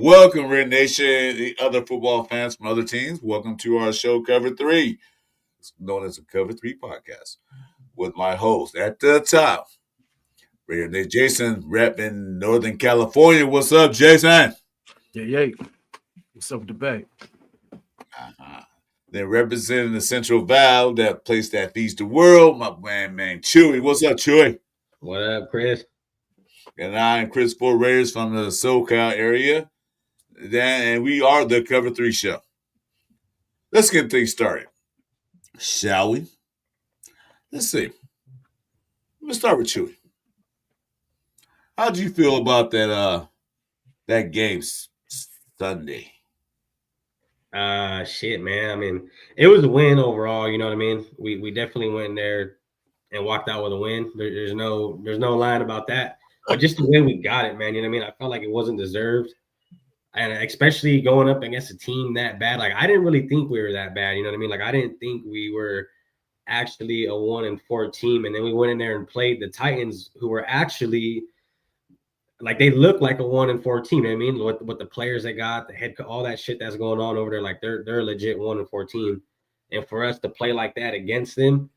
Welcome, Red Nation, the other football fans from other teams. Welcome to our show, Cover 3. It's known as the Cover 3 Podcast, with my host at the top, Red Nation Jasin, rep in Northern California. What's up, Jason? Yeah. What's up with the Bay? Then representing the Central Valley, that place that feeds the world, my man Chuy. What's up, Chuy? What up, Chris? And I am Chris Ford Raiders from the SoCal area. And we are the Cover 3 show. Let's get things started, shall we? Let's see. Let's start with Chuy. How did you feel about that game Sunday? Shit, man. I mean, it was a win overall. You know what I mean? We definitely went in there and walked out with a win. There's no line about that. But just the way we got it, man. You know what I mean? I felt like it wasn't deserved. And especially going up against a team that bad, like I didn't really think we were that bad. You know what I mean? Like I didn't think we were actually a 1-4 team. And then we went in there and played the Titans, who were actually like they look like a 1-4 team. You know what I mean? With the players they got, the head, all that shit that's going on over there, like they're a legit 1-4 team. And for us to play like that against them,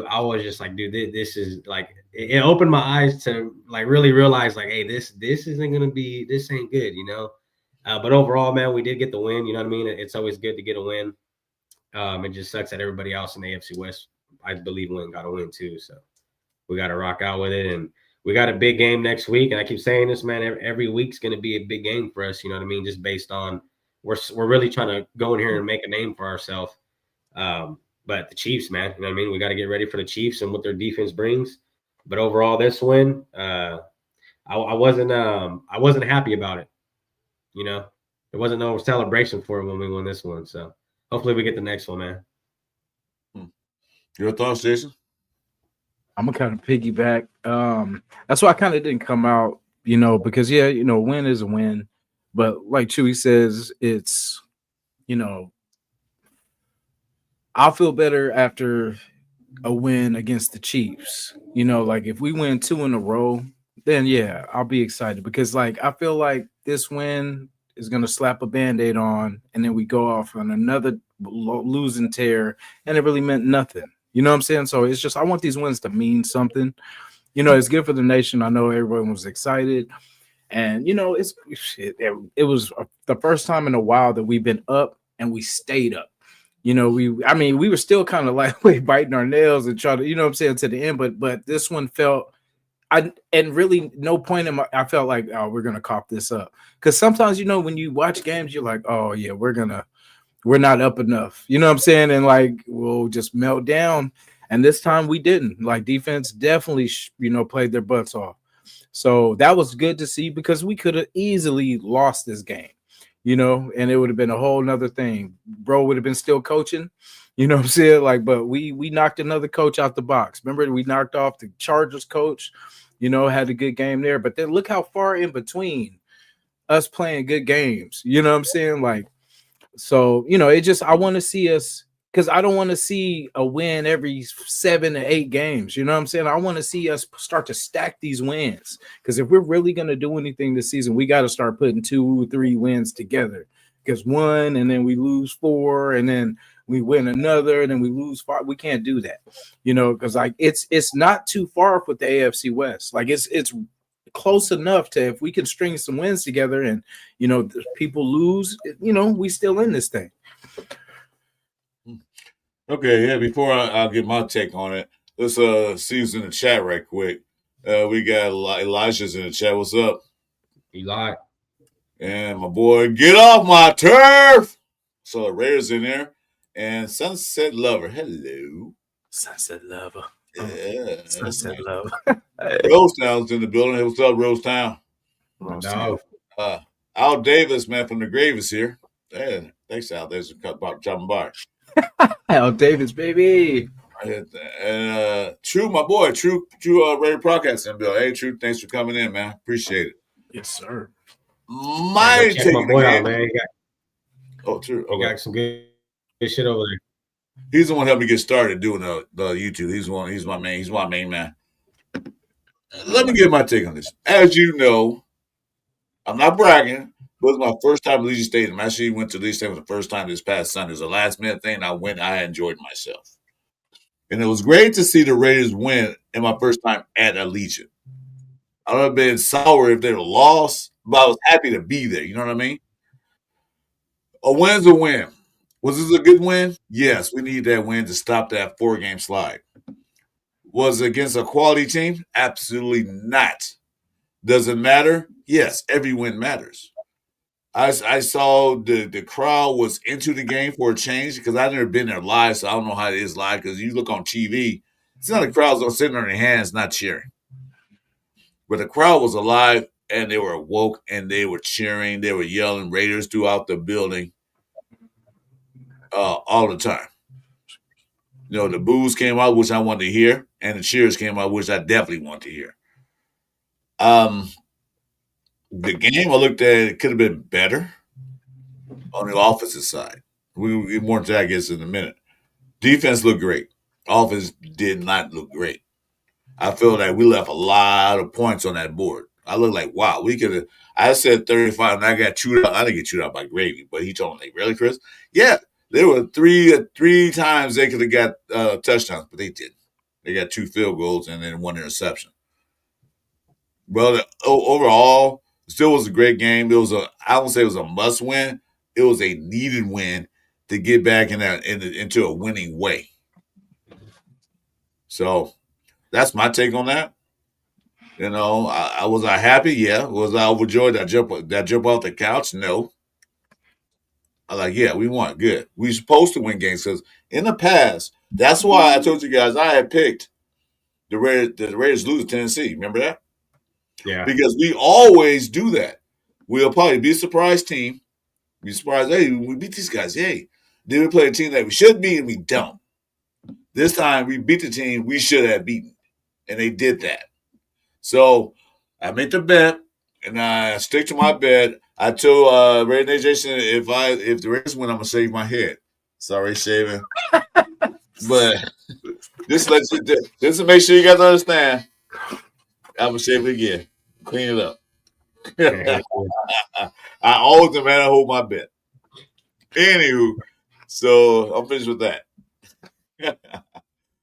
I was just like, dude, this is like it opened my eyes to like really realize like, hey, this isn't gonna be, this ain't good, you know. But overall, man, we did get the win. You know what I mean? It's always good to get a win. It just sucks that everybody else in the AFC West, I believe, got a win too. So we got to rock out with it. And we got a big game next week. And I keep saying this, man, every week's going to be a big game for us. You know what I mean? Just based on we're really trying to go in here and make a name for ourselves. But the Chiefs, man, you know what I mean? We got to get ready for the Chiefs and what their defense brings. But overall, this win, I wasn't happy about it. You know, there wasn't no celebration for it when we won this one. So hopefully we get the next one, man. Your thoughts, Jason? I'm gonna kind of piggyback. That's why I kind of didn't come out, you know, because win is a win, but like Chuy says, it's, you know, I'll feel better after a win against the Chiefs. You know, like if we win 2 in a row, then yeah, I'll be excited because like I feel like this win is gonna slap a Band-Aid on, and then we go off on another losing tear, and it really meant nothing. You know what I'm saying? So it's just I want these wins to mean something. You know, it's good for the nation. I know everyone was excited, and you know, it was the first time in a while that we've been up and we stayed up. You know, we were still kind of like biting our nails and trying to, you know what I'm saying, to the end, but this one felt. And really no point I felt like, oh, we're gonna cough this up, because sometimes, you know, when you watch games, you're like, oh yeah, we're not up enough, you know what I'm saying, and like we'll just melt down. And this time we didn't. Like defense definitely played their butts off, so that was good to see, because we could have easily lost this game, you know, and it would have been a whole nother thing. Bro would have been still coaching. You know what I'm saying? Like, but we knocked another coach out the box. Remember, we knocked off the Chargers coach, you know, had a good game there. But then look how far in between us playing good games. You know what I'm saying? Like, so, you know, I want to see us, because I don't want to see a win every 7 to 8 games. You know what I'm saying? I want to see us start to stack these wins, because if we're really going to do anything this season, we got to start putting 2, 3 wins together. Because 1, and then we lose 4, and then we win another, and then we lose 5. We can't do that, you know, because like it's not too far with the AFC West. Like it's close enough to, if we can string some wins together and, you know, people lose, you know, we still in this thing. Okay, yeah, before I'll get my take on it, let's see who's in the chat right quick. We got Elijah's in the chat. What's up? Eli. And my boy, get off my turf. So the Raiders in there, and Sunset Lover. Hello. Sunset Lover. Yeah, that's Sunset nice. Lover. Rosetown's in the building. Hey, what's up, Rosetown? No. Al Davis, man, from the Grave is here. Yeah, thanks, Al Davis, for dropping by. Al Davis, baby. And True, my boy, True, Raider Podcast in the building. Hey, True, thanks for coming in, man. Appreciate it. Yes, sir. My check my boy out, man. True. He got some good shit over there. He's the one helping me get started doing the YouTube. He's my main man. Let me get my take on this. As you know, I'm not bragging, but it was my first time at Legion Stadium. I actually went to Legion Stadium for the first time this past Sunday. It was a last minute thing. I enjoyed myself. And it was great to see the Raiders win in my first time at Allegiant. I would have been sour if they were lost, but I was happy to be there. You know what I mean? A win's a win. Was this a good win? Yes, we need that win to stop that 4-game slide. Was it against a quality team? Absolutely not. Does it matter? Yes, every win matters. I saw the crowd was into the game for a change because I've never been there live, so I don't know how it is live because you look on TV, it's not the crowd's sitting on their hands not cheering. But the crowd was alive and they were woke and they were cheering. They were yelling Raiders throughout the building all the time. You know, the boos came out, which I wanted to hear, and the cheers came out, which I definitely want to hear. The game I looked at, it could have been better on the offensive side. We more into that, I guess, in a minute. Defense looked great. Offense did not look great. I feel like we left a lot of points on that board. I look like, wow, we could have. I said 35, and I got chewed out. I didn't get chewed out by Gravy, but he told me, like, really, Chris? Yeah, there were three times they could have got touchdowns, but they didn't. They got 2 field goals and then 1 interception. Well, overall, still was a great game. I won't say it was a must win. It was a needed win to get back into a winning way. So that's my take on that. You know, was I happy? Yeah. Was I overjoyed? That jump off the couch? No. I like, yeah, we won. Good. We supposed to win games because in the past, that's why I told you guys I had picked the Raiders lose to Tennessee. Remember that? Yeah. Because we always do that. We'll probably be a surprise team. Be surprised, hey, we beat these guys. Hey. Then we play a team that we should beat and we don't. This time we beat the team we should have beaten. And they did that. So I made the bet and I stick to my bet. I told Ray and Jason if the Raiders win, I'm gonna shave my head. Sorry, shaving. But just to make sure you guys understand, I'm gonna shave it again. Clean it up. I always demand I hold my bet. Anywho, so I'm finished with that.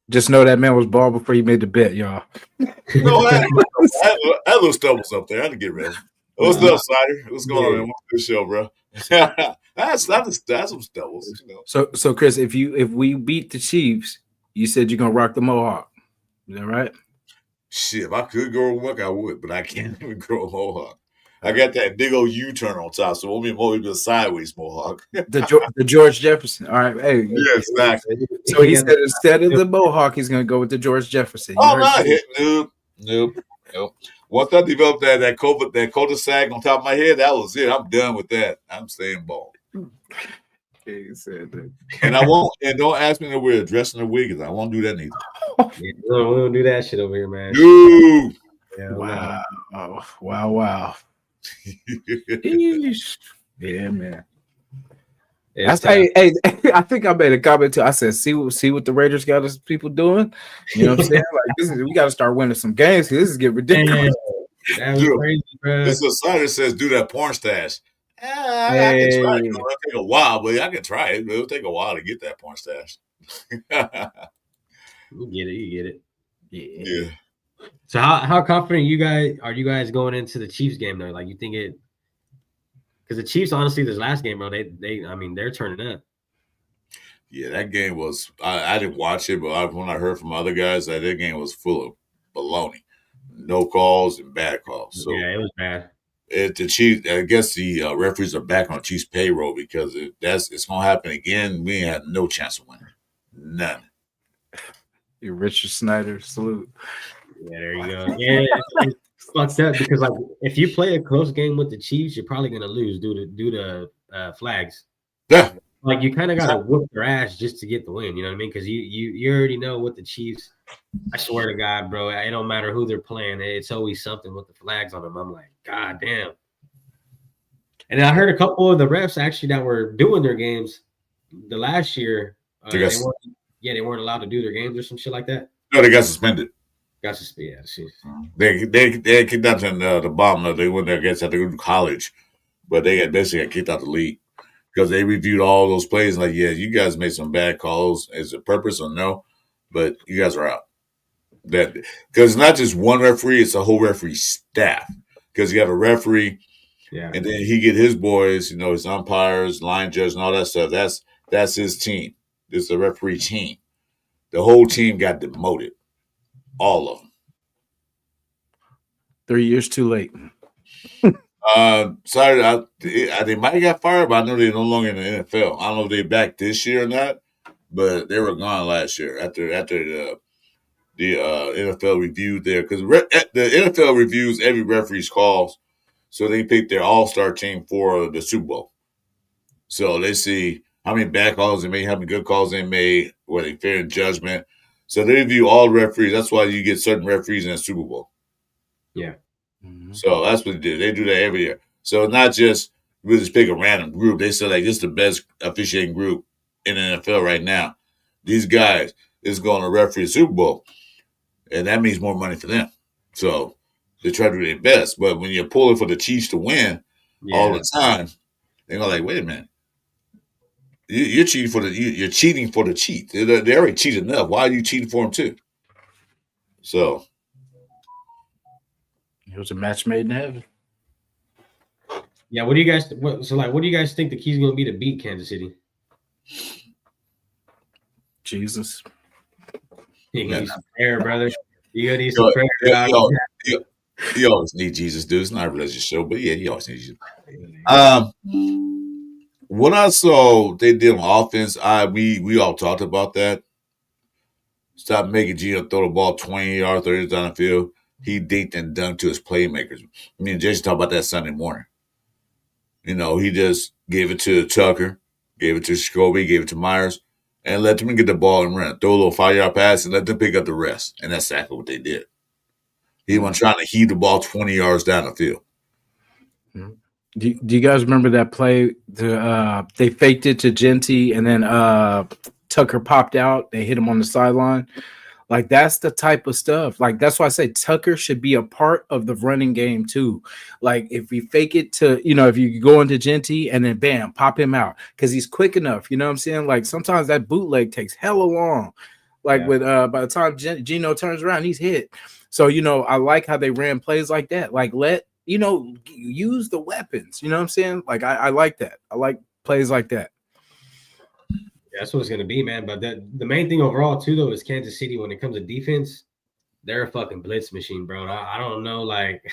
Just know that man was bald before he made the bet, y'all. No, I had little stubbles up there. I had to get ready. What's up, Slider? What's going on? What's the show, bro? that's some stubbles. You know. So Chris, if we beat the Chiefs, you said you're gonna rock the mohawk. Is that right? Shit, if I could grow a mohawk, I would, but I can't even grow a mohawk. I got that big old U-turn on top, so it won't be more than a sideways mohawk. the George Jefferson. All right, hey. Yeah, exactly. So he said instead of the mohawk, he's going to go with the George Jefferson. Nope. Once I developed that cul-de-sac on top of my head, that was it. I'm done with that. I'm staying bald. He said that. And I won't. And don't ask me to wear a dress and a wig, because I won't do that neither. We don't do that shit over here, man. No. Yeah, wow. Yeah, man. Hey, I think I made a comment too. I said, see what the Raiders got us people doing. You know what I'm saying? Like we got to start winning some games. This is getting ridiculous. That's crazy, bro. This society says do that porn stash. I can try it. It'll take a while, but I can try it. It'll take a while to get that porn stash. You get it. Yeah. So how confident are you guys going into the Chiefs game though? Like you think it? Because the Chiefs, honestly, this last game, bro, they're turning up. Yeah, that game was. I didn't watch it, but when I heard from other guys that game was full of baloney, no calls and bad calls. So yeah, it was bad. the Chiefs, I guess the referees are back on Chiefs payroll because it's going to happen again. We have no chance of winning, none. Your Richard Snyder salute. Yeah, there you go. Yeah, it's fucked up because like if you play a close game with the Chiefs, you're probably gonna lose due to flags. Yeah, Like you kind of gotta whoop their ass just to get the win. You know what I mean? Because you already know what the Chiefs. I swear to God, bro, it don't matter who they're playing. It's always something with the flags on them. I'm like, God damn. And I heard a couple of the refs actually that were doing their games the last year. They weren't allowed to do their games or some shit like that. no, they got suspended. Got suspended. Yeah, shit. They kicked out to the bottom. They went there against at the college, but they basically got kicked out the league because they reviewed all those plays. Like, yeah, you guys made some bad calls. Is it purpose or no? But you guys are out. That because it's not just one referee; it's a whole referee staff. Because you got a referee, Yeah, and then he get his boys, his umpires, line judge, and all that stuff. That's his team. This is the referee team. The whole team got demoted. All of them. 3 years too late. Sorry, they might have got fired, but I know they're no longer in the NFL. I don't know if they're back this year or not, but they were gone last year after the NFL reviewed because the NFL reviews every referee's calls, so they pick their all-star team for the Super Bowl. So they see how many bad calls they made, how many good calls they made, were they fair in judgment. So they review all referees. That's why you get certain referees in the Super Bowl. yeah. Mm-hmm. So that's what they do. They do that every year. So it's not just we just pick a random group. They say like this is the best officiating group in the NFL right now. These guys is going to referee the Super Bowl, and that means more money for them. So they try to do their best. But when you're pulling for the Chiefs to win all the time, they're going like, wait a minute. You're cheating for you're cheating for the cheat. They already cheated enough. Why are you cheating for them too? So It was a match made in heaven. Yeah, what do you guys think the key's gonna be to beat Kansas City? Jesus. You need some prayer, brother. You gonna need some prayer. You always need Jesus, dude. It's not a religious show, but yeah, you always need Jesus. What I saw they did on offense, we all talked about that. Stop making Gino throw the ball 20 yards, 30 yards down the field. He dinked and dunked to his playmakers. Me and Jason talked about that Sunday morning. He just gave it to Tucker, gave it to Scobie, gave it to Myers, and let them get the ball and run. Throw a little 5-yard pass and let them pick up the rest. And that's exactly what they did. He wasn't trying to heave the ball 20 yards down the field. Do you guys remember that play? They faked it to Genty, and then Tucker popped out. They hit him on the sideline. Like, that's the type of stuff. Like, that's why I say Tucker should be a part of the running game too. Like, if we fake it to, if you go into Genty and then bam, pop him out because he's quick enough. You know what I'm saying? Like, sometimes that bootleg takes hella long. Like, with by the time Gino turns around, he's hit. So, I like how they ran plays like that. Like, use the weapons. You know what I'm saying? Like, I like that. I like plays like that. Yeah, that's what it's gonna be, man. But the main thing overall too, though, is Kansas City. When it comes to defense, they're a fucking blitz machine, bro. I don't know, like,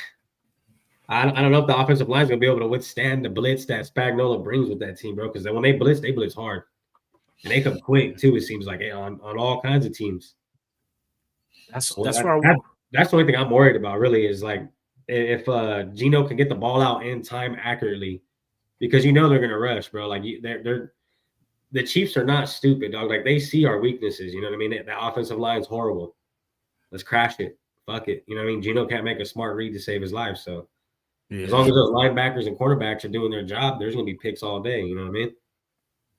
I don't know if the offensive line is gonna be able to withstand the blitz that Spagnuolo brings with that team, bro. Because when they blitz hard, and they come quick too. It seems like on all kinds of teams. That's the only thing I'm worried about, really, is like if Gino can get the ball out in time accurately, because they're gonna rush, bro. Like they're the Chiefs are not stupid, dog. Like, they see our weaknesses. You know what I mean? That offensive line's horrible. Let's crash it. Fuck it. You know what I mean? Gino can't make a smart read to save his life. So as long as those linebackers and cornerbacks are doing their job, there's gonna be picks all day. You know what I mean?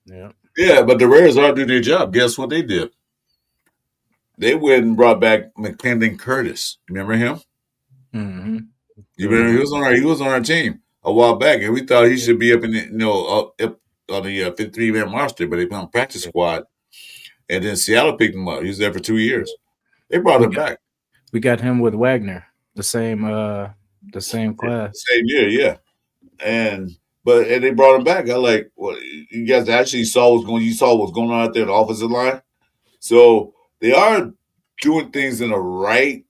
Yeah. Yeah, but the Raiders are doing their job. Guess what they did? They went and brought back McClendon Curtis. Remember him? Mm-hmm. You remember he was on our team a while back, and we thought he should be up in the up on the 53-man roster, but they put on practice squad. And then Seattle picked him up. He was there for 2 years. They brought him back. We got him with Wagner, the same class. Same year, yeah. And they brought him back. I like, well, you guys actually saw what's going on out there in the offensive line. So they are doing things in the right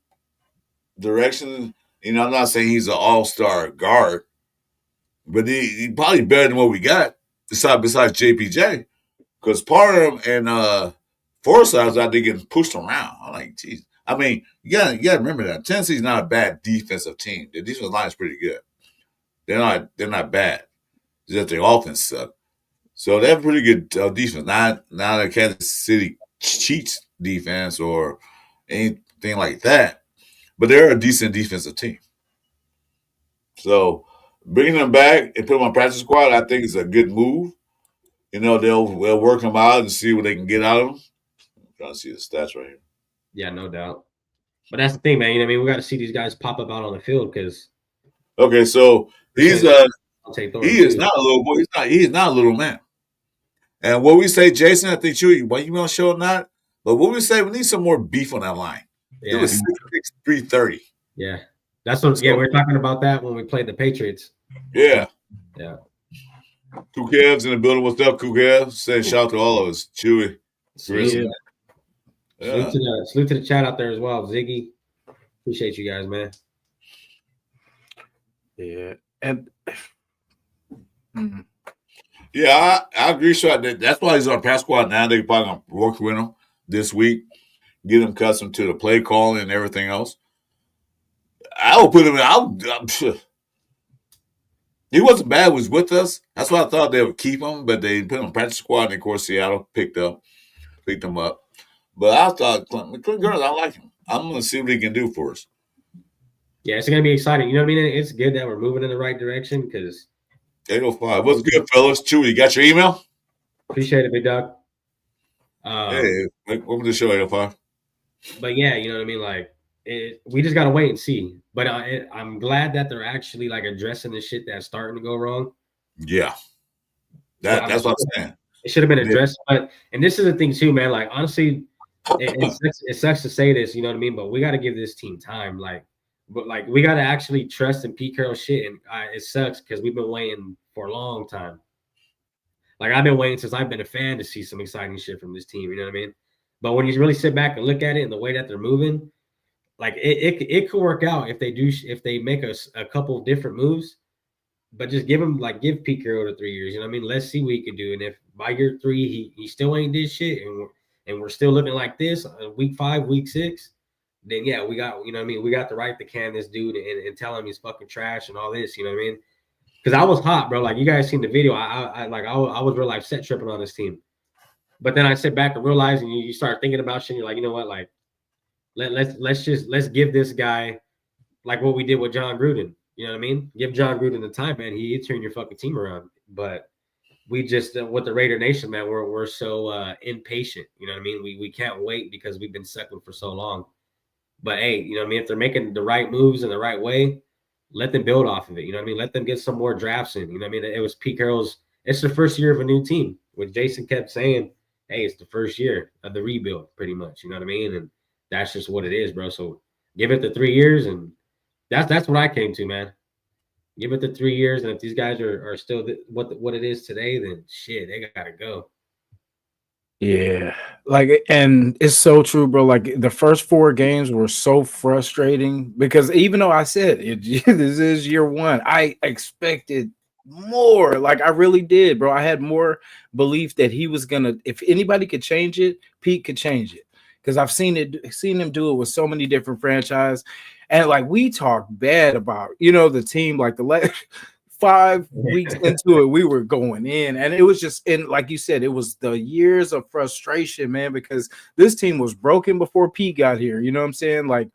direction. I'm not saying he's an all-star guard, but he probably better than what we got besides JPJ. Because Parham and Forsyth was out there getting pushed around. I'm like, geez. I mean, you gotta remember that Tennessee's not a bad defensive team. The defensive line is pretty good. They're not bad. It's just their offense sucks. So they have a pretty good defense. Not a Kansas City Chiefs defense or anything like that, but they're a decent defensive team. So bringing them back and put them on practice squad, I think is a good move. They'll work them out and see what they can get out of them. I'm trying to see the stats right here. Yeah, no doubt. But that's the thing, man. We got to see these guys pop up out on the field because. Okay, so he is not a little boy. He's not a little man. And what we say, Jason, I think Chuy, well, you want to show or not, but what we say, we need some more beef on that line. Yeah. It was 6'6", 330. Yeah, that's what. Yeah, we were talking about that when we played the Patriots. Yeah. Yeah. Kukev's in the building. What's up, Kukev? Say shout out to all of us. Chewy. Chris. Yeah. Salute to the chat out there as well. Ziggy. Appreciate you guys, man. Yeah. And yeah, I agree. So that's why he's on practice squad now. They're probably going to work with him this week, get him accustomed to the play calling and everything else. I will put him in. He wasn't bad. He was with us. That's why I thought they would keep him, but they put him on practice squad, and of course Seattle picked him up. But I thought Clint Girls, I like him. I'm going to see what he can do for us. Yeah, it's going to be exciting. You know what I mean? It's good that we're moving in the right direction because 805. What's good, fellas? Chewy, you got your email? Appreciate it, big dog. Hey, welcome to the show, 805. But yeah, you know what I mean? Like, we just got to wait and see. But I'm glad that they're actually like addressing the shit that's starting to go wrong. Yeah. That's what I'm saying. It should have been addressed. But this is the thing too, man. Like, honestly, it sucks to say this, you know what I mean? But we got to give this team time. But we got to actually trust in Pete Carroll's shit. And it sucks because we've been waiting for a long time. Like, I've been waiting since I've been a fan to see some exciting shit from this team. You know what I mean? But when you really sit back and look at it and the way that they're moving, like it could work out if they make a couple of different moves. But just give Pete Carroll the 3 years. You know what I mean? Let's see what he can do. And if by year 3 he still ain't did shit and we're still looking like this week 5, week 6, then yeah, we got, you know what I mean? We got the right to can this dude and tell him he's fucking trash and all this, you know what I mean? Because I was hot, bro. Like, you guys seen the video. I was real life set tripping on this team. But then I sit back and realize, and you start thinking about shit, and you're like, you know what? Like, let's give this guy like what we did with John Gruden. You know what I mean? Give John Gruden the time, man. He'd turn your fucking team around. But we just, with the Raider Nation, man, we're so impatient. You know what I mean? We can't wait because we've been sucking for so long. But hey, you know what I mean? If they're making the right moves in the right way, let them build off of it. You know what I mean? Let them get some more drafts in. You know what I mean? It was Pete Carroll's. It's the first year of a new team, which Jason kept saying, hey, it's the first year of the rebuild, pretty much. You know what I mean? And that's just what it is, bro. So give it the 3 years, and that's what I came to, man. Give it the 3 years, and if these guys are still what it is today, then shit, they gotta go. Yeah, and it's so true, bro. Like, the first 4 games were so frustrating because even though I said this is year 1, I expected more. Like, I really did, bro. I had more belief that he was gonna. If anybody could change it, Pete could change it because I've seen him do it with so many different franchises, and like we talked bad about, the team like the last 5 weeks into it, we were going in, and it was just like you said, it was the years of frustration, man, because this team was broken before Pete got here. You know what I'm saying? Like,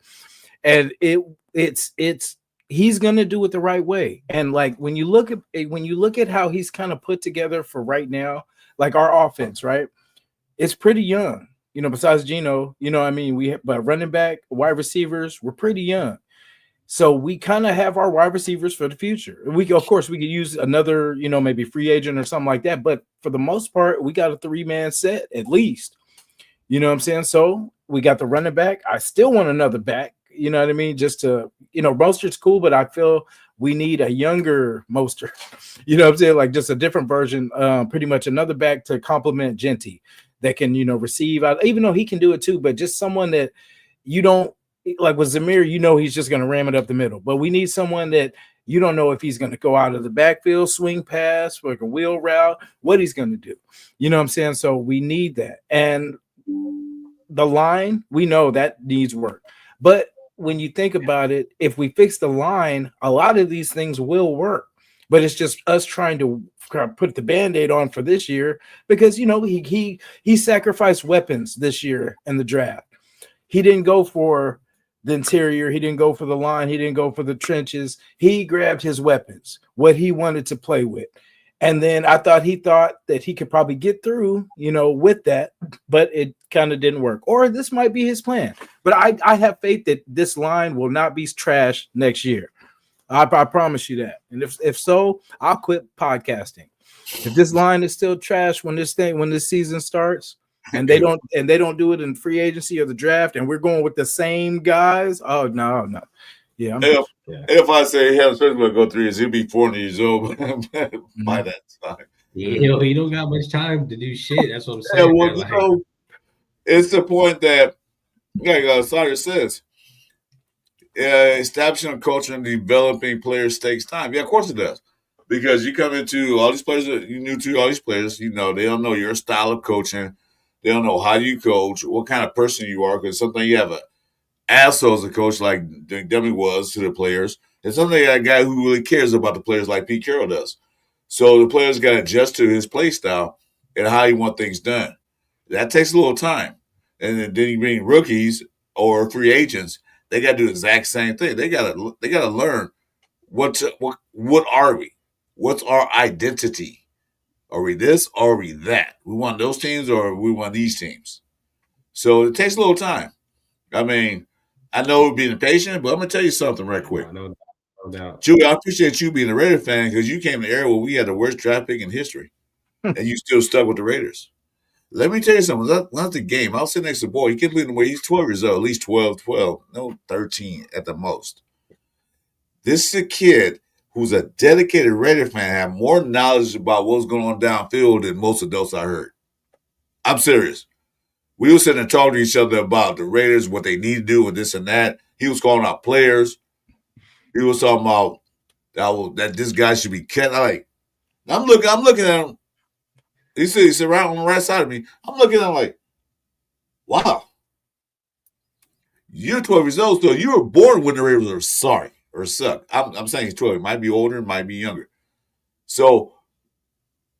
and it's he's gonna do it the right way. And like when you look at how he's kind of put together for right now, like our offense, right? It's pretty young, besides Geno, what I mean? But running back, wide receivers, we're pretty young. So we kind of have our wide receivers for the future. Of course, we could use another, maybe free agent or something like that. But for the most part, we got a 3-man set at least. You know what I'm saying? So we got the running back. I still want another back. You know what I mean? Just to, Mostert's cool, but I feel we need a younger Mostert. You know what I'm saying? Like just a different version, pretty much another back to complement Genty that can, receive, even though he can do it too, but just someone that you don't, like with Zamir, he's just going to ram it up the middle. But we need someone that You don't know if he's going to go out of the backfield, swing pass, like a wheel route, what he's going to do. You know what I'm saying? So we need that. And the line, we know that needs work. But when you think about it, if we fix the line, a lot of these things will work. But it's just us trying to put the Band-Aid on for this year because he sacrificed weapons this year in the draft. He didn't go for the interior, he didn't go for the line, he didn't go for the trenches. He grabbed his weapons, what he wanted to play with. And then I thought that he could probably get through, with that, but it kind of didn't work. Or this might be his plan. But I have faith that this line will not be trash next year. I promise you that. And if so, I'll quit podcasting. If this line is still trash when this season starts, and they don't do it in free agency or the draft, and we're going with the same guys, oh no. Yeah. If I say hell, especially when I go 3 years, he'll be 40 years old by that time. Yeah, he don't got much time to do shit. That's what I'm saying. Yeah, well, it's the point that, like Sawyer says, establishing a culture and developing players takes time. Yeah, of course it does. Because you come into all these players, you new to all these players, they don't know your style of coaching. They don't know how you coach, what kind of person you are, because sometimes you have an asshole as a coach like Dummy was to the players, and sometimes you got a guy who really cares about the players like Pete Carroll does. So the players got to adjust to his play style and how he want things done. That takes a little time. And then you bring rookies or free agents, they got to do the exact same thing. They got to learn what are we? What's our identity? Are we this or are we that? We want those teams or we want these teams? So it takes a little time. I mean, I know being impatient, but I'm going to tell you something right quick. No doubt. Chuy, I appreciate you being a Raider fan because you came in the era where we had the worst draft pick in history, and you still stuck with the Raiders. Let me tell you something. That's the game. I was sitting next to the boy. He can't believe the way he's 12 years old, at least 12, no, 13 at the most. This is a kid who's a dedicated Raider fan, had more knowledge about what's going on downfield than most adults I heard. I'm serious. We were sitting and talking to each other about the Raiders, what they need to do and this and that. He was calling out players. He was talking about that this guy should be cut. I'm looking at him. He's around on the right side of me. I'm looking at him like, wow. You're 12 years old, so you were born when the Raiders were sorry or suck. I'm saying he's 12. He might be older, might be younger. So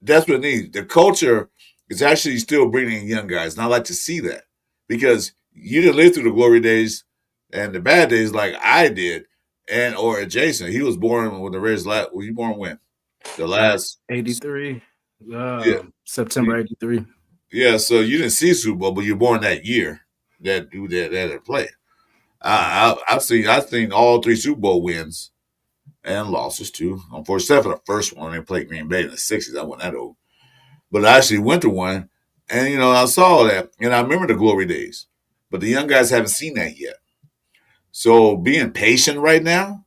that's what it needs. The culture is actually still bringing in young guys, and I like to see that because you didn't live through the glory days and the bad days like I did, or Jasin. He was born when the Raiders last. Were you born when? The last 83, September 83. Yeah, so you didn't see Super Bowl, but you're born that year that play. I've seen all 3 Super Bowl wins and losses too. Unfortunately, except for the first one, they played Green Bay in the 60s. I wasn't that old. But I actually went to one, and, I saw that, and I remember the glory days. But the young guys haven't seen that yet. So being patient right now,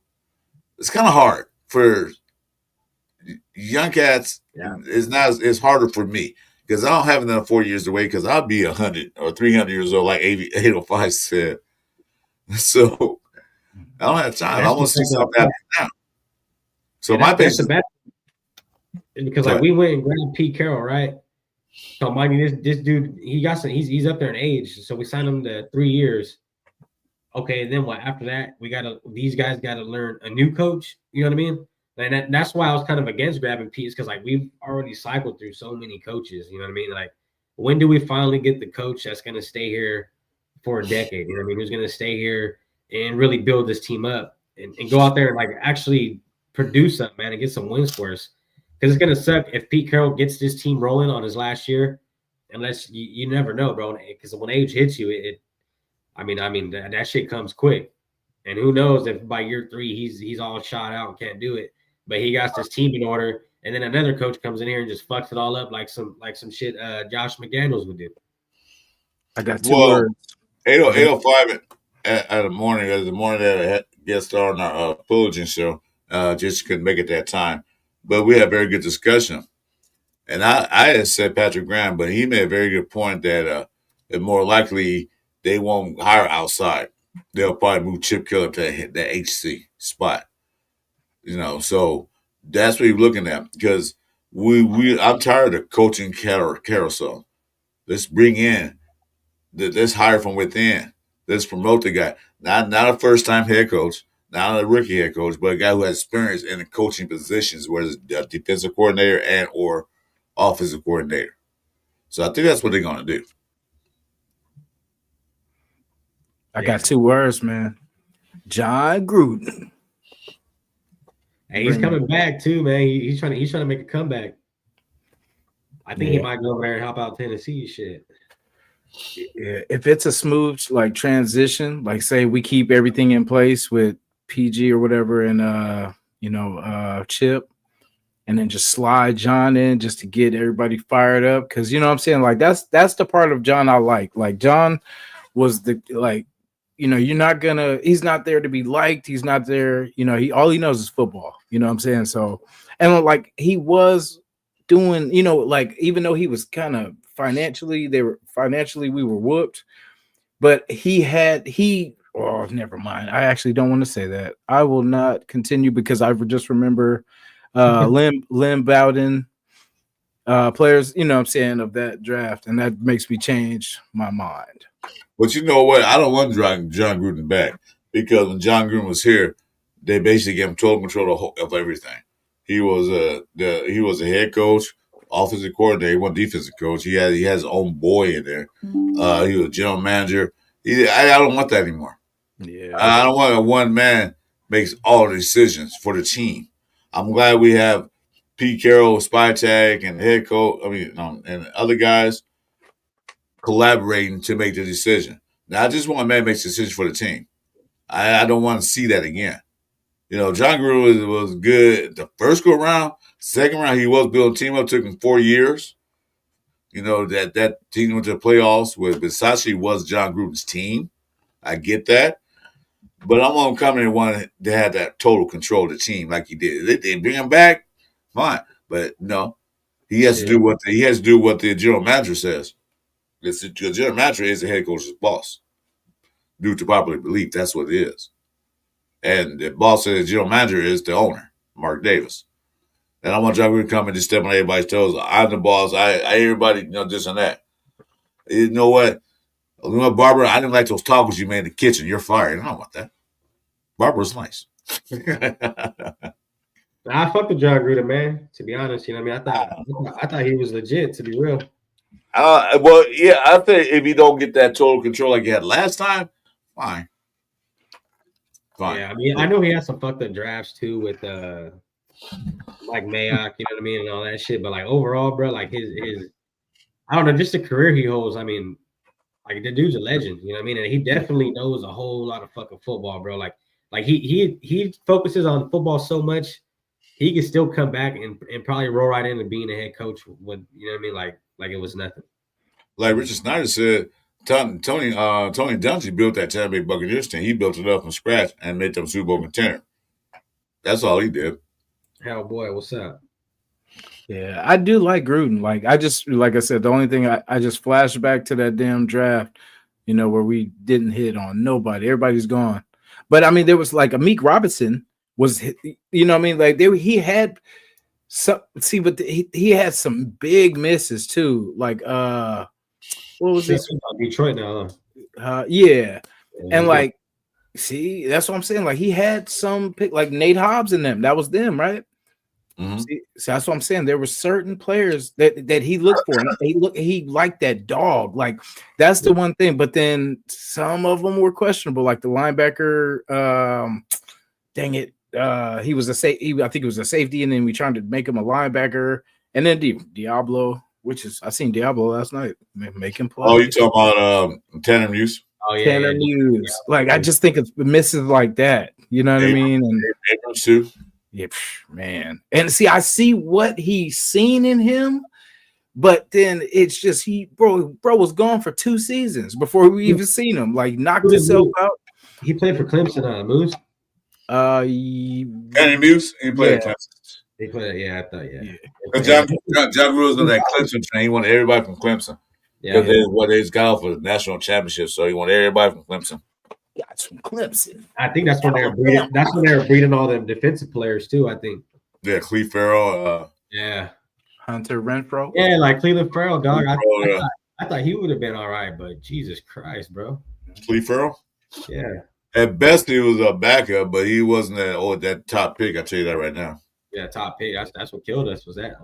it's kind of hard for young cats. Yeah. It's harder for me because I don't have another 4 years to wait because I'll be 100 or 300 years old, like 805 said. So I don't have time. I want to see something happen now. So my patience. Because we went and grabbed Pete Carroll, right? So mind you, this dude, he's up there in age. So we signed him to 3 years. Okay, and then what? After that, these guys got to learn a new coach. You know what I mean? And that's why I was kind of against grabbing Pete, because we've already cycled through so many coaches. You know what I mean? When do we finally get the coach that's going to stay here for a decade? You know what I mean? Who's going to stay here and really build this team up and go out there and actually produce something, man, and get some wins for us. Because it's going to suck if Pete Carroll gets this team rolling on his last year, unless you never know, bro. Because when age hits you, that shit comes quick. And who knows if by year 3 he's all shot out and can't do it. But he got this team in order, and then another coach comes in here and just fucks it all up like some shit Josh McDaniels would do. I got 2 words. 8:05 at the morning that I had guest star on our Fullerton show. Just couldn't make it that time. But we had a very good discussion. And I had said Patrick Graham, but he made a very good point that more likely they won't hire outside. They'll probably move Chip Kelly to that HC spot. So that's what you're looking at because I'm tired of coaching carousel. Let's bring in, let's hire from within. Let's promote the guy. Not a first time head coach, not a rookie head coach, but a guy who has experience in the coaching positions, whether it's a defensive coordinator and or offensive coordinator. So I think that's what they're going to do. I got 2 words, man. John Gruden. Hey, he's coming back too, man. He's trying to make a comeback. I think he might go over there and help out Tennessee shit. Yeah, if it's a smooth like transition, like say we keep everything in place with PG or whatever and Chip, and then just slide John in just to get everybody fired up. Cause you know what I'm saying? Like that's the part of John I like. Like John was he's not there to be liked. He's not there, all he knows is football. You know what I'm saying? So, and like he was doing, like even though he was kind of financially we were whooped, but never mind. I actually don't want to say that. I will not continue because I just remember Lynn Bowden players, you know what I'm saying, of that draft, and that makes me change my mind. But you know what? I don't want John Gruden back because when John Gruden was here, they basically gave him total control of everything. He was a head coach, offensive coordinator, he wasn't defensive coach. He has his own boy in there. He was general manager. I don't want that anymore. Yeah, I don't want a one man makes all the decisions for the team. I'm glad we have Pete Carroll, Spytag, and head coach. And other guys collaborating to make the decision. Now, I just want a man makes decisions for the team. I don't want to see that again. John Gruden was good the first go round. Second round, he was building a team up. Took him 4 years. That team went to the playoffs with Versace was John Gruden's team. I get that. But I'm going to come in and want to have that total control of the team like he did. They bring him back, fine. But no, he has to do what the general manager says. The general manager is the head coach's boss. Due to popular belief, that's what it is. And the boss of the general manager is the owner, Mark Davis. And I want John Gruden to come and just step on everybody's toes. I'm the boss. Everybody, this and that. You know what? Barbara, I didn't like those tacos you made in the kitchen. You're fired. I don't want that. Barbara's nice. I fucked with John Gruden, man. To be honest, I thought he was legit. To be real. Well, yeah, I think if you don't get that total control like you had last time, fine. Yeah, I know he had some fucked up drafts too with like Mayock, you know what I mean, and all that shit. But like overall, bro, like his I don't know, just the career he holds. I mean, like the dude's a legend, you know what I mean, and he definitely knows a whole lot of fucking football, bro. Like he focuses on football so much, he can still come back and probably roll right into being a head coach with, you know what I mean, like it was nothing. Like Richard Snyder said, Tony Dungy built that Tampa Bay Buccaneers team. He built it up from scratch and made them Super Bowl contender. That's all he did. Hell boy, what's up? Yeah, I do like Gruden. Like I said, the only thing I just flashed back to that damn draft, where we didn't hit on nobody. Everybody's gone. But I mean, there was like Amik Robinson was, you know what I mean? Like he had some, but he had some big misses too. Like what was this? Detroit now. Yeah. And like, see, that's what I'm saying. Like he had some pick, like Nate Hobbs in them. That was them, right? Mm-hmm. See, so that's what I'm saying. There were certain players that he looked for. He liked that dog. Like that's the one thing. But then some of them were questionable. Like the linebacker. Dang it. He was I think it was a safety, and then we tried to make him a linebacker. And then Diablo, I seen Diablo last night making plays. Oh, you talking about Tanner Muse? Oh yeah, Tanner Muse. Like I just think it's misses like that. You know what I mean? And Abrams too. Yeah, man. And see, I see what he's seen in him, but then it's just bro was gone for 2 seasons before we even seen him. Like knocked himself out. He played for Clemson, Moose. Tanner Muse. He played for Clemson. He played, I thought, John Gruden was on that Clemson train. He wanted everybody from Clemson. Because they got off for the national championship, so he wanted everybody from Clemson. got some Clemson. I think that's when they were breeding. That's when they were breeding all them defensive players too. I think. Yeah, Cleve Farrell. Yeah. Hunter Renfro. Yeah, like Cleveland Farrell, dog. Farrell, I thought he would have been all right, but Jesus Christ, bro. Cleve Farrell. Yeah. At best, he was a backup, but he wasn't that top pick. I tell you that right now. Yeah, top pick. That's what killed us. Was that?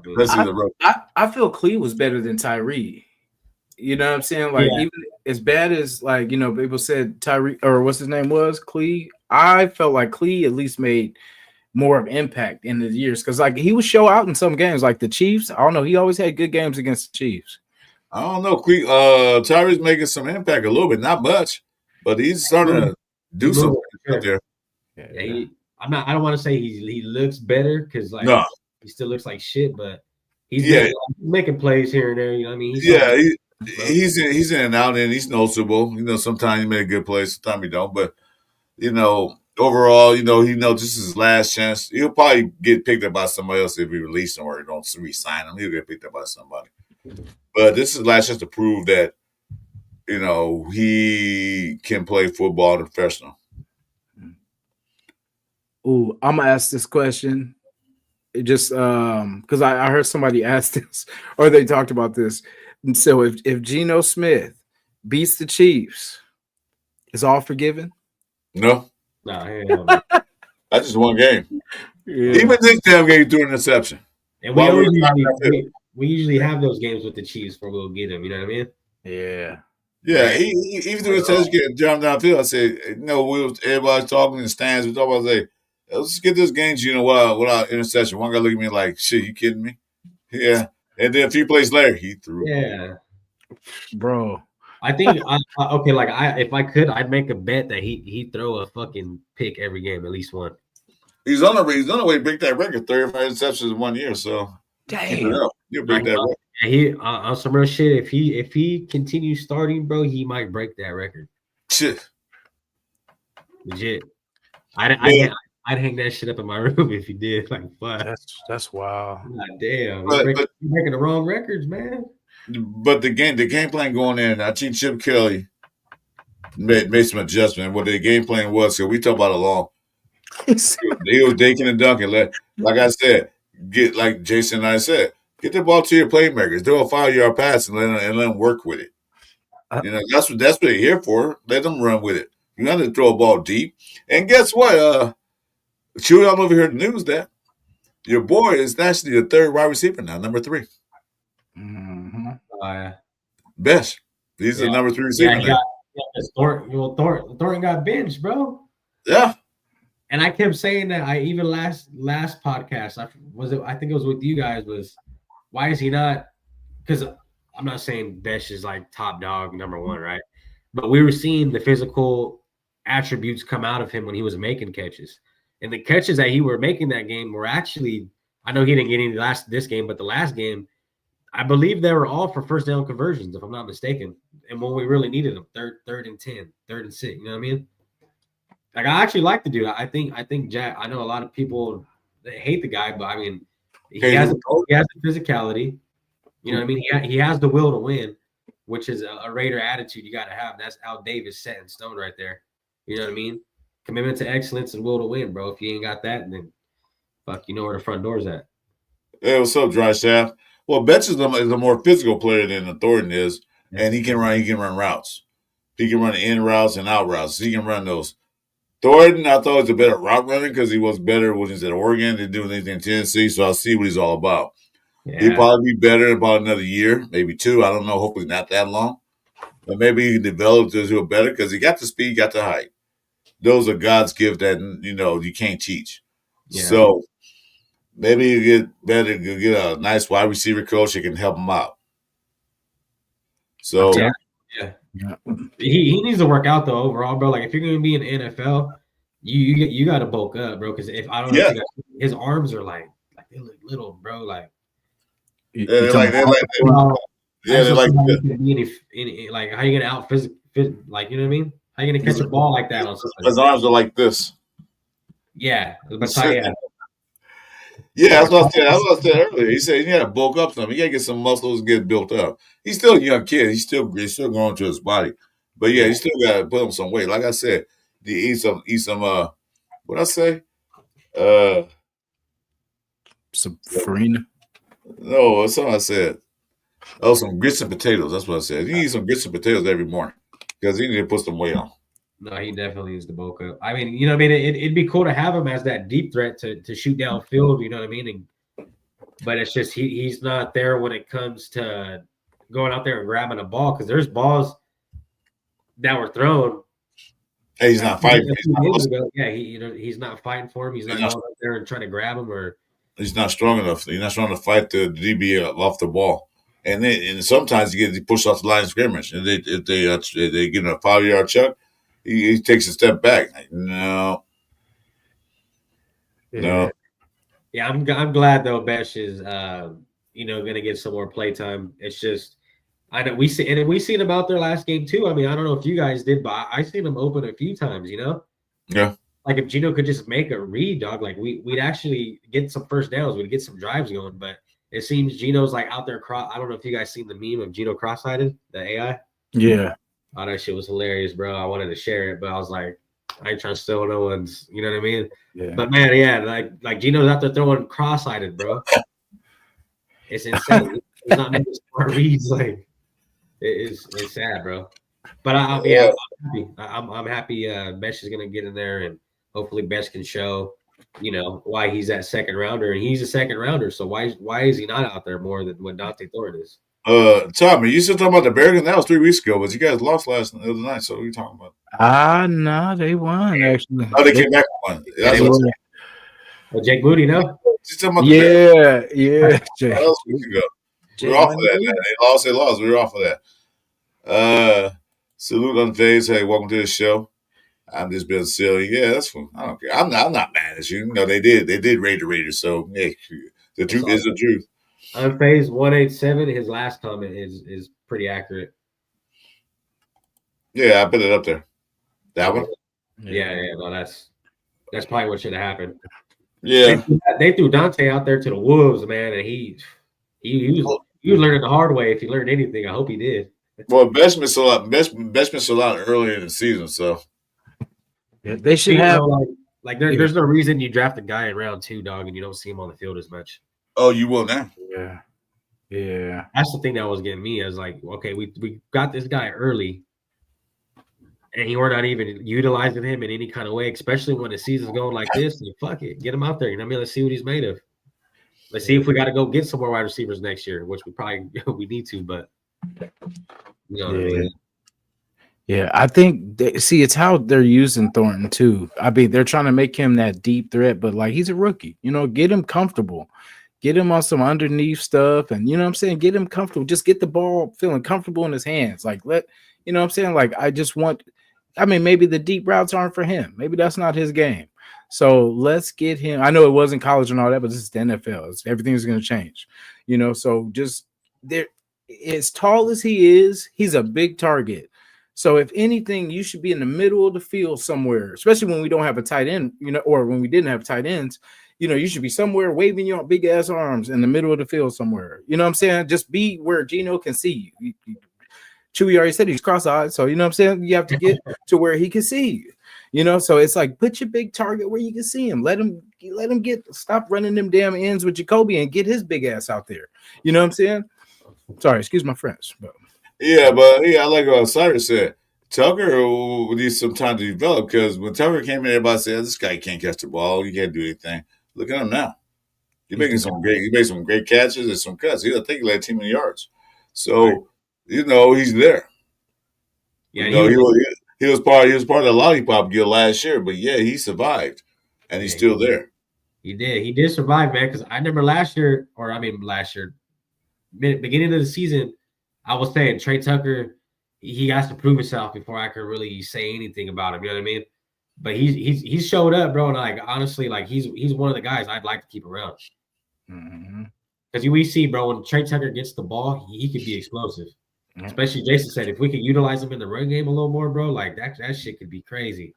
I feel Clee was better than Tyree. You know what I'm saying? Like even as bad as like people said Tyree or what's his name was Clee. I felt like Clee at least made more of impact in the years because like he would show out in some games like the Chiefs. I don't know. He always had good games against the Chiefs. I don't know. Tyree's making some impact a little bit, not much, but he's starting to do something out there. Yeah, I don't want to say he looks better because like he still looks like shit, but he's making plays here and there. You know what I mean? He's in and out, and he's noticeable. Sometimes he made a good play, sometimes he don't. But overall, he knows this is his last chance. He'll probably get picked up by somebody else if we release him or don't re-sign him. He'll get picked up by somebody. But this is his last chance to prove that he can play football and professional. Ooh, I'm gonna ask this question. Just because I heard somebody ask this or they talked about this. And so if Geno Smith beats the Chiefs, is all forgiven? No. Nah, that's just one game. Yeah. Even this damn game threw an interception. And we usually have those games with the Chiefs where we'll get them. You know what I mean? Yeah. Yeah, he even through the test getting jumped downfield. I said, everybody's talking in the stands. We talk about let's get this game, without interception. One guy looked at me like, shit, you kidding me? Yeah. And then a few plays later, he threw. Yeah. Bro. I think, if I could, I'd make a bet that he'd throw a fucking pick every game, at least one. He's on the way to break that record, 35 interceptions in 1 year. So, damn. He'll break that record. He on some real shit. If he continues starting, bro, he might break that record. Shit. Legit. I'd hang that shit up in my room if he did. Like, fuck. That's wild. God damn. You're breaking the wrong records, man. But the game plan going in, I think Chip Kelly made some adjustment. What the game plan was, so we talked about it long. He was daking and dunking. Like I said, like Jason and I said, get the ball to your playmakers. Do a 5-yard pass and let them work with it. That's what they're here for. Let them run with it. You got to throw a ball deep. And guess what? Chuy, I'm over here in the news that your boy is actually the third wide receiver now, number 3. Mm-hmm. Best. He's the number 3 receiver now. Thornton got benched, bro. Yeah. And I kept saying that. I even last podcast, I think it was with you guys. Was why is he not? Because I'm not saying Besh is like top dog number 1, right? But we were seeing the physical attributes come out of him when he was making catches, and the catches that he were making that game were actually. I know he didn't get any this game, but the last game, I believe they were all for first down conversions, if I'm not mistaken. And when we really needed them, third and 10, 3rd and 6. You know what I mean? Like I actually like the dude. I think Jack. I know a lot of people that hate the guy, but I mean, he has the physicality. You know what I mean? He has the will to win, which is a Raider attitude you got to have. That's Al Davis set in stone right there. You know what I mean? Commitment to excellence and will to win, bro. If you ain't got that, then fuck, you know where the front door's at. Hey, what's up, Dry Shaft? Well, Betts is a more physical player than Thornton is, and he can run routes. He can run in routes and out routes. He can run those. Thornton, I thought was a better route runner because he was better when he was at Oregon than doing anything in Tennessee, so I'll see what he's all about. Yeah. He'll probably be better in about another year, maybe 2. I don't know. Hopefully not that long. But maybe he can develop to do it better because he got the speed, got the height. Those are God's gift that, you can't teach. Yeah. So maybe you get better, you get a nice wide receiver coach that can help him out. So yeah. He needs to work out though overall, bro. Like if you're going to be in the NFL, you got to bulk up, bro. Because if I don't know, his arms are like they look little, bro. Like they're like how you gonna out physical, like you know what I mean? How you gonna catch a ball like that on something? His arms are like this. Yeah, but yeah, that's what I said earlier. He said you got to bulk up some. You got to get some muscles and get built up. He's still a young kid. He's still growing to his body. But yeah, he still got to put on some weight. Like I said, eat some what I say? Uh, Some farina. no, that's what I said. Oh, some grits and potatoes. That's what I said. You eat some grits and potatoes every morning because you need to put some weight on. No, he definitely needs the bulk up. I mean, you know what I mean? It'd be cool to have him as that deep threat to shoot downfield, you know what I mean? But it's just he's not there when it comes to going out there and grabbing a ball because there's balls that were thrown. Hey, he's not fighting. Yeah, he's not fighting for him. He's not going out there and trying to grab him or he's not strong enough. He's not strong to fight the DB off the ball. And sometimes he gets pushed off the line of scrimmage. And if they give him a 5-yard chuck, he takes a step back. Like, no. Yeah, I'm glad though. Besh is going to get some more play time. It's just I know we seen him out there last game too. I mean, I don't know if you guys did, but I seen him open a few times. You know. Yeah. Like if Geno could just make a read, dog, like we'd actually get some first downs. We'd get some drives going, but it seems Geno's like out there. I don't know if you guys seen the meme of Geno cross-sided, the AI. Yeah. Oh, that shit was hilarious, bro. I wanted to share it, but I was like, I ain't trying to steal no one's. You know what I mean? Yeah. But man, yeah, like Geno's out there throwing cross-sided, bro. It's insane. He's not making smart reads. Like it's sad, bro. But I'm happy. I'm happy. Besh is gonna get in there and. Hopefully, Besh can show, why he's that second rounder, and he's a second rounder. So why is he not out there more than what Dante Thornton is? Tommy, you still talking about the Bears? That was 3 weeks ago, but you guys lost the other night. So what are you talking about? No, they won actually. Oh, they came back and won. That's well, Jake Moody, no? Yeah. That was weeks ago. We're off of that. Man. They lost. We were off of that. Salute unfazed. Hey, welcome to the show. I'm just being silly. Yeah, that's fine. I don't care. I'm not mad at you. They did raid the Raiders. So yeah, the truth is the truth. Unfazed 187. His last comment is pretty accurate. Yeah, I put it up there. That one. Yeah. No, that's probably what should have happened. Yeah, they threw Dante out there to the wolves, man, and he was learning the hard way. If he learned anything, I hope he did. Well, Besh missed a lot. Besh missed a lot earlier in the season, so. Yeah, they should have there's no reason you draft a guy in round 2, dog, and you don't see him on the field as much. Oh, you will now. Yeah. That's the thing that was getting me. I was like, okay, we got this guy early, and we're not even utilizing him in any kind of way, especially when the season's going like this. And fuck it, get him out there. You know what I mean? Let's see what he's made of. Let's see if we got to go get some more wide receivers next year, which we probably we need to, but you know what I mean. Yeah, I think it's how they're using Thornton too. I mean, they're trying to make him that deep threat, but like he's a rookie, get him comfortable, get him on some underneath stuff, and you know what I'm saying, get him comfortable. Just get the ball feeling comfortable in his hands. Like what I'm saying. Like maybe the deep routes aren't for him. Maybe that's not his game. So let's get him. I know it wasn't college and all that, but this is the NFL. Everything's going to change, So just there, as tall as he is, he's a big target. So if anything, you should be in the middle of the field somewhere, especially when we don't have a tight end, or when we didn't have tight ends, you should be somewhere waving your big ass arms in the middle of the field somewhere. You know what I'm saying? Just be where Geno can see you. Chuy already said he's cross-eyed, so you know what I'm saying? You have to get to where he can see you. So it's like put your big target where you can see him. Let him stop running them damn ends with Jacoby and get his big ass out there. You know what I'm saying? Sorry, excuse my French, but I like what Cyrus said. Tucker needs some time to develop because when Tucker came in, everybody said, "This guy can't catch the ball. He can't do anything." Look at him now. He made some great catches and some cuts. I think he led team in yards. So he's there. Yeah, he was part of the lollipop guild last year, but yeah, he survived, and he's still there. He did survive, man. Because I remember last year, beginning of the season, I was saying Trey Tucker, he has to prove himself before I could really say anything about him. You know what I mean? But he's showed up, bro. And like honestly, like he's one of the guys I'd like to keep around. Because we see, bro, when Trey Tucker gets the ball, he could be explosive. Mm-hmm. Especially Jason said, if we could utilize him in the run game a little more, bro, like that shit could be crazy.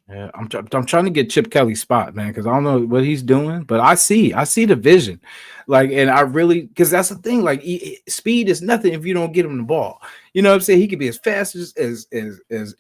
Yeah, I'm trying to get Chip Kelly's spot, man, because I don't know what he's doing, but I see the vision, like, and I really, because that's the thing, like, speed is nothing if you don't get him the ball. You know what I'm saying? He could be as fast as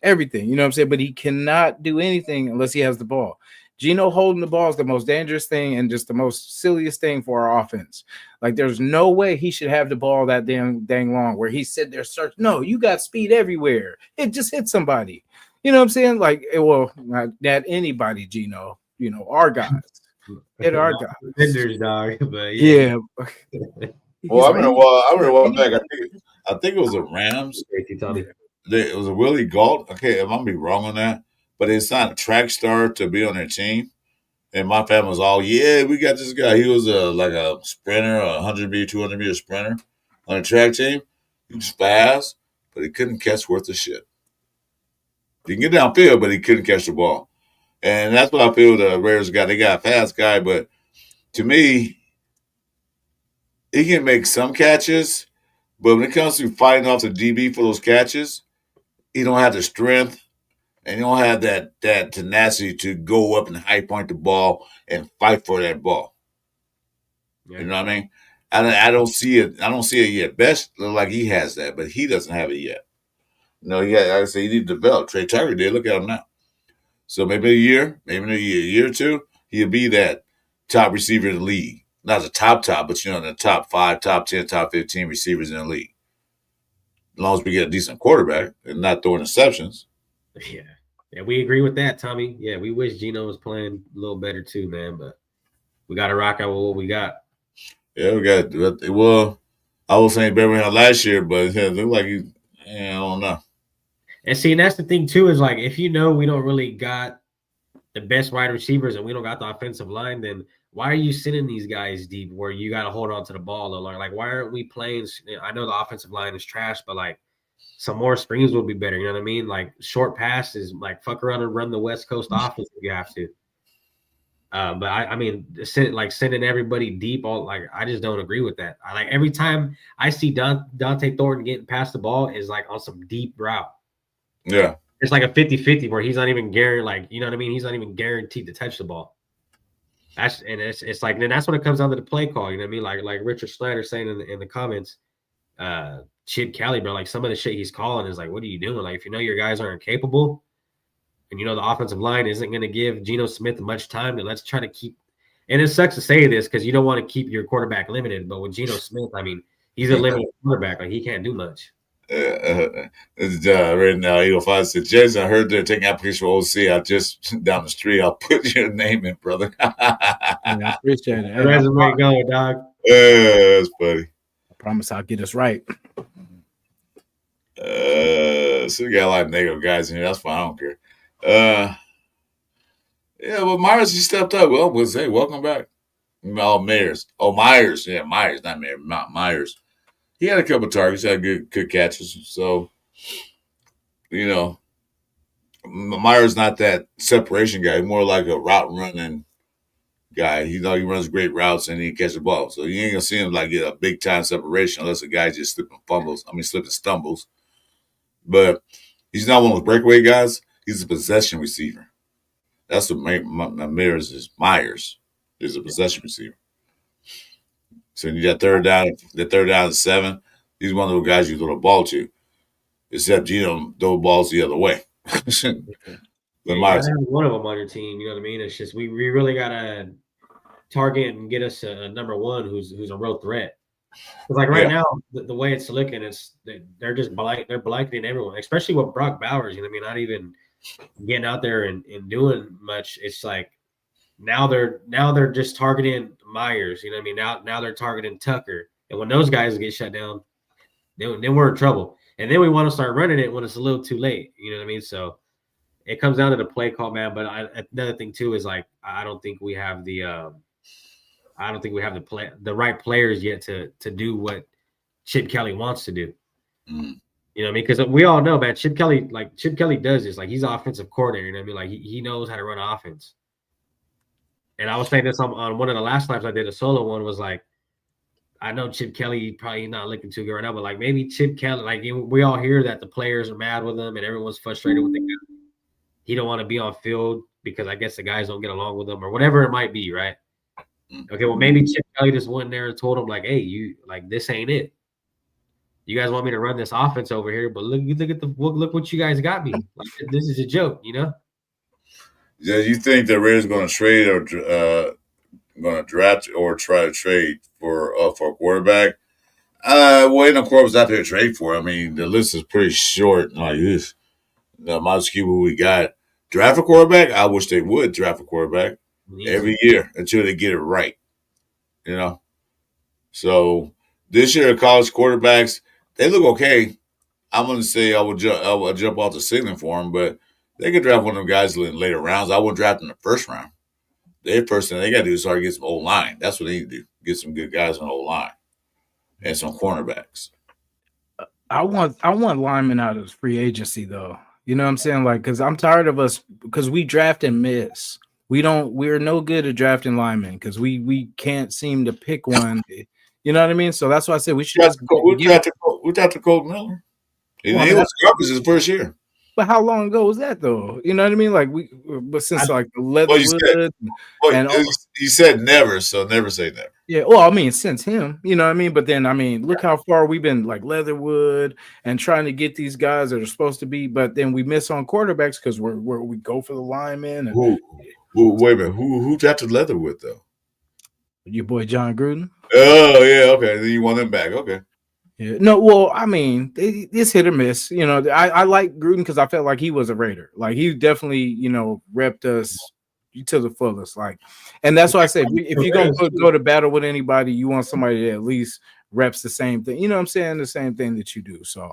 everything. You know what I'm saying? But he cannot do anything unless he has the ball. Gino holding the ball is the most dangerous thing and just the most silliest thing for our offense. Like, there's no way he should have the ball that dang long where he's sitting there searching. No, you got speed everywhere. It just hit somebody. You know what I'm saying? Like, well, not anybody, Gino. You know, our guys. Hit our guys. Defenders, dog. But Yeah. Well, I remember a while back. I think it was the Rams. It was a Willie Gault. Okay, I might be wrong on that, but they signed a track star to be on their team. And my family was all, yeah, we got this guy. He was like a sprinter, a 100-meter, 200-meter sprinter on a track team. He was fast, but he couldn't catch worth a shit. He can get downfield, but he couldn't catch the ball. And that's what I feel the Raiders got. They got a fast guy, but to me, he can make some catches, but when it comes to fighting off the DB for those catches, he don't have the strength and he don't have that tenacity to go up and high point the ball and fight for that ball. Yeah. You know what I mean? I don't see it. I don't see it yet. Best look like he has that, but he doesn't have it yet. No, like I say, he need to develop. Trey Tucker did. Look at him now. So maybe a year or two, he'll be that top receiver in the league. Not the top, but in the top 5, top 10, top 15 receivers in the league. As long as we get a decent quarterback and not throwing interceptions. Yeah, we agree with that, Tommy. Yeah, we wish Gino was playing a little better too, man. But we got to rock out with what we got. Yeah, we got. Well, I was saying better than last year, but it looked like I don't know. And see, and that's the thing too, is like if we don't really got the best wide receivers and we don't got the offensive line, then why are you sending these guys deep where you got to hold on to the ball a lot? Like, why aren't we playing? I know the offensive line is trash, but like some more screens would be better. You know what I mean? Like short passes, like fuck around and run the West Coast offense if you have to. But I mean, sending everybody deep, I just don't agree with that. Like every time I see Dante Thornton getting past the ball is like on some deep route. Yeah. It's like a 50-50 where he's not even guaranteed, like, you know what I mean? He's not even guaranteed to touch the ball. It's like, then that's when it comes down to the play call. You know what I mean? Like Richard Snyder saying in the comments, Chip Kelly, bro, like some of the shit he's calling is like, what are you doing? Like, if you know your guys aren't capable and you know the offensive line isn't going to give Geno Smith much time, then let's try to keep. And it sucks to say this because you don't want to keep your quarterback limited. But with Geno Smith, I mean, he's a limited quarterback. Like, he can't do much. Right now, Eagle 5 said, Jason, I heard they're taking applications for OC. I just down the street. I'll put your name in, brother. I appreciate it. Resume going, dog. That's funny. I promise I'll get us right. So we got a lot of negative guys in here. That's fine. I don't care. Yeah, well, Myers, he stepped up. Well, we'll say, welcome back. Myers. Oh, Myers. Yeah, Myers, not Myers. Myers. He had a couple targets, had good catches. So, you know, Myers not that separation guy. He's more like a route running guy. He runs great routes and he can catch the ball. So you ain't gonna see him like get a big time separation unless the guy just slipping stumbles. But he's not one of those breakaway guys. He's a possession receiver. That's what Myers is. Myers is a possession receiver. So you got third down and 7. He's one of those guys you throw the ball to. Except Gino throw balls the other way. But Myers, one of them on your team, you know what I mean? It's just we really gotta target and get us a number one who's a real threat. Because like right now, the way it's looking, they're just they're blanketing everyone, especially with Brock Bowers. You know what I mean? Not even getting out there and doing much. It's like now they're just targeting Myers. You know what I mean? Now they're targeting Tucker, and when those guys get shut down, then we're in trouble. And then we want to start running it when it's a little too late. You know what I mean? So it comes down to the play call, man. But another thing too is like I don't think we have the right players yet to do what Chip Kelly wants to do. Mm. You know what I mean? Because we all know, man, Chip Kelly does this. Like, he's an offensive coordinator. You know what I mean? Like, he knows how to run offense. And I was saying this on one of the last times I did a solo one was like, I know Chip Kelly probably not looking too good right now, but like maybe Chip Kelly, like we all hear that the players are mad with him and everyone's frustrated with the guy. he don't want to be on field because I guess the guys don't get along with him or whatever it might be, right? Okay, well maybe Chip Kelly just went there and told him like, hey, you like this ain't it. You guys want me to run this offense over here, but look what you guys got me. Like this is a joke, you know? Yeah, you think the Raiders going to trade or going to draft or try to trade for a quarterback? Waiting on quarterbacks out there to trade for. I mean, the list is pretty short. Like this, the amount of who we got. Draft a quarterback? I wish they would draft a quarterback every year until they get it right. You know. So this year, college quarterbacks they look okay. I'm going to say I would jump off the ceiling for them, but they could draft one of them guys in later rounds. I wouldn't draft in the first round. Their first thing they got to do is start get some old line. That's what they need to do. Get some good guys on old line and some cornerbacks. I want linemen out of free agency though. You know what I'm saying? Like, because I'm tired of us because we draft and miss. We're no good at drafting linemen because we can't seem to pick one. You know what I mean? So that's why I said we should just we drafted Colt Miller. He was garbage his first year. But how long ago was that though? You know what I mean? Like but since like the Leatherwood you said never, so never say never. Yeah, well, I mean, since him, you know what I mean? But then, I mean, look how far we've been like Leatherwood and trying to get these guys that are supposed to be, but then we miss on quarterbacks because we go for the linemen. And, wait a minute. Who drafted Leatherwood, though? Your boy, John Gruden. Oh, yeah, okay. Then you want him back. Okay. Yeah. No, well, I mean, it's hit or miss. You know, I like Gruden because I felt like he was a Raider. Like, he definitely, you know, repped us to the fullest, like, and that's why I said if you go to battle with anybody, you want somebody that at least reps the same thing. You know what I'm saying? The same thing that you do. So,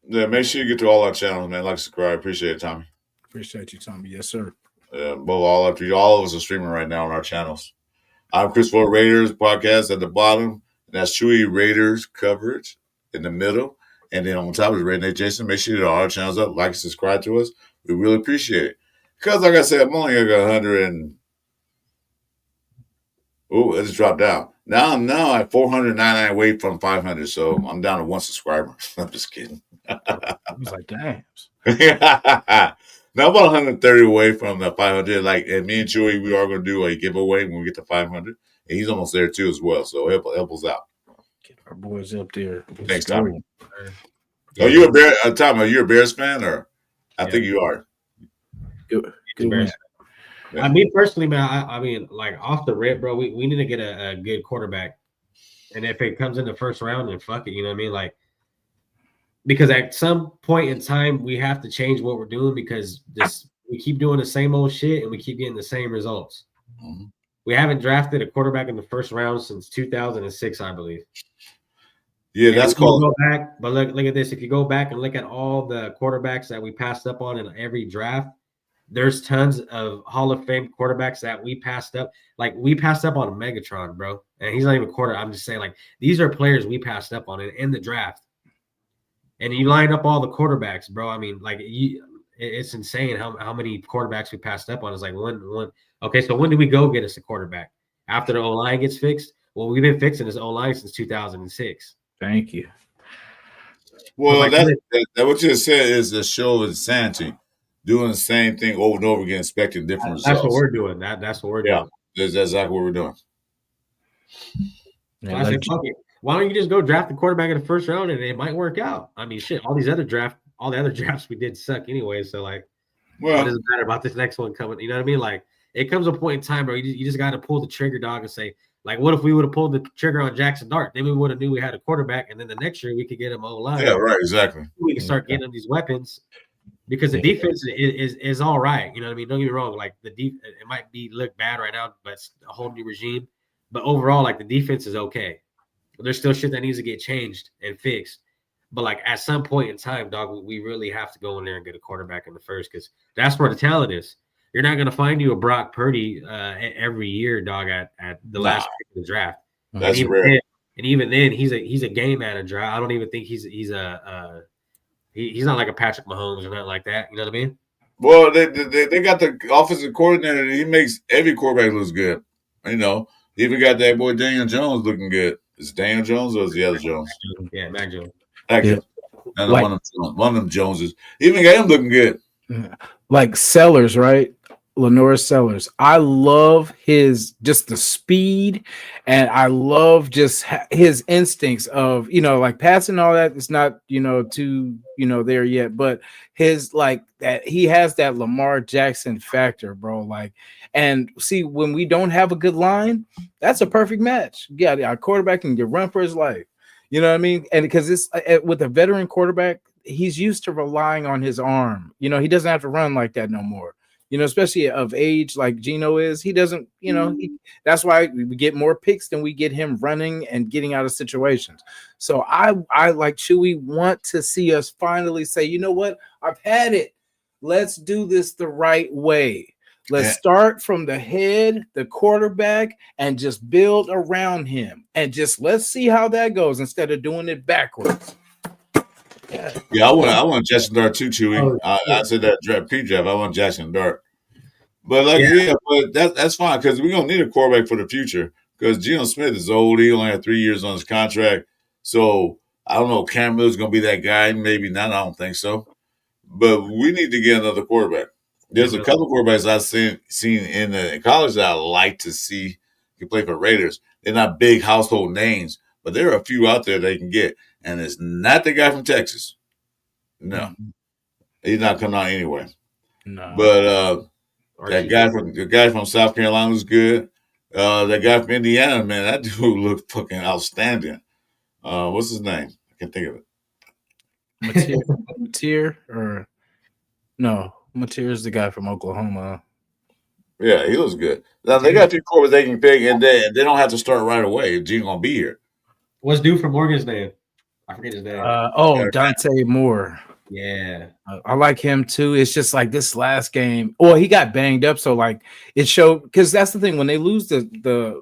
yeah, make sure you get to all our channels, man. Like, subscribe. Appreciate it, Tommy. Appreciate you, Tommy. Yes, sir. All of us are streaming right now on our channels. I'm Chris for Raiders podcast at the bottom, and that's Chuy Raiders coverage in the middle, and then on top is Ray Jason. Make sure you get all our channels up, like and subscribe to us. We really appreciate it. Because, like I said, I'm only got 100 and... Oh, it just dropped down. Now I'm at 499 away from 500, so I'm down to 1 subscriber. I'm just kidding. I was like, damn. Now I'm about 130 away from the 500. Like, and me and Chuy, we are going to do a giveaway when we get to 500. And he's almost there, too, as well. So help us out. Get our boys up there. Thanks, Tommy. Are you a Bear? Tommy, are you a Bears fan? Or I think you are. Good man. I mean, personally, man, I mean, like off the rip, bro, we need to get a good quarterback. And if it comes in the first round, then fuck it, you know what I mean? Like, because at some point in time, we have to change what we're doing because we keep doing the same old shit and we keep getting the same results. Mm-hmm. We haven't drafted a quarterback in the first round since 2006, I believe. Yeah, that's called. Go back, but look at this. If you go back and look at all the quarterbacks that we passed up on in every draft, there's tons of Hall of Fame quarterbacks that we passed up. Like, we passed up on Megatron, bro. And he's not even a quarter. I'm just saying, like, these are players we passed up on in the draft. And you line up all the quarterbacks, bro. I mean, like, it's insane how many quarterbacks we passed up on. It's like one. Okay, so when do we go get us a quarterback? After the O-line gets fixed? Well, we've been fixing this O-line since 2006. Thank you. Well, like, that what you said is a show of insanity. Doing the same thing over and over again, expecting different results. That's what we're doing. That's what we're doing. That's exactly what we're doing. Yeah, I said, fuck it. Why don't you just go draft the quarterback in the first round and it might work out? I mean, shit, all the other drafts we did suck anyway. So, like, what does it matter about this next one coming? You know what I mean? Like, it comes a point in time, bro. You just got to pull the trigger, dog, and say, like, what if we would have pulled the trigger on Jackson Dart? Then we would have knew we had a quarterback, and then the next year we could get him O-line. Yeah, right, exactly. We can start getting him these weapons. Because the defense is all right, you know what I mean. Don't get me wrong. Like it might look bad right now, but it's a whole new regime. But overall, like the defense is okay. There's still shit that needs to get changed and fixed. But like at some point in time, dog, we really have to go in there and get a quarterback in the first because that's where the talent is. You're not gonna find you a Brock Purdy every year, dog, at the last pick of the draft. That's rare. And even then, he's a game manager. I don't even think he's not like a Patrick Mahomes or nothing like that. You know what I mean? Well, they got the offensive coordinator. He makes every quarterback look good. You know, he even got that boy Daniel Jones looking good. Is it Daniel Jones or is it the other Jones? Yeah, Mac Jones. One of them Joneses. He even got him looking good. like Sellers, right? Lenora Sellers. I love his just the speed, and I love just his instincts of like passing all that. It's not too there yet, but his like that he has that Lamar Jackson factor, bro. Like, and see when we don't have a good line, that's a perfect match. Yeah, our quarterback can get run for his life. You know what I mean? And because it's with a veteran quarterback, he's used to relying on his arm. He doesn't have to run like that no more. Especially of age like Geno is, he doesn't, that's why we get more picks than we get him running and getting out of situations. So I like Chewy want to see us finally say, you know what? I've had it. Let's do this the right way. Let's start from the head, the quarterback, and just build around him. And just let's see how that goes instead of doing it backwards. Yeah, I want Jackson Dart too, Chewy. I said that pre-draft. I want Jackson Dart. But but that's fine because we're gonna need a quarterback for the future. Because Geno Smith is old; he only had 3 years on his contract. So I don't know. Cam Miller's gonna be that guy. Maybe not. I don't think so. But we need to get another quarterback. There's a couple of quarterbacks I've seen in college that I like to see can play for Raiders. They're not big household names, but there are a few out there they can get. And it's not the guy from Texas. No, he's not coming out anyway. No, but the guy from South Carolina was good. That guy from Indiana, man, that dude looked fucking outstanding. What's his name? I can't think of it. Mateer or no? Mateer is the guy from Oklahoma. Yeah, he looks good. Now they got 2 quarterbacks they can pick, and they don't have to start right away. Gene gonna be here. What's dude from Oregon's name? I forget his name. Dante Moore. Yeah, I like him too. It's just like this last game. Well, he got banged up, so like it showed because that's the thing when they lose the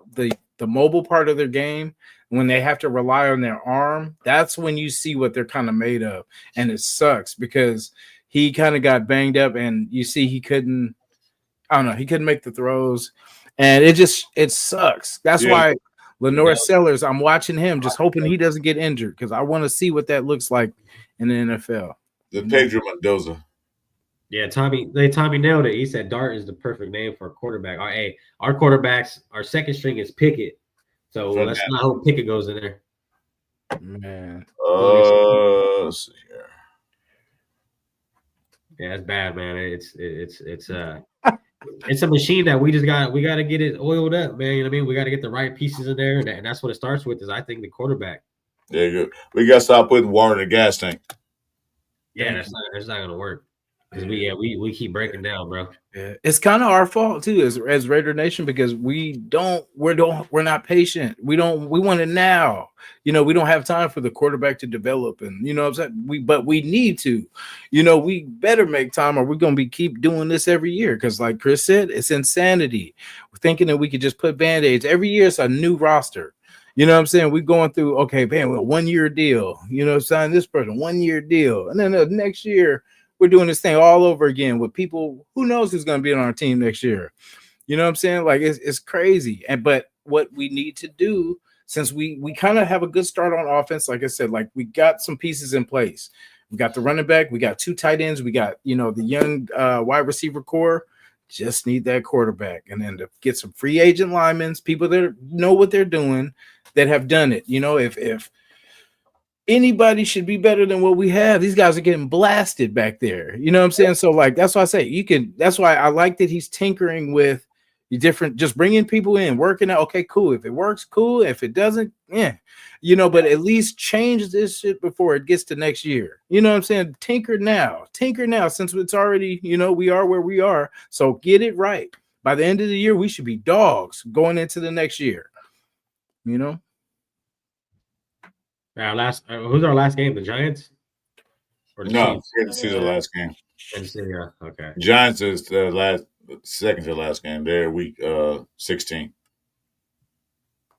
mobile part of their game, when they have to rely on their arm, that's when you see what they're kind of made of, and it sucks because he kind of got banged up, and you see he couldn't. I don't know. He couldn't make the throws, and it sucks. That's why Lenora Sellers. I'm watching him, just hoping he doesn't get injured because I want to see what that looks like in the NFL. The Pedro Mendoza. Yeah, Tommy nailed it. He said Dart is the perfect name for a quarterback. Our quarterbacks, our second string is Pickett. So let's not hope Pickett goes in there. Man. Let's see here. Yeah, it's bad, man. It's a machine that we got to get it oiled up, man. You know what I mean? We got to get the right pieces in there, and that's what it starts with. Is I think the quarterback. Yeah, good. We got to stop putting water in the gas tank. Yeah, that's not gonna work because we keep breaking down, bro. Yeah, it's kind of our fault too, as Raider Nation, because we're not patient. We want it now. We don't have time for the quarterback to develop, and what I'm saying. But we need to. We better make time, or we're gonna keep doing this every year. Because, like Chris said, it's insanity. We're thinking that we could just put band-aids every year. It's a new roster. You know what I'm saying? We're going through, okay, man, a 1-year deal, sign this person, 1-year deal. And then the next year, we're doing this thing all over again with people. Who knows who's going to be on our team next year? You know what I'm saying? Like, it's crazy. But what we need to do, since we kind of have a good start on offense, like I said, like we got some pieces in place. We got the running back. We got 2 tight ends. We got, the young wide receiver core. Just need that quarterback. And then to get some free agent linemen, people that know what they're doing, that have done it. If anybody should be better than what we have, these guys are getting blasted back there. You know what I'm saying? So like, that's why I say that's why I like that he's tinkering with different, just bringing people in, working out. Okay, cool. If it works, cool. If it doesn't, but at least change this shit before it gets to next year. You know what I'm saying? Tinker now, since it's already, we are where we are. So get it right. By the end of the year, we should be dogs going into the next year. Who's our last game? The Giants? Or the Chiefs? Kansas City's the last game. Okay. Giants is the second to last game. They're week 16.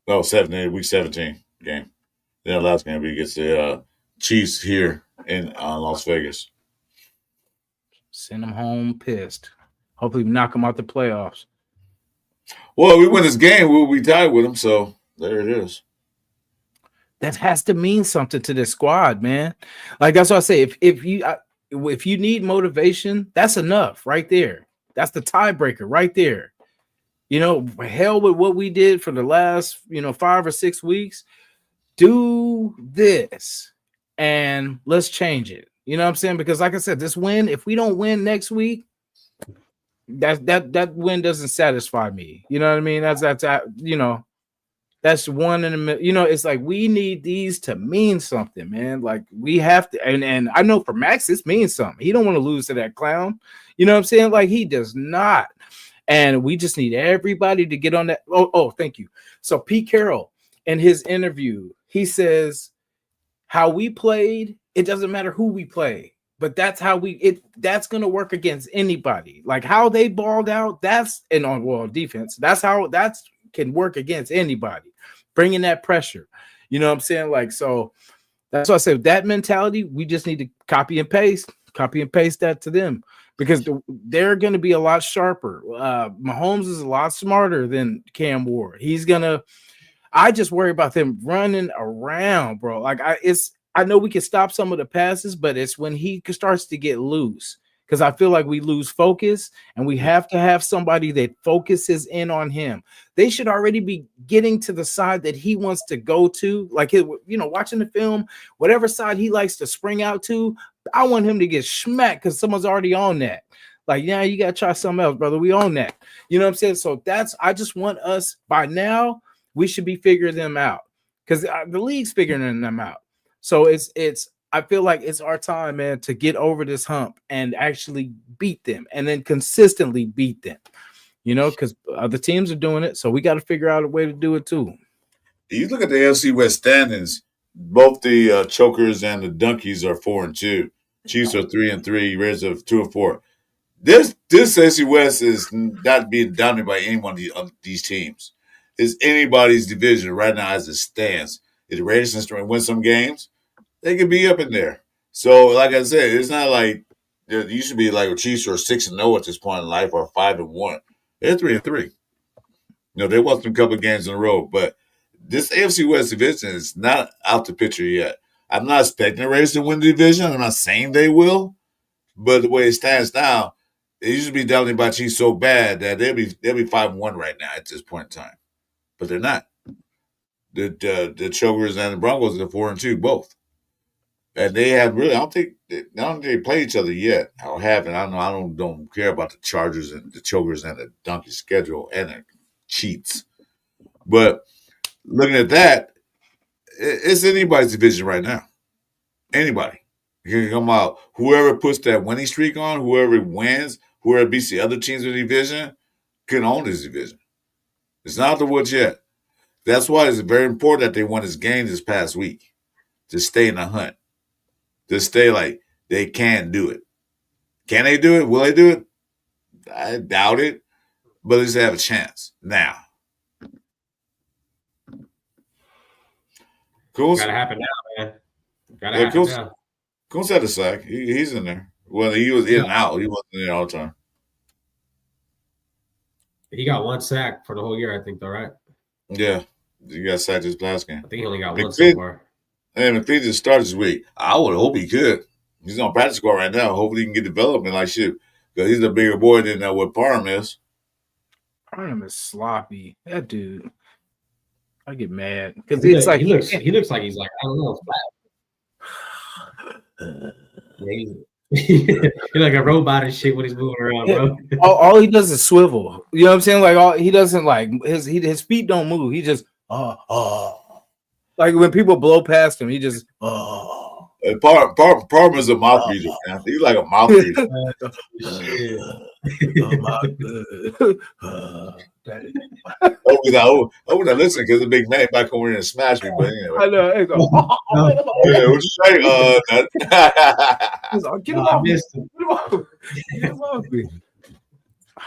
Oh, 17, week 17 game. Then the last game we get the Chiefs here in Las Vegas. Send them home pissed. Hopefully we knock them out the playoffs. Well, we win this game, we'll be tied with them, so there it is. That has to mean something to this squad, man. Like that's what I say. If you if you need motivation, that's enough right there. That's the tiebreaker right there. You know, hell with what we did for the last, 5 or 6 weeks. Do this and let's change it. You know what I'm saying? Because like I said, this win, if we don't win next week, that win doesn't satisfy me. You know what I mean? That's one in a million. It's like we need these to mean something, man. Like we have to, and I know for Maxx, this means something. He don't want to lose to that clown. You know what I'm saying? Like he does not. And we just need everybody to get on that. Oh, thank you. So Pete Carroll in his interview, he says how we played, it doesn't matter who we play, but that's how that's gonna work against anybody. Like how they balled out, that's on defense. That's how can work against anybody, bringing that pressure. You know what I'm saying? Like, so that's why I said that mentality, we just need to copy and paste that to them because they're going to be a lot sharper. Mahomes is a lot smarter than Cam Ward. I just worry about them running around, bro. Like I know we can stop some of the passes, but it's when he starts to get loose. Because I feel like we lose focus and we have to have somebody that focuses in on him. They should already be getting to the side that he wants to go to. Like, watching the film, whatever side he likes to spring out to, I want him to get smacked because someone's already on that. Like, yeah, you got to try something else, brother. We own that. You know what I'm saying? So I just want us, by now, we should be figuring them out because the league's figuring them out. So I feel like it's our time, man, to get over this hump and actually beat them and then consistently beat them, because other teams are doing it. So we got to figure out a way to do it too. You look at the AFC West standings, both the Chokers and the Donkeys are 4-2. Chiefs are 3-3, Raiders are 2-4. This AFC West is not being dominated by any one of these teams. It's anybody's division right now as it stands. If the Raiders can win some games, they could be up in there. So, like I said, it's not like you should be like a Chiefs or 6-0 at this point in life or 5-1. They're 3-3. They won a couple of games in a row, but this AFC West division is not out the picture yet. I'm not expecting the Raiders to win the division. I'm not saying they will, but the way it stands now, it used to be dominated by Chiefs so bad that they'll be 5-1 right now at this point in time, but they're not. The Chokers and the Broncos are 4-2 both. And they have really, I don't think they play each other yet or haven't. I don't care about the Chargers and the Chokers and the Donkeys schedule and the Chiefs. But looking at that, it's anybody's division right now. Anybody. You can come out. Whoever puts that winning streak on, whoever wins, whoever beats the other teams in the division, can own this division. It's not the woods yet. That's why it's very important that they won this game this past week to stay in the hunt. To stay like they can do it. Can they do it? Will they do it? I doubt it. But at least they have a chance now. Cool. Gotta happen now, man. Gotta happen now. Coons had a sack. He's in there. Well, he was in and out. He wasn't in there all the time. He got one sack for the whole year, I think, though, right? Yeah. He got sacked this last game. I think he only got one so far. And if he just started this week, I would hope he could. He's on practice squad right now. Hopefully he can get development like shit. Because he's a bigger boy than what Parham is. Parham is sloppy. That dude. I get mad. Because he looks like he's like, I don't know, flat. He's like a robot and shit when he's moving around, bro. all he does is swivel. You know what I'm saying? Like he doesn't like his feet don't move. He just like when people blow past him, he just Parham is a mouth breather, man. He's like a mouth breather. I would not listen because the big man might come in and smash me. But anyway, I know. Yeah, what you say? Get him off me. Get him off me.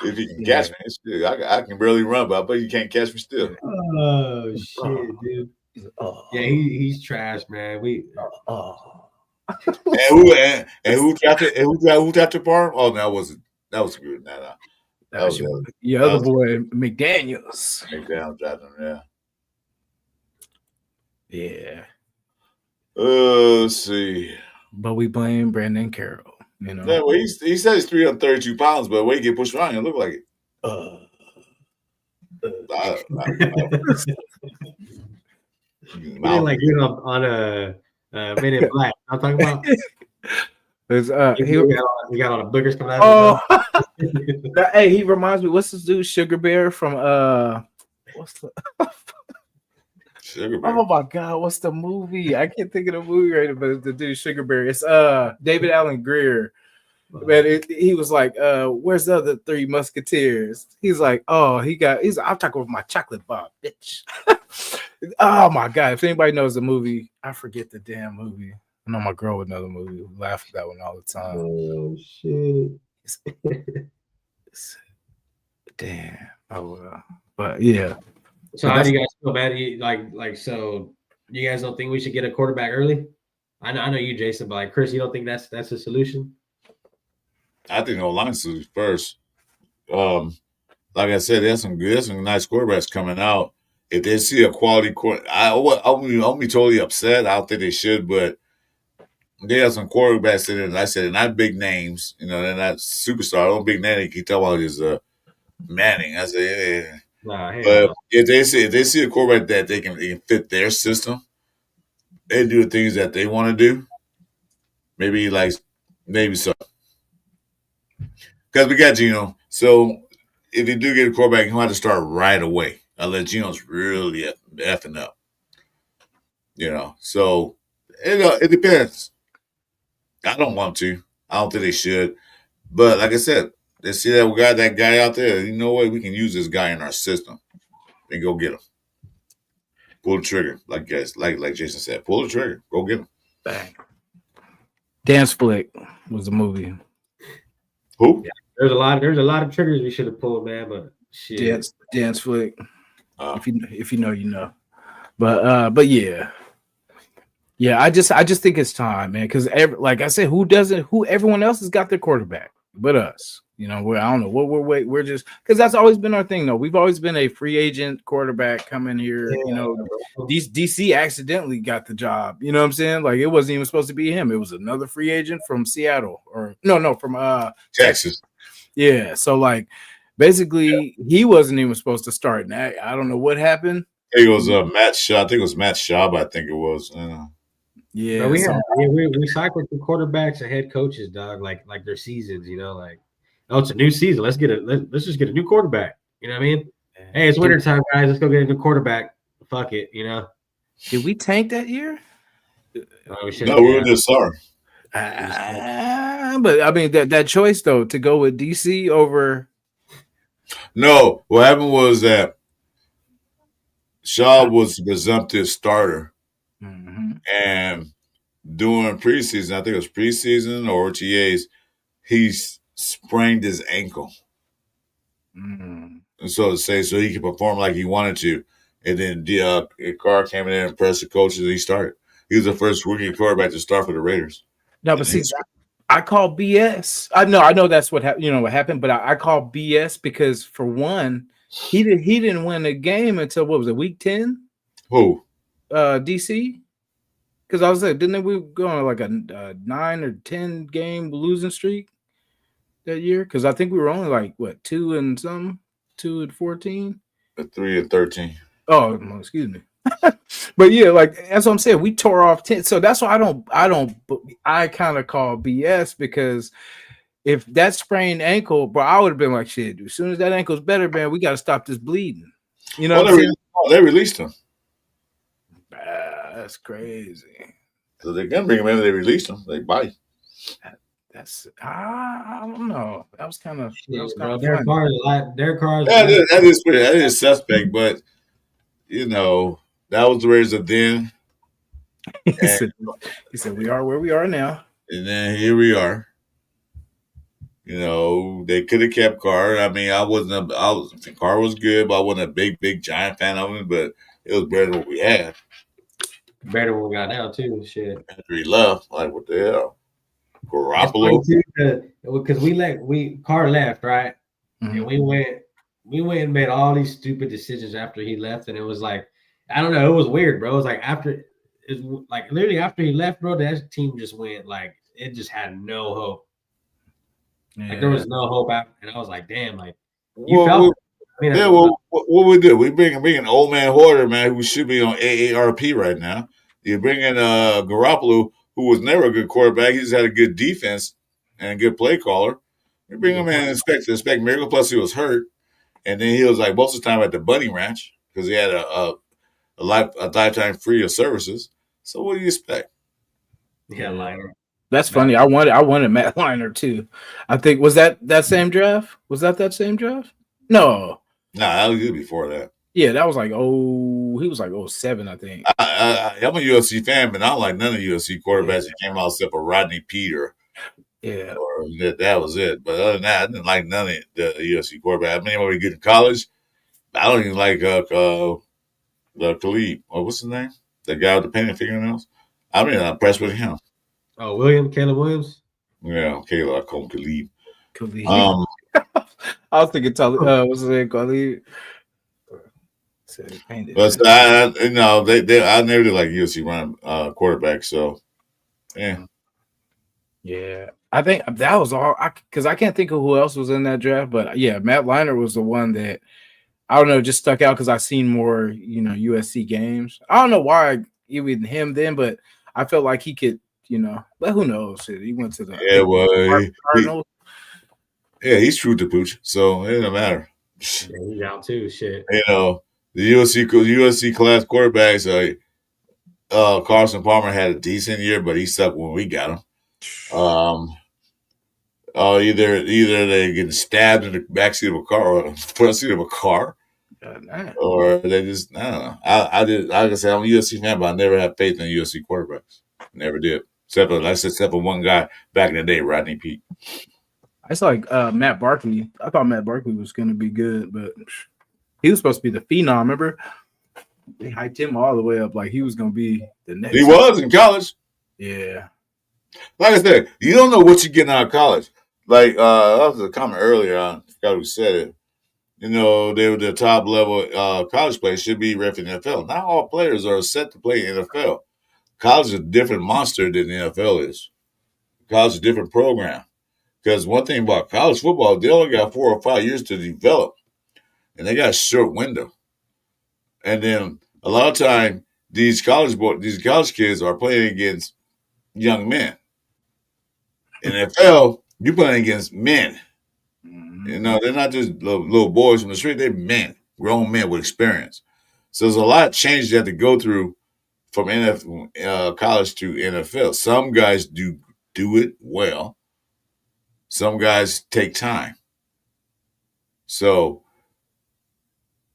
If you can catch me, still, I can barely run, but I bet you can't catch me still. Oh shit, dude. Yeah, he's trash, man. Who drafted Parham? Oh, that was good. No. That was your other boy, McDaniels. McDaniels drafted him, yeah. Let's see. But we blame Brandon Carroll. You know. Yeah, well, he said he's 332 pounds, but the way he get pushed around, it look like it. He didn't like you know on a Men in Black. I'm talking about. There's We got all the boogers coming out. Oh, hey, he reminds me. What's this dude, Sugar Bear from what's the? Sugar Bear. Oh my God, what's the movie? I can't think of the movie right now, but it's the dude Sugar Bear. It's David Allen Greer. Man, he was like, where's the other three musketeers? He's like, I'm talking with my chocolate bar, bitch. Oh my God. If anybody knows the movie, I forget the damn movie. I know my girl would know the movie. We laugh at that one all the time. Oh shit. Damn. Oh well. But yeah. So how do you guys feel, man? So you guys don't think we should get a quarterback early? I know you, Jason, but like Chris, you don't think that's a solution? I think the line is first. Like I said, there's some nice quarterbacks coming out. If they see a quality quarterback, I'll be totally upset. I don't think they should, but they have some quarterbacks in it. And I said, they're not big names. You know, they're not superstar. The only big name they keep talking about is Manning. I said, yeah. But if they see a quarterback that they can fit their system, they do the things that they want to do. Maybe so. Because we got Geno. So if you do get a quarterback, you have to start right away. Unless Geno's really effing up. You know, so it depends. I don't want to. I don't think they should. But like I said, they see that we got that guy out there. You know what? We can use this guy in our system. Then go get him. Pull the trigger. Like Jason said, pull the trigger. Go get him. Bang. Dance Flick was the movie. Who? Yeah, there's a lot of triggers we should have pulled, man. But shit. Dance Flick. If you know, you know. But yeah. Yeah, I just think it's time, man. Because like I said, everyone else has got their quarterback but us. You know, I don't know what we're just because that's always been our thing, though. We've always been a free agent quarterback coming here. Yeah. You know, DC accidentally got the job. You know what I'm saying? Like it wasn't even supposed to be him. It was another free agent from Seattle or from Texas. Yeah. So like basically he wasn't even supposed to start. And I don't know what happened. It was Matt Shaw. I think it was Matt Shaw. I think it was. Yeah, we cycle through quarterbacks and head coaches, dog. Like their seasons, you know. Like, oh, it's a new season. Let's just get a new quarterback. You know what I mean? Hey, it's winter time, guys. Let's go get a new quarterback. Fuck it, you know. Did we tank that year? No, we were just sorry. But I mean that choice though to go with DC over. No, what happened was that Shaw was the presumptive starter. Mm-hmm. And during preseason, I think it was preseason or OTAs, he sprained his ankle. Mm. And so he could perform like he wanted to. And then Carr came in and impressed the coaches and he started. He was the first rookie quarterback to start for the Raiders. No, but see, I call BS. I know that's what happened, but I call BS because for one, he didn't win a game until what was it, week 10? Who? DC. Because I was like, didn't we go on like a 9 or 10 game losing streak that year? Because I think we were only like 2 and 14, 3 and 13. Oh, excuse me. But yeah, like that's what I'm saying. We tore off 10, so that's why I kind of call BS because if that sprained ankle, bro, I would have been like, shit. As soon as that ankle's better, man, we got to stop this bleeding. You know, they released him. That's crazy. So they can bring him in and they released him. They bite. I don't know. That was kind of Derek Carr. That is suspect, but you know, that was the Raiders of then. He said we are where we are now. And then here we are. You know, they could have kept Carr. I mean, Carr was good, but I wasn't a big giant fan of him, but it was better than what we had. Better than what we got now, too. Shit. After he left, like, what the hell? Garoppolo? Because Carr left, right? Mm-hmm. And we went and made all these stupid decisions after he left. And it was like, I don't know. It was weird, bro. It was like literally after he left, bro, that team just went like, it just had no hope. Like there was no hope out, and I was like, damn, like you Well, felt it. I mean, yeah, well, what we do? We bring old man Hoarder, man, who should be on AARP right now. You bring in Garoppolo, who was never a good quarterback. He just had a good defense and a good play caller. We bring him in and expect miracle. Plus, he was hurt, and then he was like most of the time at the Bunny Ranch because he had a lifetime free of services. So what do you expect? yeah, Liner. That's funny. I wanted Matt Liner too. I think was that same draft? Was that same draft? No. Nah, that was before that. Yeah, that was like he was like 07, I think. I'm a USC fan, but I don't like none of the USC quarterbacks that came out except for Rodney Peter. Yeah, Or that was it. But other than that, I didn't like none of the USC quarterback. I mean, when we get to college, I don't even like the Khalid. What's his name? The guy with the painted fingernails. I'm really not impressed with him. Oh, Caleb Williams. Yeah, Caleb. I call him Khalid. Khalid. I was thinking, what's his name? Khalid. But I never did like USC run quarterback. So, yeah. Yeah, I think that was all. Because I can't think of who else was in that draft, but yeah, Matt Liner was the one that I don't know just stuck out because I seen more USC games. I don't know why even him then, but I felt like he could but who knows? He went to the Cardinals. He's true to Pooch, so it doesn't matter. Yeah, he's out too. Shit. The USC class quarterbacks. Carson Palmer had a decent year, but he sucked when we got him. Either they getting stabbed in the backseat of a car or front seat of a car, or they just I don't know. Like I said, I'm a USC fan, but I never had faith in USC quarterbacks. Never did. Except for one guy back in the day, Rodney Peete. I saw Matt Barkley. I thought Matt Barkley was going to be good, but he was supposed to be the phenom. Remember, they hyped him all the way up like he was going to be the next. He was in college. Yeah. Like I said, you don't know what you're getting out of college. Like that was a comment earlier. I forgot who said it. They were the top level college players should be ref in the NFL. Not all players are set to play in the NFL. College is a different monster than the NFL is. College is a different program. Because one thing about college football, they only got 4 or 5 years to develop. And they got a short window. And then a lot of time, these college kids are playing against young men. In the NFL, you're playing against men. They're not just little boys from the street. They're men, grown men with experience. So there's a lot of change you have to go through from college to NFL. Some guys do it well. Some guys take time. So,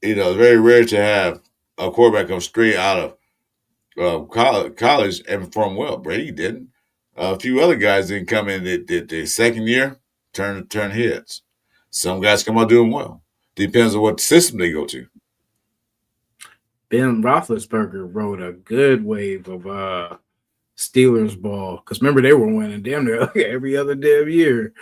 it's very rare to have a quarterback come straight out of college and perform well. Brady didn't. A few other guys didn't come in their second year, turn heads. Some guys come out doing well. Depends on what system they go to. Ben Roethlisberger rode a good wave of Steelers ball because remember they were winning damn near every other damn year.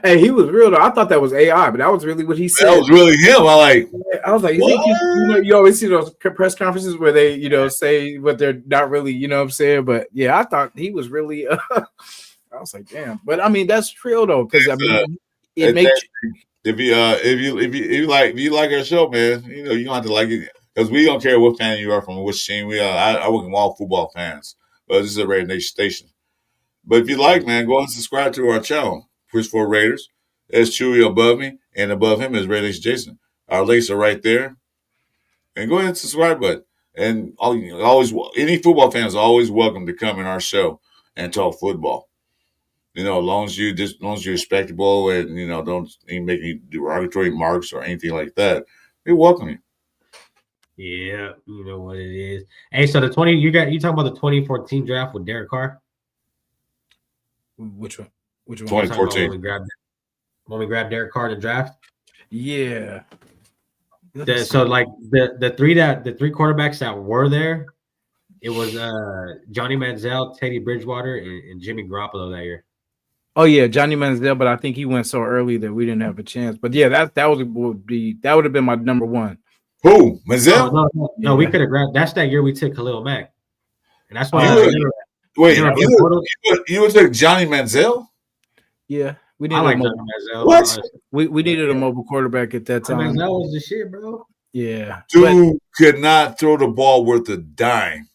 Hey, he was real though. I thought that was AI, but that was really what he said. That was really him. I was like, you always see those press conferences where they, say what they're not really, what I'm saying. But yeah, I thought he was really. I was like, damn. But I mean, that's real though, because it makes. If you like our show, man, you don't have to like it because we don't care what fan you are from which team we are. I work with all football fans, but this is a Raider Nation station. But if you like, man, go and subscribe to our channel, Push for Raiders. There's Chuy above me, and above him is Raider Nation Jasin. Our links are right there, and go ahead and subscribe button. And always, any football fan is always welcome to come in our show and talk football. As long as you're respectable and don't even make any derogatory remarks or anything like that, we welcome you. Yeah, you know what it is. Hey, so you talking about the 2014 draft with Derek Carr? Which one? 2014. When we grabbed Derek Carr to draft. Yeah. So like the three quarterbacks that were there, it was Johnny Manziel, Teddy Bridgewater, and Jimmy Garoppolo that year. Oh yeah, Johnny Manziel, but I think he went so early that we didn't have a chance. But yeah, that would have been my number one. Who? Manziel? No, we could have grabbed. That's that year we took Khalil Mack, and that's why. Wait, Never Blake you Bortles. you would take Johnny Manziel? Yeah, we I needed like a Johnny mobile. Manziel. What? Honestly. We needed a mobile quarterback at that Johnny time. Manziel was the shit, bro. Yeah, Dude could not throw the ball worth a dime.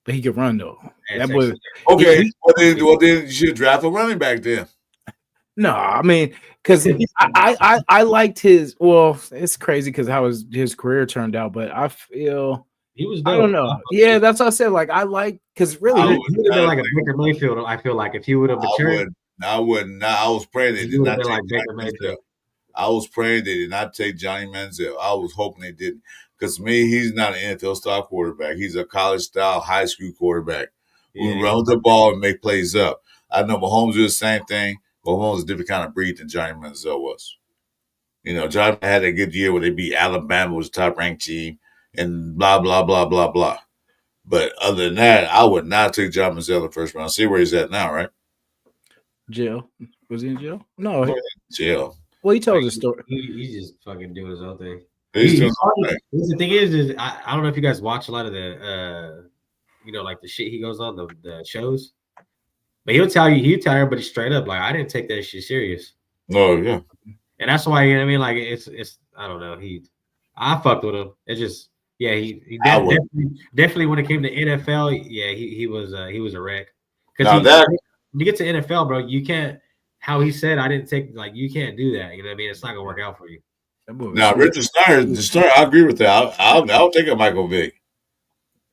but he could run though. That's That was Okay, he- well then you should draft a running back then. no. I mean, because I liked his. Well, it's crazy because how his career turned out, but I feel he was I dope. don't know. Yeah, that's what I said. Like I like because really I He would would have been not like a Baker Mayfield. I feel like if he would have matured, I would not. I was praying they he did would have not been take like Johnny Baker Manziel. Mayfield. I was praying they did not take Johnny Manziel. I was hoping they didn't. Because to me, he's not an NFL style quarterback. He's a college style, high school quarterback who Yeah. runs the ball and make plays up. I know Mahomes is the same thing, but Mahomes is a different kind of breed than Johnny Manziel was. You know, Johnny had a good year where they beat Alabama, was top ranked team, and blah, blah, blah, blah, blah. But other than that, I would not take Johnny Manziel in the first round. See where he's at now, right? jail. Was he in jail? No. Jail. Well, he told the story. He's just fucking doing his own thing. He's doing The thing is I don't know if you guys watch a lot of the like the shit he goes on the shows, but he'll tell everybody straight up like I didn't take that shit serious. Oh yeah, and that's why you know what I mean. Like it's I don't know. I fucked with him. It's just he definitely when it came to NFL, yeah he was a wreck. Because when you get to NFL, bro, you can't. How he said, I didn't take you can't do that. You know what I mean? It's not gonna work out for you. Now, Richard Snyder, I agree with that. I'll take a Michael Vick.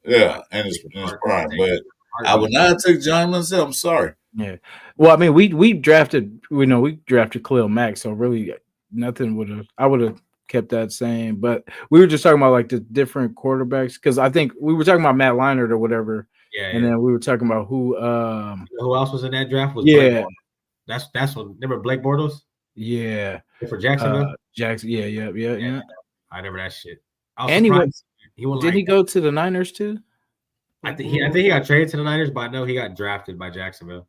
Yeah, and his prime, but I would not take John Manziel. I'm sorry. Yeah. Well, I mean, we drafted Khalil Mack, so really nothing I would have kept that same. But we were just talking about like the different quarterbacks because I think we were talking about Matt Leinart or whatever. Yeah. And then we were talking about who else was in that draft was yeah. That's what. Remember Blake Bortles? Yeah. For Jacksonville? Jackson. Yeah. I remember that shit. And he go to the Niners too? I think he got traded to the Niners, but I know he got drafted by Jacksonville.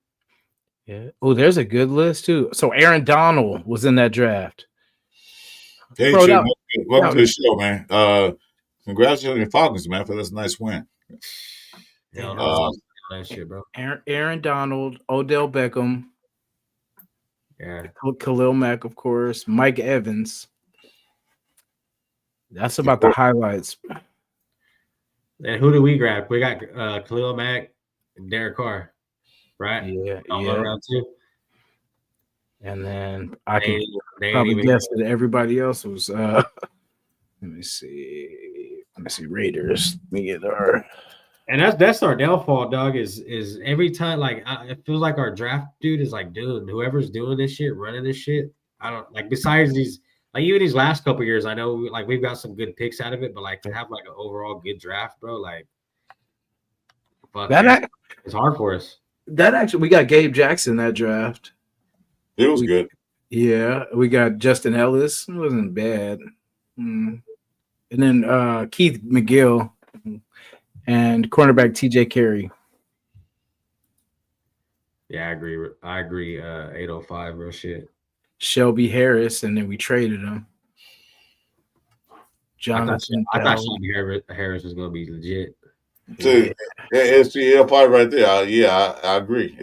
Yeah. Oh, there's a good list too. So Aaron Donald was in that draft. Hey, Chuy, welcome to the show, man. Congratulations on the Falcons, man, for this nice win. That shit, bro. Aaron Donald, Odell Beckham, yeah, Khalil Mack, of course, Mike Evans. That's about the highlights. And who do we grab? We got Khalil Mack and Derek Carr, right? Yeah. Round two. And then I can probably guess that everybody else was. Let me see. Raiders. Let me get our. And that's our downfall, dog. Is every time it feels like our draft dude is like, dude, whoever's doing this shit, running this shit. I don't besides these even these last couple years. I know we've got some good picks out of it, but to have an overall good draft, bro, it's hard for us. That actually, we got Gabe Jackson that draft. It was good. Yeah, we got Justin Ellis. It wasn't bad. And then Keith McGill. And cornerback T.J. Carey. Yeah, I agree. 805, real shit. Shelby Harris, and then we traded him. Jonathan. I thought Shelby Harris was going to be legit. Yeah, it's 805 right there. I agree.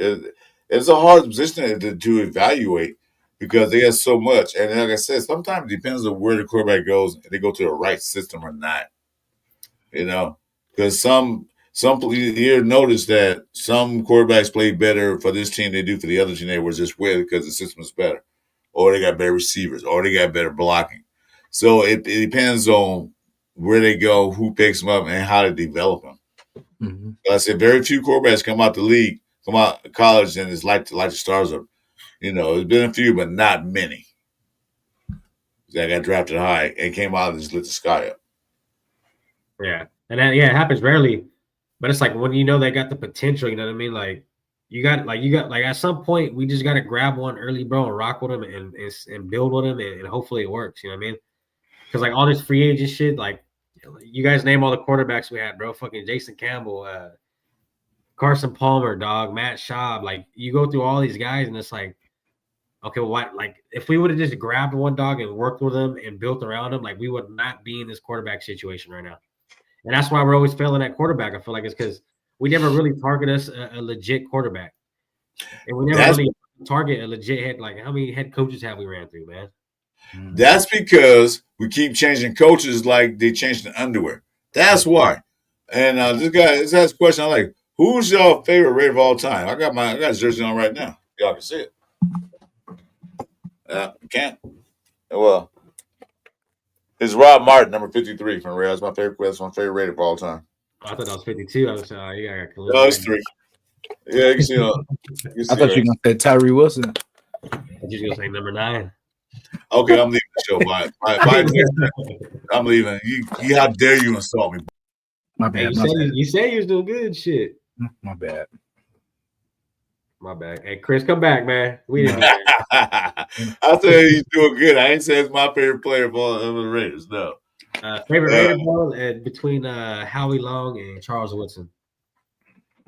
It's a hard position to evaluate because they have so much. And like I said, sometimes it depends on where the quarterback goes, if they go to the right system or not. You know? Because some you notice that some quarterbacks play better for this team they do for the other team they were just with because the system is better, or they got better receivers, or they got better blocking. So it depends on where they go, who picks them up, and how to develop them. Mm-hmm. I said very few quarterbacks come out of college, and it's like the stars are. There's been a few, but not many that got drafted high and came out and just lit the sky up. Yeah. And then, it happens rarely, but it's when they got the potential, you know what I mean? You got at some point we just got to grab one early, bro, and rock with them and build with them and hopefully it works, you know what I mean? Because all this free agent shit, you guys name all the quarterbacks we had, bro. Fucking Jason Campbell, Carson Palmer, dog, Matt Schaub. You go through all these guys and it's okay, well, what? If we would have just grabbed one dog and worked with them and built around them, we would not be in this quarterback situation right now. And that's why we're always failing at quarterback. I feel like it's because we never really target us a legit quarterback, and we never That's really target a legit head. Like, how many head coaches have we ran through, man? that's because we keep changing coaches like they changed the underwear. That's why. And this guy's question. I'm like, who's your favorite Raider of all time? I got his jersey on right now. Y'all can see it. You can't. Well, it's Rob Martin, number 53 from the Raiders. That's my favorite Raider of all time. I thought that was 52. I was yeah. No, it's 3. Yeah, you can see. I thought you were going to say Tyree Wilson. I'm just gonna say number 9. Okay, I'm leaving the show. Bye. I'm leaving. How dare you insult me? My bad. You say you was doing good shit. My bad. My bad. Hey, Chris, come back, man. We didn't. I said he's doing good. I ain't say it's my favorite player of the Raiders. No. Favorite Raider ball between Howie Long and Charles Woodson.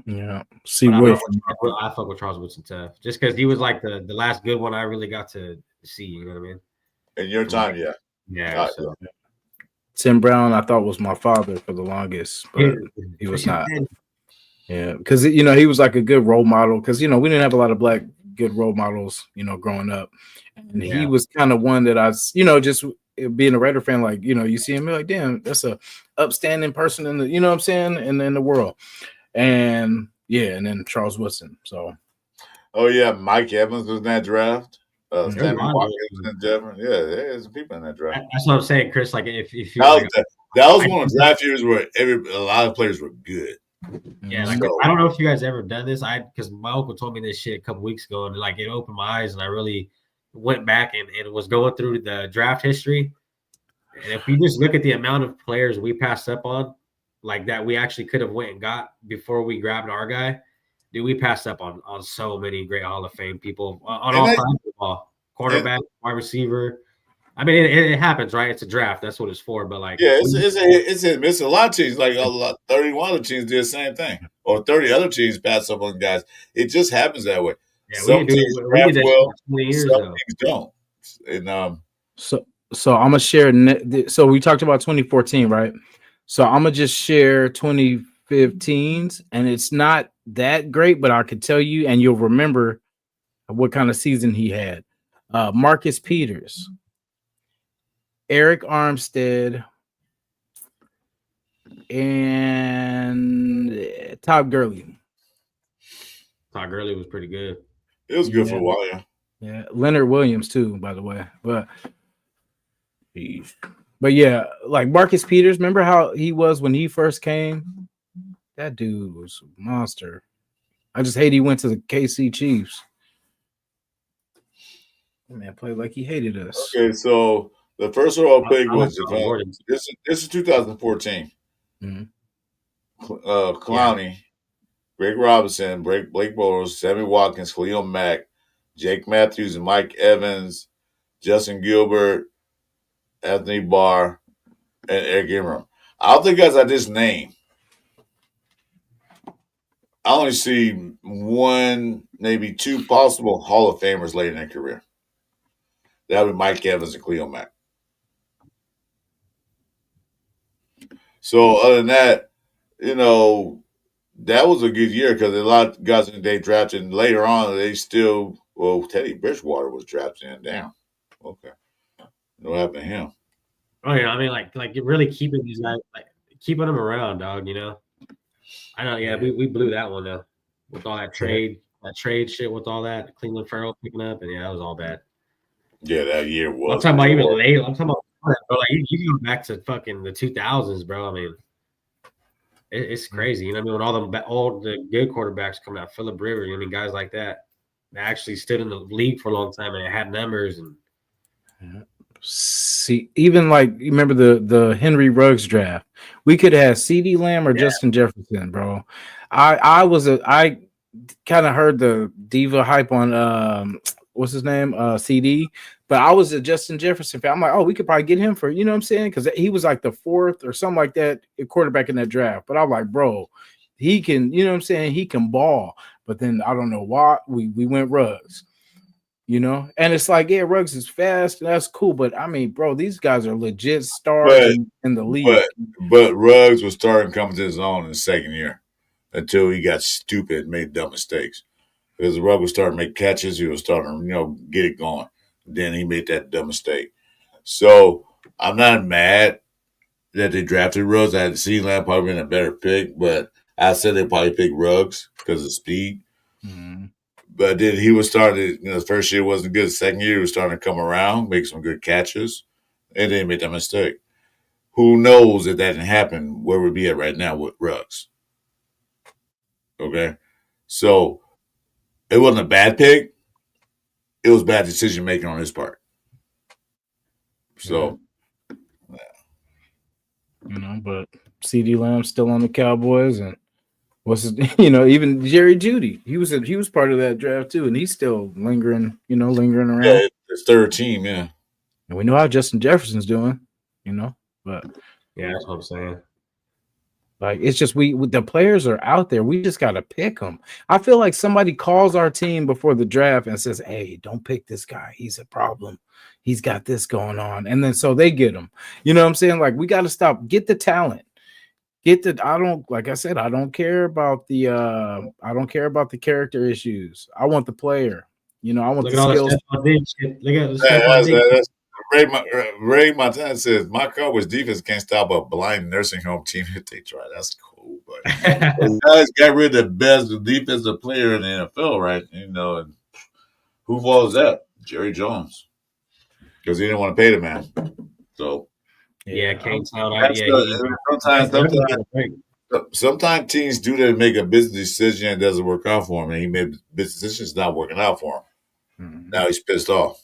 Yeah. I fuck with Charles Woodson tough. Just because he was like the last good one I really got to see. You know what I mean? In your time, yeah. Yeah. So. Tim Brown, I thought was my father for the longest, but he was not. Yeah, because he was like a good role model. Because we didn't have a lot of black good role models, growing up, and he was kind of one that I, just being a Raider fan, like you see him, you're like, damn, that's a upstanding person in the, what I'm saying, and in the world, and then Charles Woodson. So, oh yeah, Mike Evans was in that draft. Stanley Walker was in Devon. Yeah, there's some people in that draft. That's what I'm saying, Chris. Like if you that was one of the draft years where a lot of players were good. Yeah, like I don't know if you guys ever done this. Because my uncle told me this shit a couple weeks ago, and like it opened my eyes, and I really went back and was going through the draft history. And if we just look at the amount of players we passed up on, like that we actually could have went and got before we grabbed our guy, dude, we passed up on so many great Hall of Fame people on all sides of the ball. Quarterback, wide receiver. I mean, it happens, right? It's a draft. That's what it's for. But like, yeah, it's a lot of teams. Like 31 other teams did the same thing, or 30 other teams pass up on guys. It just happens that way. Yeah, some teams draft well, some teams don't. And so I'm gonna share. So we talked about 2014, right? So I'm gonna just share 2015's, and it's not that great, but I could tell you, and you'll remember what kind of season he had. Marcus Peters, Eric Armstead, and Todd Gurley. Todd Gurley was pretty good. It was good for a while, yeah. Yeah, Leonard Williams too, by the way. But yeah, like Marcus Peters, remember how he was when he first came? That dude was a monster. I just hate he went to the KC Chiefs. Man, played like he hated us. Okay, so the first overall pick was this is 2014. Mm-hmm. Clowney, Greg Robinson, Blake Bortles, Sammy Watkins, Khalil Mack, Jake Matthews, and Mike Evans, Justin Gilbert, Anthony Barr, and Eric Ingram. I don't think guys I just named. I only see one, maybe two possible Hall of Famers late in their career. That would be Mike Evans and Khalil Mack. So other than that, that was a good year because a lot of guys they drafted, and later on they still. Well, Teddy Bridgewater was drafted and down. Okay, what happened to him? Oh yeah, I mean, like you're really keeping these guys, like keeping them around, dog. I know. Yeah, we blew that one though with all that trade shit with all that Cleveland Farrell picking up, and yeah, that was all bad. Yeah, that year was. I'm talking about even late. I'm talking about, bro, like you go back to fucking the 2000s, bro. I mean, it's crazy. I mean, when all the good quarterbacks coming out, Phillip Rivers, guys like that actually stood in the league for a long time and it had numbers and. Yeah. See, even like you remember the Henry Ruggs draft, we could have CeeDee Lamb or Justin Jefferson, bro. I kind of heard the diva hype on what's his name, CD, but I was a Justin Jefferson fan. I'm like, oh, we could probably get him for, what I'm saying, because he was like the 4th or something like that quarterback in that draft. But I'm like, bro, he can, what I'm saying, he can ball. But then I don't know why we went Ruggs. And it's like, yeah, Ruggs is fast, and that's cool. But I mean, bro, these guys are legit stars in the league. But Ruggs was starting to come to his own in the second year. until he got stupid and made dumb mistakes. Because the Ruggs was starting to make catches, he was starting to, get it going. Then he made that dumb mistake. So I'm not mad that they drafted Ruggs. I had seen Lamb probably been a better pick, but I said they probably picked Ruggs because of speed. Mm-hmm. But then he was starting, the first year wasn't good. The second year, he was starting to come around, make some good catches, and then made that mistake. Who knows if that didn't happen, where we'd be at right now with Ruggs. Okay? So it wasn't a bad pick. It was bad decision making on his part. So, but CD Lamb's still on the Cowboys, and even Jerry Jeudy, he was part of that draft too, and he's still lingering around. Yeah, his third team, yeah. And we know how Justin Jefferson's doing, but yeah, that's what I'm saying. Like, it's just the players are out there. We just got to pick them. I feel like somebody calls our team before the draft and says, hey, don't pick this guy. He's a problem. He's got this going on. And then so they get him. You know what I'm saying? Like, we got to stop. Get the talent. Like I said, I don't care about the character issues. I want the player. I want the skills. Look at Ray Montana says, my Cowboys defense can't stop a blind nursing home team if they try. That's cool. But the guys got rid of the best defensive player in the NFL, right? And who follows that? Jerry Jones. Because he didn't want to pay the man. So, yeah, can't tell sometimes teams do that and make a business decision and it doesn't work out for him. And he made business decisions not working out for him. Mm-hmm. Now he's pissed off.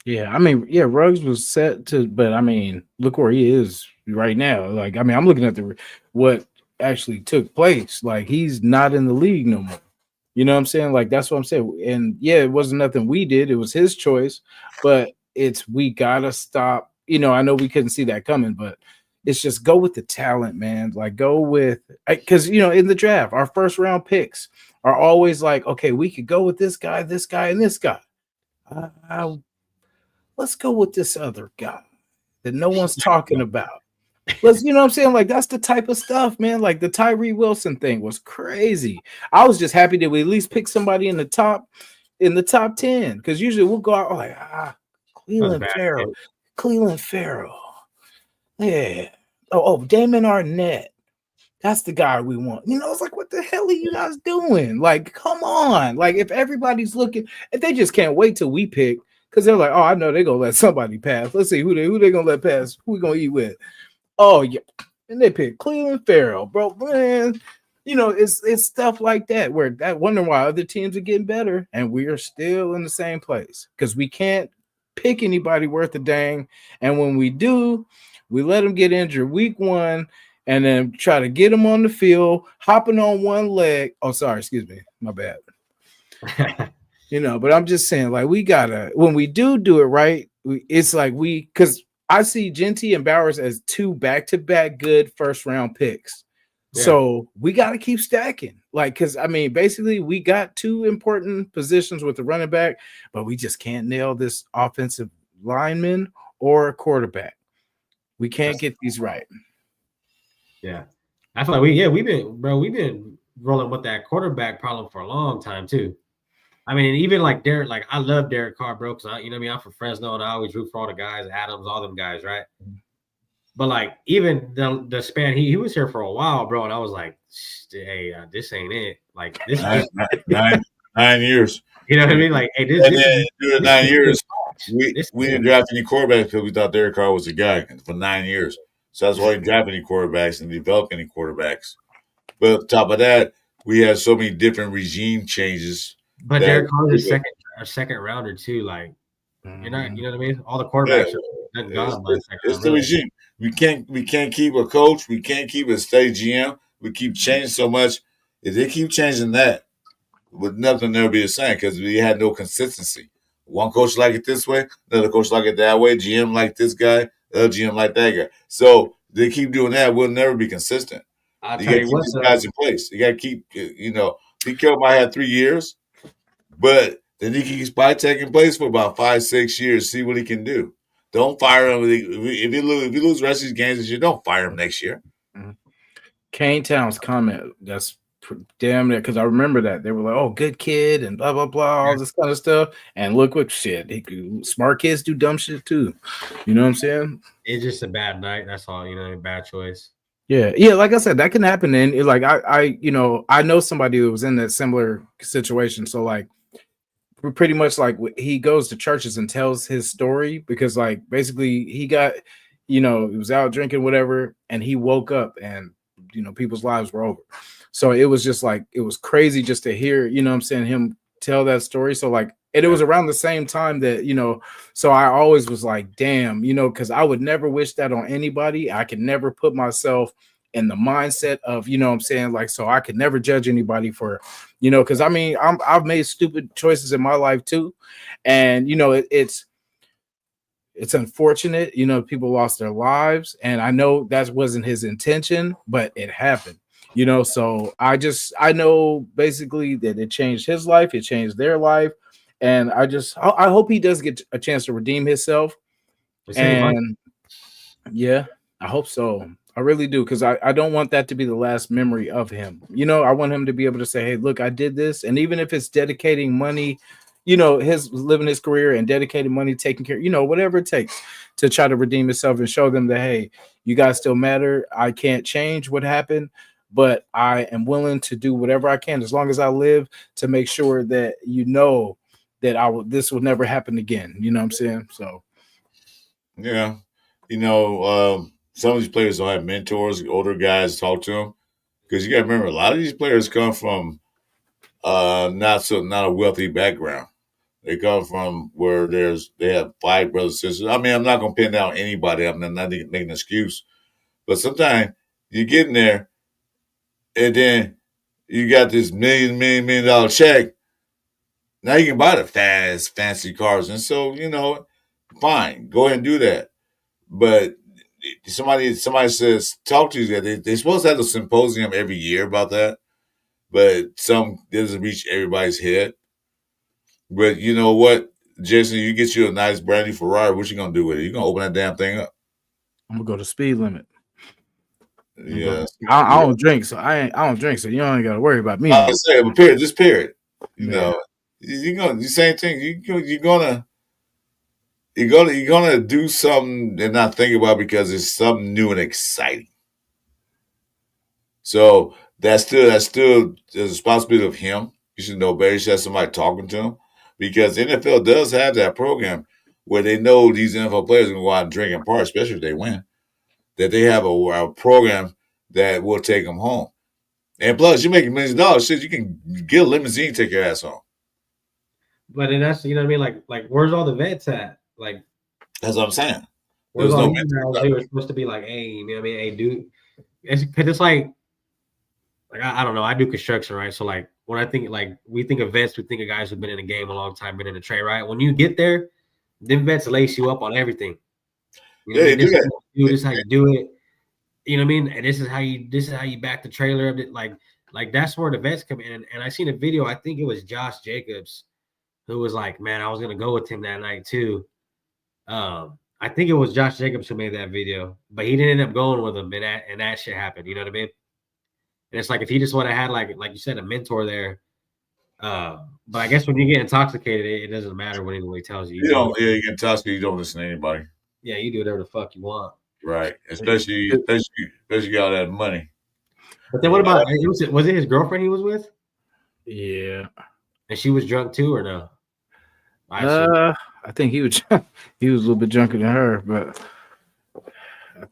Yeah, Ruggs was set to, but look where he is right now. Like, I'm looking at what actually took place. Like, he's not in the league no more. You know what I'm saying? Like, that's what I'm saying. And yeah, it wasn't nothing we did. It was his choice, but we gotta stop. I know we couldn't see that coming, but it's just go with the talent, man. Like, go with, because in the draft, our first round picks are always like, okay, we could go with this guy, and this guy. Let's go with this other guy that no one's talking about. Let's, what I'm saying? Like, that's the type of stuff, man. Like, the Tyree Wilson thing was crazy. I was just happy that we at least picked somebody in the top 10. Because usually we'll go out like, Cleveland Farrell. Yeah. Oh, Damon Arnett. That's the guy we want. It's like, what the hell are you guys doing? Like, come on. Like, if everybody's looking, if they just can't wait till we pick, because they're like, oh, I know they're going to let somebody pass. Let's see who they going to let pass. Who we going to eat with? Oh, yeah. And they pick Cleveland Farrell, bro. Man, it's stuff like that where that wonder why other teams are getting better and we are still in the same place because we can't pick anybody worth a dang. And when we do, we let them get injured week 1 and then try to get them on the field, hopping on one leg. Oh, sorry. Excuse me. My bad. But I'm just saying, like, we gotta, when we do it right, it's like because I see Genty and Bowers as 2 back-to-back good first-round picks. Yeah. So we got to keep stacking. Like, because, basically we got 2 important positions with the running back, but we just can't nail this offensive lineman or a quarterback. We can't get these right. Yeah. I feel like we've been rolling with that quarterback problem for a long time, too. Even like Derek, like I love Derek Carr, bro, because I'm from Fresno and I always root for all the guys, Adams, all them guys, right? But like even the span, he was here for a while, bro, and I was like, hey, this ain't it. Like this is 9 years. You know what I mean? Like, hey, this is during 9 years, we didn't draft any quarterbacks because we thought Derek Carr was the guy for 9 years. So that's why we didn't draft any quarterbacks and develop any quarterbacks. But on top of that, we had so many different regime changes. But Derek Carr is a second rounder too. Like, you're not, you know what I mean? All the quarterbacks are gone. It's the regime. We can't keep a coach. We can't keep a steady GM. We keep changing so much. If they keep changing that, would nothing never be the same because we had no consistency. One coach like it this way, another coach like it that way. GM like this guy, other GM like that guy. So they keep doing that. We'll never be consistent. You got to keep these guys in place. You got to keep, Pete Carroll might have 3 years. But then he keeps by taking place for about 5-6 years, see what he can do. Don't fire him. If you lose the rest of these games this year, don't fire him next year. Kane Town's comment. That's damn it, because I remember that they were like, "Oh, good kid," and blah blah blah, all this kind of stuff. And look what shit. Smart kids do dumb shit too. You know what I'm saying? It's just a bad night. That's all. Bad choice. Yeah. Like I said, that can happen. And like I know somebody who was in that similar situation. So like, pretty much like he goes to churches and tells his story because like basically he got, he was out drinking whatever, and he woke up and people's lives were over. So it was just like, it was crazy just to hear, what I'm saying, him tell that story. So like, and it was around the same time that, so I always was like, damn, because I would never wish that on anybody. I could never put myself in the mindset of, what I'm saying, like, so I could never judge anybody for, because I mean, I've made stupid choices in my life too. And, it's unfortunate, people lost their lives, and I know that wasn't his intention, but it happened, so I know basically that it changed his life, it changed their life, and I hope he does get a chance to redeem himself. And yeah, I hope so. I really do, because I don't want that to be the last memory of him. I want him to be able to say, hey, look, I did this. And even if it's dedicating money, his living his career and dedicating money, taking care, whatever it takes to try to redeem himself and show them that, hey, you guys still matter. I can't change what happened, but I am willing to do whatever I can as long as I live to make sure that that this will never happen again. You know what I'm saying? So yeah, some of these players don't have mentors, older guys talk to them, because you got to remember a lot of these players come from not a wealthy background. They come from where they have 5 brothers and sisters. I mean, I'm not gonna pin down anybody. I'm not making an excuse, but sometimes you get in there and then you got this million dollar check. Now you can buy the fancy cars, and so fine, go ahead and do that. But somebody says talk to you that they're supposed to have a symposium every year about that, but some doesn't reach everybody's head. But you know what, Jason, you get you a nice brand new Ferrari, what you gonna do with it? You gonna open that damn thing up? I'm gonna go to speed limit. Yeah, I don't drink, so I don't drink, so you don't got to worry about me. I say, but period. You're gonna the same thing. You're gonna do something and not think about it because it's something new and exciting. So that's still the responsibility of him. You should know better. You should have somebody talking to him, because NFL does have that program where they know these NFL players are going to go out and drink and party, especially if they win. That they have a program that will take them home. And plus, you're making millions of dollars. Shit, you can get a limousine, take your ass home. But then that's, what I mean, like where's all the vets at? Like, that's what I'm saying. Where's all these guys who are supposed to be like, hey, you know what I mean? Hey, dude, because it's like I don't know. I do construction, right? So like when I think we think of vets, we think of guys who've been in the game a long time, been in the trade, right? When you get there, them vets lace you up on everything. This is how you do it. You know what I mean? And this is how you back the trailer up. Like that's where the vets come in. And I seen a video. I think it was Josh Jacobs, who was like, man, I was gonna go with him that night too. I think it was Josh Jacobs who made that video, but he didn't end up going with him, and that shit happened. You know what I mean? And it's like if he just would have had like you said, a mentor there. But I guess when you get intoxicated, it doesn't matter what anybody tells you. You get intoxicated, you don't listen to anybody. Yeah, you do whatever the fuck you want. Right. Especially you got that money. But then what about was it his girlfriend he was with? Yeah. And she was drunk too, or no? I think he was a little bit drunker than her, but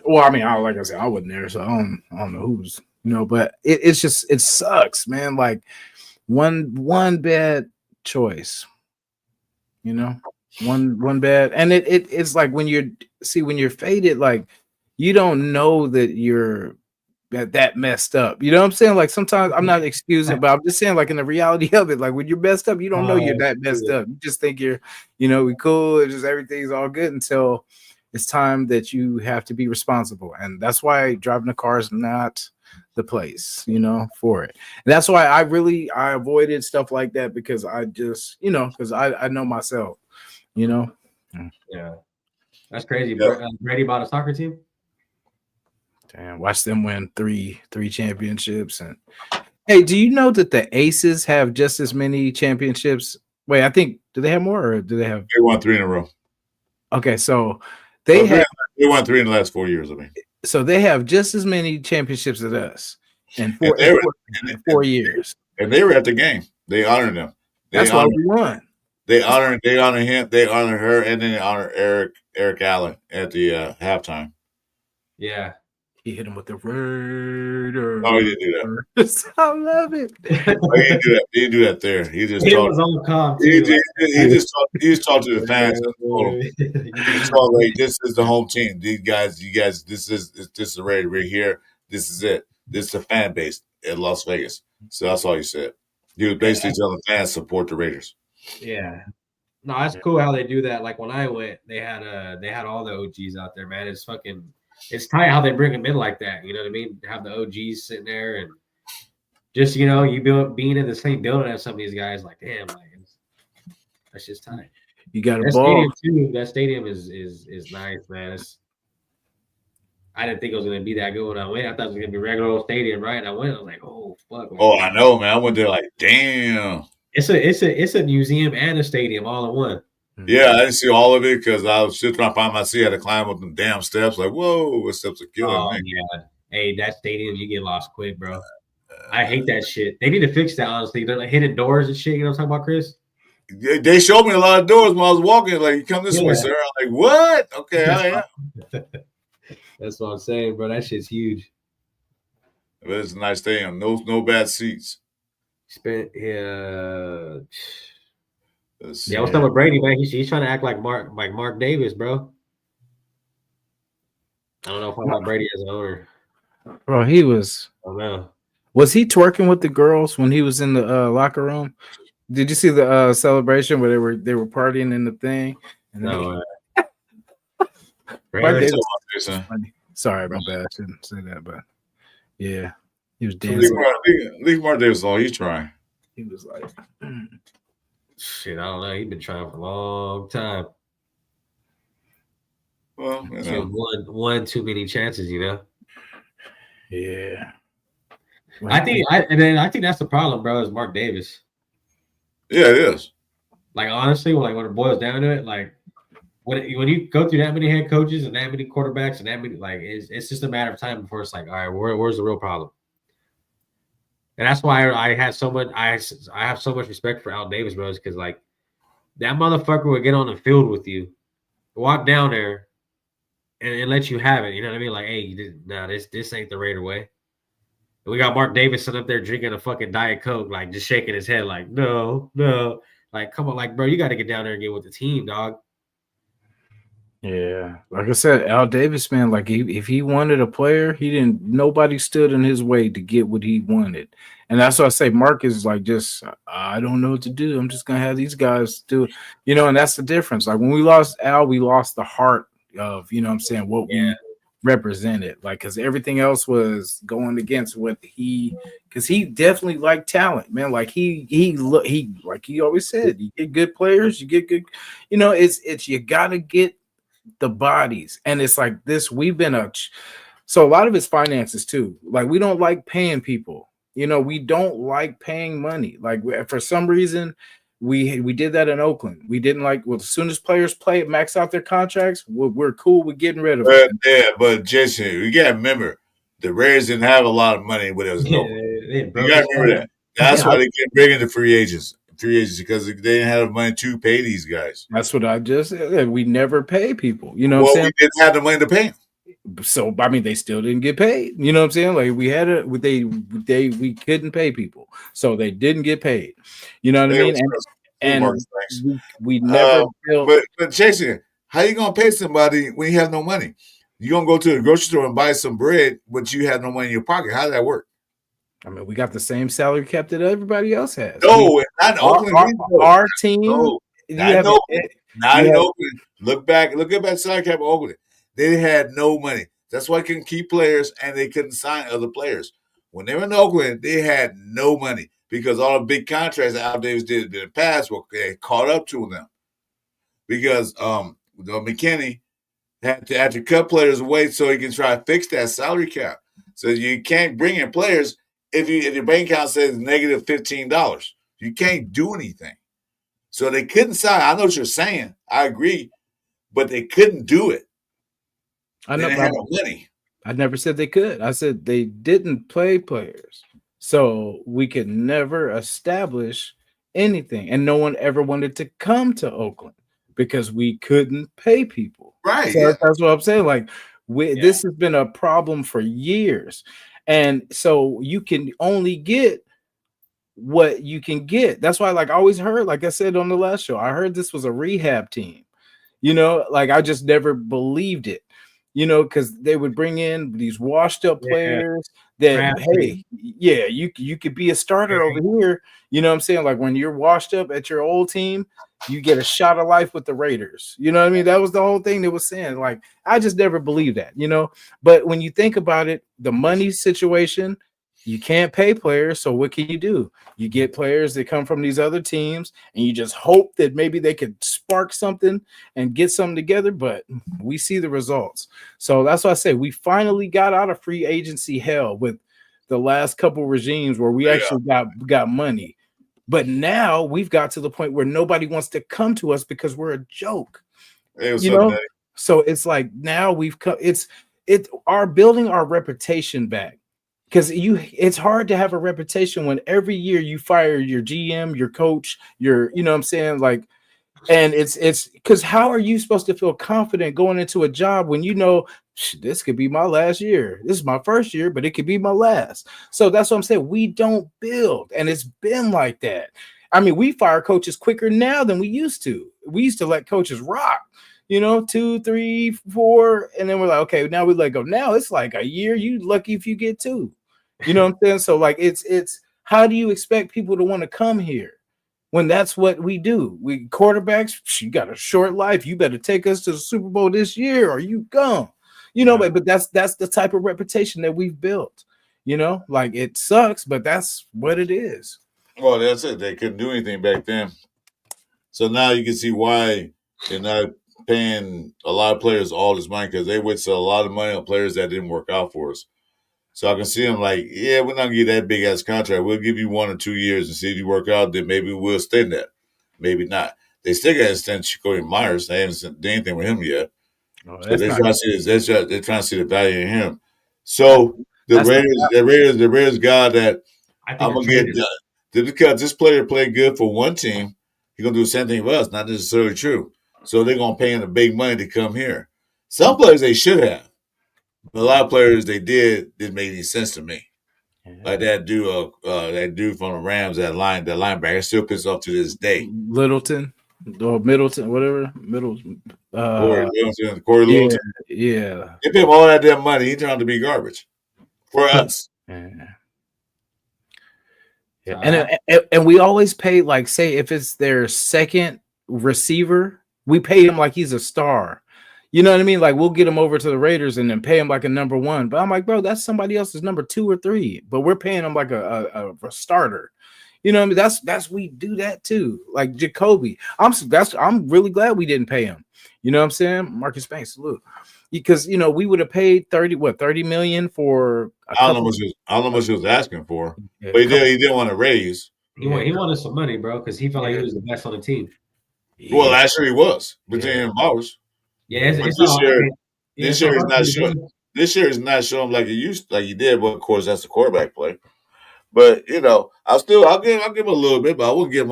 well, I mean, like I said, I wasn't there, so I don't know who's, but it's just, it sucks, man. Like one bad choice, one bad, and it's like when you're faded, like you don't know that you're that messed up. You know what I'm saying? Like sometimes I'm not excusing, but I'm just saying, like in the reality of it, like when you're messed up, you don't know you're that messed up. You just think you're, we cool. It's just everything's all good until it's time that you have to be responsible. And that's why driving a car is not the place, for it. And that's why I avoided stuff like that, because I just, because I know myself, Yeah. That's crazy. Yeah. Brady bought a soccer team? Damn, watch them win three championships. And hey, do you know that the Aces have just as many championships? Wait, I think do they have more or do they have? They won 3 in a row. Okay, so they have They won 3 in the last 4 years. I mean, so they have just as many championships as us in And 4 years. And they were at the game. They honored them. That's why we won. They honor him. They honor her, and then they honor Eric Allen at the halftime. Yeah. He hit him with the Raider. Oh, he didn't do that. I love it. Oh, he didn't do that. He didn't do that there. He just It talked. was on calm He too. just talked to the fans. He just told like, this is the home team. These guys, you guys, this is the Raider. We're here. This is it. This is the fan base at Las Vegas. So that's all he said. He was basically telling the fans support the Raiders. Yeah. No, that's cool how they do that. Like when I went, they had all the OGs out there, man. It's tight how they bring them in like that. You know what I mean? Have the OGs sitting there and just being in the same building as some of these guys. Like, damn, like that's just tight. You got a that ball. Stadium too. That stadium is nice, man. I didn't think it was gonna be that good when I went. I thought it was gonna be a regular old stadium, right? And I went, I was like, oh fuck. Man. Oh, I know, man. I went there like, damn. It's a museum and a stadium all in one. Yeah, I didn't see all of it because I was just trying to find my seat. I had to climb up them damn steps. Like, whoa, what steps are killing me? Yeah. Hey, that stadium, you get lost quick, bro. I hate that shit. They need to fix that, honestly. They're like hidden doors and shit. You know what I'm talking about, Chris? They showed me a lot of doors when I was walking. Like, you come this way, sir. I'm like, what? Okay, I am. That's what I'm saying, bro. That shit's huge. But it's a nice stadium. No bad seats. Yeah, what's up with Brady, man? He's trying to act like Mark Davis, bro. I don't know if I about Brady as an owner. Bro, he was. I don't know. Was he twerking with the girls when he was in the locker room? Did you see the celebration where they were partying in the thing? No. Sorry, my bad. I shouldn't say that, but yeah, he was dancing. Leave Mark Davis alone. He's trying. He was like, shit, I don't know. He's been trying for a long time. Well, one too many chances, you know. Yeah. I think that's the problem, bro. Is Mark Davis. Yeah, it is. Like honestly, when it boils down to it, like when you go through that many head coaches and that many quarterbacks and that many, like it's just a matter of time before it's like, all right, where's the real problem? And that's why I have so much respect for Al Davis, bro, because like that motherfucker would get on the field with you, walk down there, and let you have it. You know what I mean? Like, hey, this ain't the Raider way. And we got Mark Davis sitting up there drinking a fucking Diet Coke, like just shaking his head, like, no. Like, come on, like, bro, you got to get down there and get with the team, dog. Yeah, like I said, Al Davis, man, like if he wanted a player, nobody stood in his way to get what he wanted. And that's why I say Mark is like, just, I don't know what to do. I'm just going to have these guys do it. You know, and that's the difference. Like when we lost Al, we lost the heart of, you know what I'm saying, what we represented. Like, because everything else was going against what because he definitely liked talent, man. Like he like he always said, you get good players, you get good, you know, it's you got to get the bodies. And it's like this, so a lot of it's finances too. Like we don't like paying people. You know, we don't like paying money. Like for some reason, we did that in Oakland. We didn't like. Well, as soon as players max out their contracts, we're cool with getting rid of them. Yeah, but Jason, you gotta remember, the Raiders didn't have a lot of money when it was in Oakland. You gotta remember that. That's why they kept bringing the free agents because they didn't have money to pay these guys. That's what I just said. We never pay people. You know what I'm saying? We didn't have the money to pay them. So I mean, they still didn't get paid. You know what I'm saying? Like we couldn't pay people, so they didn't get paid. You know what I mean? And we never built. But Jason, how you gonna pay somebody when you have no money? You gonna go to the grocery store and buy some bread, but you have no money in your pocket? How does that work? I mean, we got the same salary cap that everybody else has. No, not Oakland. Our team. No, not in Oakland. Not in Oakland. Look at that salary cap of Oakland. They had no money. That's why they couldn't keep players and they couldn't sign other players. When they were in Oakland, they had no money because all the big contracts that Al Davis did in the past were caught up to them. Because McKinney had to cut players away so he can try to fix that salary cap. So you can't bring in players if your bank account says negative $15. You can't do anything. So they couldn't sign. I know what you're saying. I agree, but they couldn't do it. I They know. didn't have no money. I never said they could. I said they didn't play players. So we could never establish anything. And no one ever wanted to come to Oakland because we couldn't pay people. Right. So Yeah. that's what I'm saying. Like, this has been a problem for years. And so you can only get what you can get. That's why, like, I always heard, like I said on the last show, I heard this was a rehab team. Like I just never believed it. Because they would bring in these washed up players that, hey, yeah, you could be a starter over here. You know what I'm saying? Like when you're washed up at your old team, you get a shot of life with the Raiders. You know what I mean? That was the whole thing they was saying. Like, I just never believed that, But when you think about it, the money situation, you can't pay players. So what can you do? You get players that come from these other teams and you just hope that maybe they could spark something and get something together. But we see the results. So that's why I say we finally got out of free agency hell with the last couple regimes where we actually got money. But now we've got to the point where nobody wants to come to us because we're a joke. So it's like now we've come. It's our building our reputation back. Because it's hard to have a reputation when every year you fire your GM, your coach, you know what I'm saying? Like, and it's because how are you supposed to feel confident going into a job when this could be my last year? This is my first year, but it could be my last. So that's what I'm saying. We don't build, and it's been like that. I mean, we fire coaches quicker now than we used to. We used to let coaches rock. 2, 3, 4, and then we're like, okay, now we let go. Now it's like a year. You lucky if you get 2. You know what I'm saying? So like it's how do you expect people to want to come here when that's what we do? We quarterbacks, you got a short life. You better take us to the Super Bowl this year or you gone. But that's the type of reputation that we've built. Like it sucks, but that's what it is. Well, that's it. They couldn't do anything back then. So now you can see why they're not paying a lot of players all this money because they wasted a lot of money on players that didn't work out for us. So I can see them like, yeah, we're not going to give that big-ass contract. We'll give you 1 or 2 years and see if you work out. Then maybe we'll extend that. Maybe not. They still got to extend Chuy Myers. They haven't done anything with him yet. So they're trying to see the value in him. So the Raiders got that I'm going to get done. Because this player played good for one team, he's going to do the same thing for us. Not necessarily true. So they're going to pay him the big money to come here. Some players they should have. A lot of players they didn't make any sense to me. Like that dude from the Rams, that linebacker, still pissed off to this day. Littleton or Middleton, whatever. Corey Littleton. Yeah. They pay him all that damn money. He turned out to be garbage for us. Yeah. And we always pay, like, say if it's their second receiver, we pay him like he's a star. You know what I mean? Like we'll get him over to the Raiders and then pay him like a number 1. But I'm like, bro, that's somebody else's number 2 or 3. But we're paying him like a starter. You know what I mean? That's we do that too. Like Jacoby. I'm really glad we didn't pay him. You know what I'm saying? Marcus Banks, salute. Because we would have paid 30 million for I don't know how much he was asking for. But he didn't want to raise. He wanted some money, bro, because he felt like he was the best on the team. Well, last year he was between him and Bowers. Yeah, this year is not showing. This year is not showing like he did. But of course, that's the quarterback play. But I'll give him a little bit, but I wouldn't give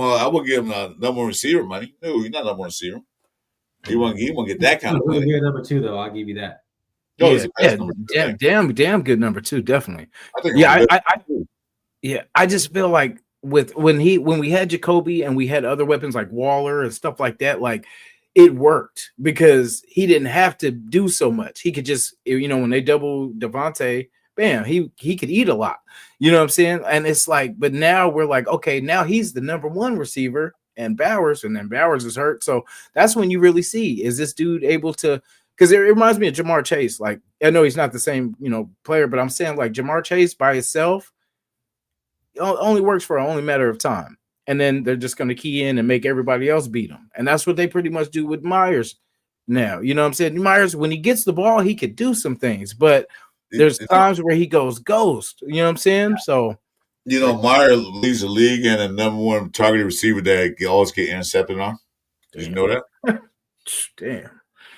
him number 1 receiver money. No, he's not number 1 receiver. He won't get that kind of money. Number 2 though, I'll give you that. No, damn good number 2, definitely. I just feel like when we had Jacoby and we had other weapons like Waller and stuff like that, like it worked because he didn't have to do so much. He could just, when they double Devontae, bam, he could eat a lot. You know what I'm saying? And it's like, but now we're like, okay, now he's the number 1 receiver and Bowers is hurt. So that's when you really see, is this dude able to, because it reminds me of Jamar Chase. Like, I know he's not the same, player, but I'm saying like Jamar Chase by himself only works for only matter of time. And then they're just going to key in and make everybody else beat them. And that's what they pretty much do with Myers. now. You know what I'm saying? Myers, when he gets the ball, he could do some things, but there's You know, times where he goes ghost. You know what I'm saying? So Meyer leads the league and the number one targeted receiver that always get intercepted on. Did you know that? damn.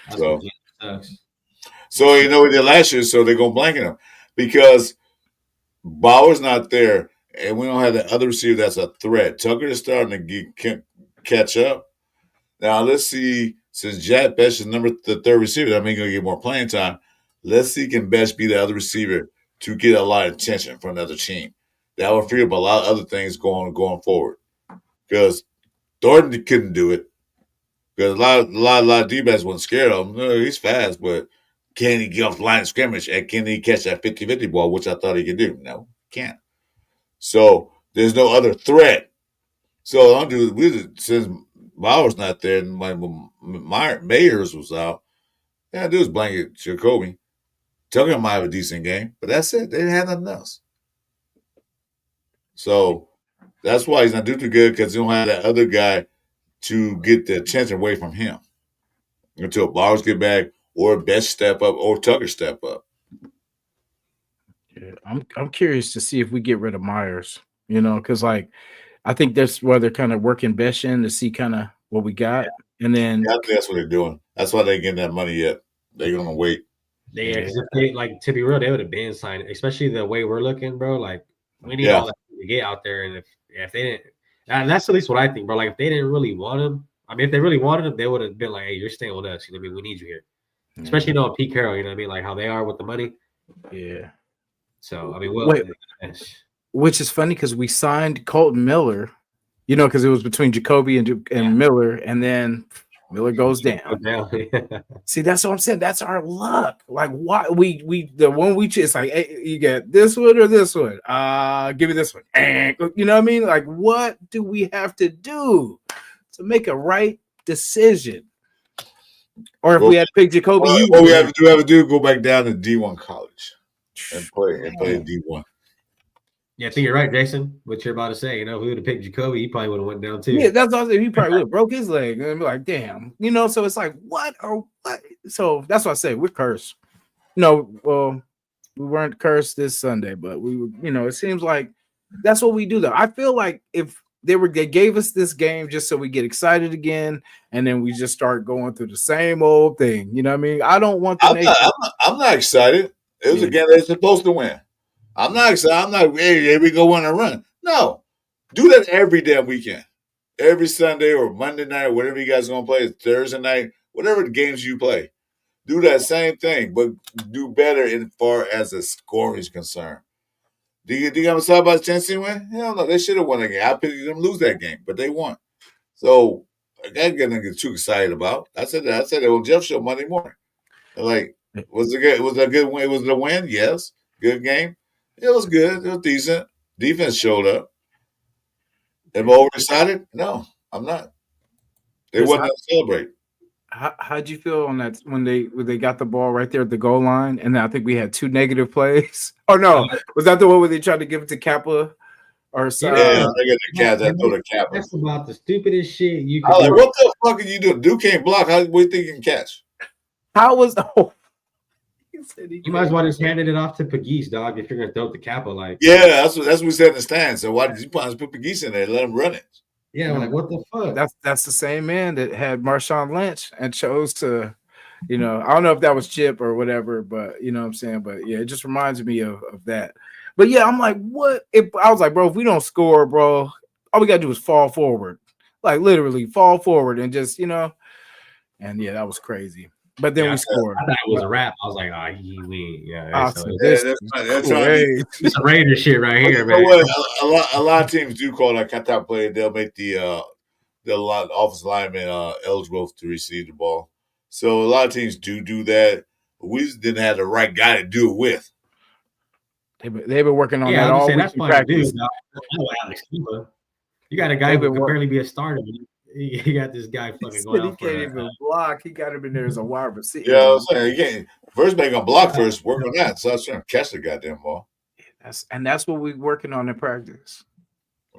That's So, legit. Sucks. so you know what they did last year, so they're gonna blanket him because Bauer's not there, and we don't have the other receiver that's a threat. Tucker is starting to catch up. Now let's see, since Jack Best is the third receiver, that means he's gonna get more playing time. Let's see, can Best be the other receiver to get a lot of attention from another team? That will free up a lot of other things going forward. Because Thornton couldn't do it. Because a lot of D-backs wasn't scared of him. No, he's fast, but can he get off the line of scrimmage and can he catch that 50-50 ball, which I thought he could do? No, can't. So there's no other threat. So I'm doing since Bauer's not there and my Mayers was out. Yeah, I do is blanket Jacoby. Tucker might have a decent game, but that's it. They didn't have nothing else. So that's why he's not doing too good because he don't have that other guy to get the attention away from him until Bowers get back or Best step up or Tucker step up. Yeah, I'm curious to see if we get rid of Myers, because like I think that's where they're kind of working Besh in to see kind of what we got. And then I think that's what they're doing. That's why they ain't getting that money yet. They're gonna wait. Because if they, like, to be real, they would have been signed, especially the way we're looking, bro. Like, we need all that to get out there. And if they didn't, and that's at least what I think, bro. Like, if they didn't really want him, I mean, if they really wanted him, they would have been like, hey, you're staying with us. You know what I mean? We need you here. Especially Pete Carroll, you know what I mean? Like how they are with the money. Yeah. So, I mean, which is funny because we signed Colton Miller, because it was between Jacoby and Miller, and then Miller goes down. See, that's what I'm saying. That's our luck. Like, why the one we choose, like, hey, you get this one or this one. Give me this one. You know what I mean? Like, what do we have to do to make a right decision? Or if we had picked Jacoby, what we have to do go back down to D1 college and play D1. Yeah, I think you're right, Jason. What you're about to say, if we would have picked Jacoby, he probably would have went down too. Yeah, that's what I said. He probably would have broke his leg and be like, damn, So it's like, what or what? So that's what I say. We're cursed. Well, we weren't cursed this Sunday, but we were. It seems like that's what we do. Though I feel like if they gave us this game just so we get excited again, and then we just start going through the same old thing. You know what I mean? I don't want the. I'm not excited. It was a game they're supposed to win. I'm not excited. I'm not, hey, here we go on a run. No. Do that every damn weekend. Every Sunday or Monday night, or whatever you guys are going to play, Thursday night, whatever the games you play. Do that same thing, but do better as far as the scoring is concerned. Do you have a side by chance to win? Hell no. They should have won that game. I picked them to lose that game, but they won. So I can't get too excited about. I said that on Jeff Show Monday morning. Like, was it a good win? Was it a win? Yes. Good game. It was good. It was decent. Defense showed up. Am I overexcited? No, I'm not. They wasn't to celebrate. How'd you feel on that when they got the ball right there at the goal line? And I think we had 2 negative plays. Oh no, was that the one where they tried to give it to Kappa? Or they got the Cats. I throw the Kappa. That's about the stupidest shit you could do. What the fuck are you doing? Dude can't block. How we think you can catch? How was you might as well just handed it off to Pegues, dog, if you're gonna throw it to Kappa. Like, yeah, that's what we said in the stand. So why did you put Pegues in there? Let him run it. Yeah, like what the fuck? That's the same man that had Marshawn Lynch and chose to, I don't know if that was Chip or whatever, but you know what I'm saying. But yeah, it just reminds me of that. But yeah, I'm like, what? I was like, bro, if we don't score, bro, all we gotta do is fall forward, like literally fall forward and just and yeah, that was crazy. But then we scored. I thought it was a wrap. I was like, oh, he win. Yeah, awesome. That's a Raider shit right here, man. A lot of teams do call that contact play. They'll make the offensive lineman eligible to receive the ball. So a lot of teams do that. But we just didn't have the right guy to do it with. They've been working on that all week in practice. You got a guy who can barely be a starter. You got this guy fucking going out for he can't even block. He got him in there as a wide receiver. Yeah, I'm saying he can't. First man gonna block first. Work on that. So I was trying to catch the goddamn ball. That's what we're working on in practice.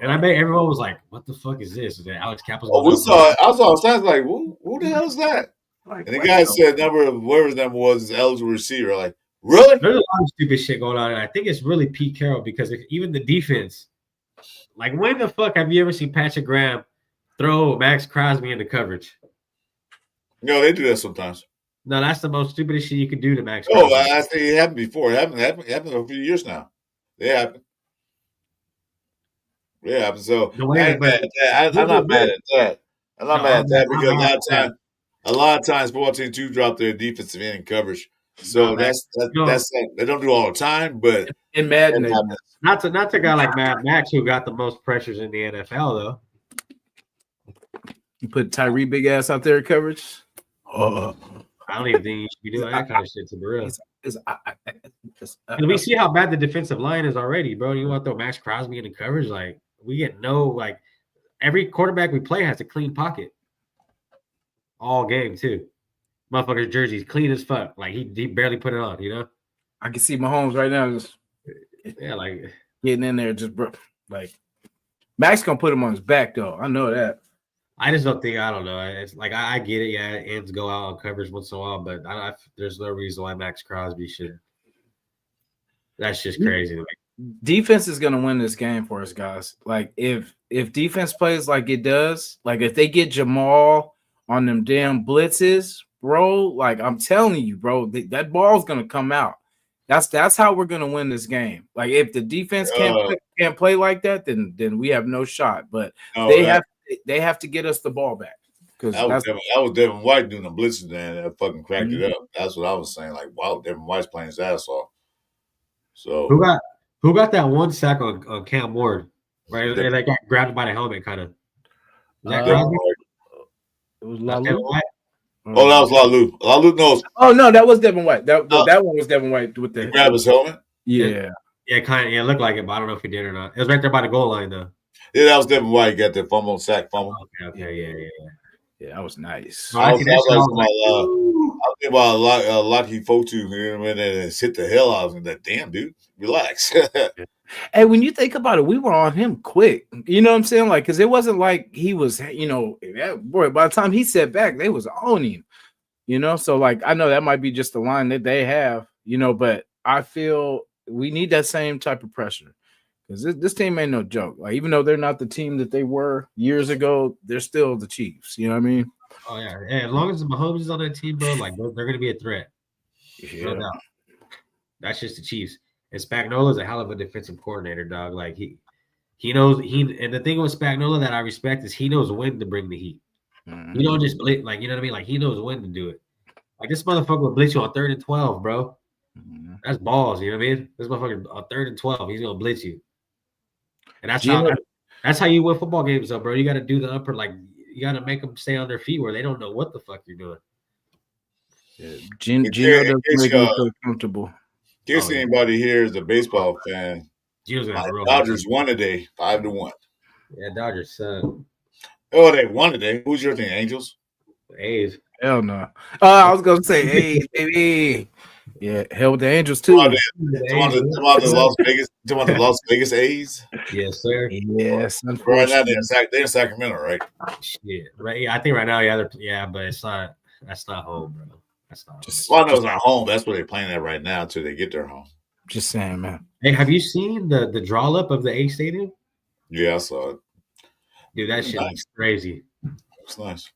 And I bet everyone was like, "What the fuck is this?" Is that Alex Kappa's? We saw it. I saw it. Like, who the hell is that? Like, And the guy what? said number of whatever them was eligible receiver. Like, really? There's a lot of stupid shit going on, and I think it's really Pete Carroll because even the defense, like, when the fuck have you ever seen Patrick Graham throw Maxx Crosby into coverage? No, they do that sometimes. No, that's the most stupidest shit you could do to Maxx Oh, Crosby. I think it happened before. It happened for a few years now. It happened. It happened. So The way I ain't mad at that. I'm not mad at that. I'm not mad at that because a lot of times football teams do drop their defensive end in coverage. So that's they don't do all the time, but in Madden, not to a guy like Maxx who got the most pressures in the NFL though. You put Tyree big ass out there in coverage. I don't even think you should be doing that kind of shit, to be real. And we see how bad the defensive line is already, bro. You want to throw Maxx Crosby into coverage? Like, we get every quarterback we play has a clean pocket. All game, too. Motherfucker's jersey's clean as fuck. Like, he barely put it on, you know? I can see Mahomes right now just getting in there, just like Maxx gonna put him on his back though. I know that. I just don't think, I don't know. It's like, I get it. Yeah, ends go out on coverage once in a while, but there's no reason why Maxx Crosby should. That's just crazy to me. Defense is gonna win this game for us, guys. Like, if defense plays like it does, like if they get Jamal on them damn blitzes, bro, like I'm telling you, bro, that ball's gonna come out. That's how we're gonna win this game. Like, if the defense can't play like that, then we have no shot. But they have to get us the ball back. Because that was Devin White doing the blitzes and that fucking cracked it up. That's what I was saying. Like, wow, Devin White's playing his ass off. So who got that one sack on Cam Ward? Right, they got grabbed by the helmet, kind of. It was Lalu. Oh, that was Lalu. Lalu knows. Oh no, that was Devin White. That one was Devin White with the grab his helmet. Yeah, kind of. Yeah, it looked like it, but I don't know if he did or not. It was right there by the goal line, though. Yeah, that was Devin White. Got the sack fumble. Okay, yeah, that was nice. I was thinking about Lockheed Fotu, you know, and it's hit the hell out of him. That damn dude, relax. Hey, when you think about it, we were on him quick. You know what I'm saying? Like, because it wasn't like he was, you know, boy, by the time he set back, they was on him. You know, so like I know that might be just the line that they have, you know, but I feel we need that same type of pressure. Because this team ain't no joke. Like, even though they're not the team that they were years ago, they're still the Chiefs. You know what I mean? Oh, yeah. As long as the Mahomes is on that team, bro, like, they're going to be a threat. Yeah. No doubt. That's just the Chiefs. And Spagnuolo's a hell of a defensive coordinator, dog. Like, he knows and the thing with Spagnuolo that I respect is he knows when to bring the heat. Mm-hmm. You don't just blitz, like, you know what I mean? Like, he knows when to do it. Like, this motherfucker will blitz you on 3rd and 12, bro. Mm-hmm. That's balls, you know what I mean? This motherfucker on 3rd and 12, he's going to blitz you. And that's how you win football games, though, bro. You got to do the upper, like, you got to make them stay on their feet where they don't know what the fuck you're doing. Yeah, Gino doesn't make me feel comfortable. In case anybody here is a baseball fan, Dodgers won today, 5-1. Yeah, Dodgers son. Oh, they won today. Who's your team? Angels? A's. Hell no. I was gonna say A's, baby. Yeah, hell with the Angels too. The Las Vegas A's. Yes, sir. Yes. Right now they're in Sacramento, right? Shit. Right. Yeah, I think right now, but it's not. That's not home, bro. That's not. Well, I know it's not home. That's where they're playing at right now until they get their home. Just saying, man. Hey, have you seen the draw up of the A Stadium? Yeah, I saw it. Dude, that shit looks crazy. It's nice.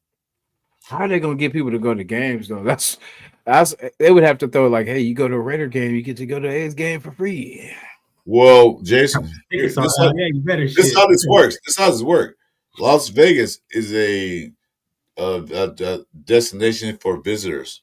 How are they gonna get people to go to games though? That's they would have to throw like, hey, you go to a Raider game, you get to go to A's game for free. Well, Jason, this is how this works. This is how this works. Las Vegas is a destination for visitors.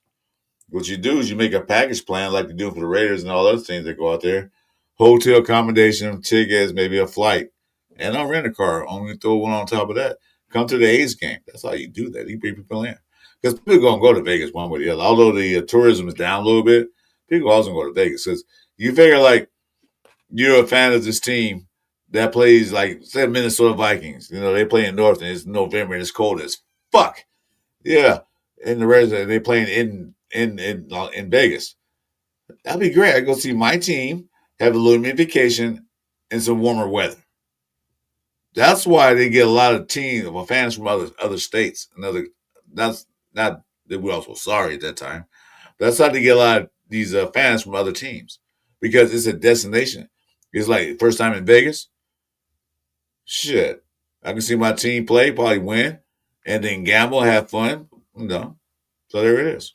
What you do is you make a package plan like they do for the Raiders and all other things that go out there. Hotel accommodation, tickets, maybe a flight, and a rent-a-car. Only throw one on top of that. Come to the A's game. That's how you do that. You bring people in. Because people are going to go to Vegas one way or the other. Although the tourism is down a little bit, people are also going to go to Vegas. Because you figure like you're a fan of this team that plays like, say, Minnesota Vikings. You know, they play in North and it's November and it's cold as fuck. Yeah. And the Raiders, they playing in Vegas. That'd be great. I go see my team, have a little mini vacation, and some warmer weather. That's why they get a lot of fans from other states. That's not They were also sorry at that time. But that's how they get a lot of these fans from other teams because it's a destination. It's like first time in Vegas. Shit, I can see my team play, probably win, and then gamble, have fun. So there it is.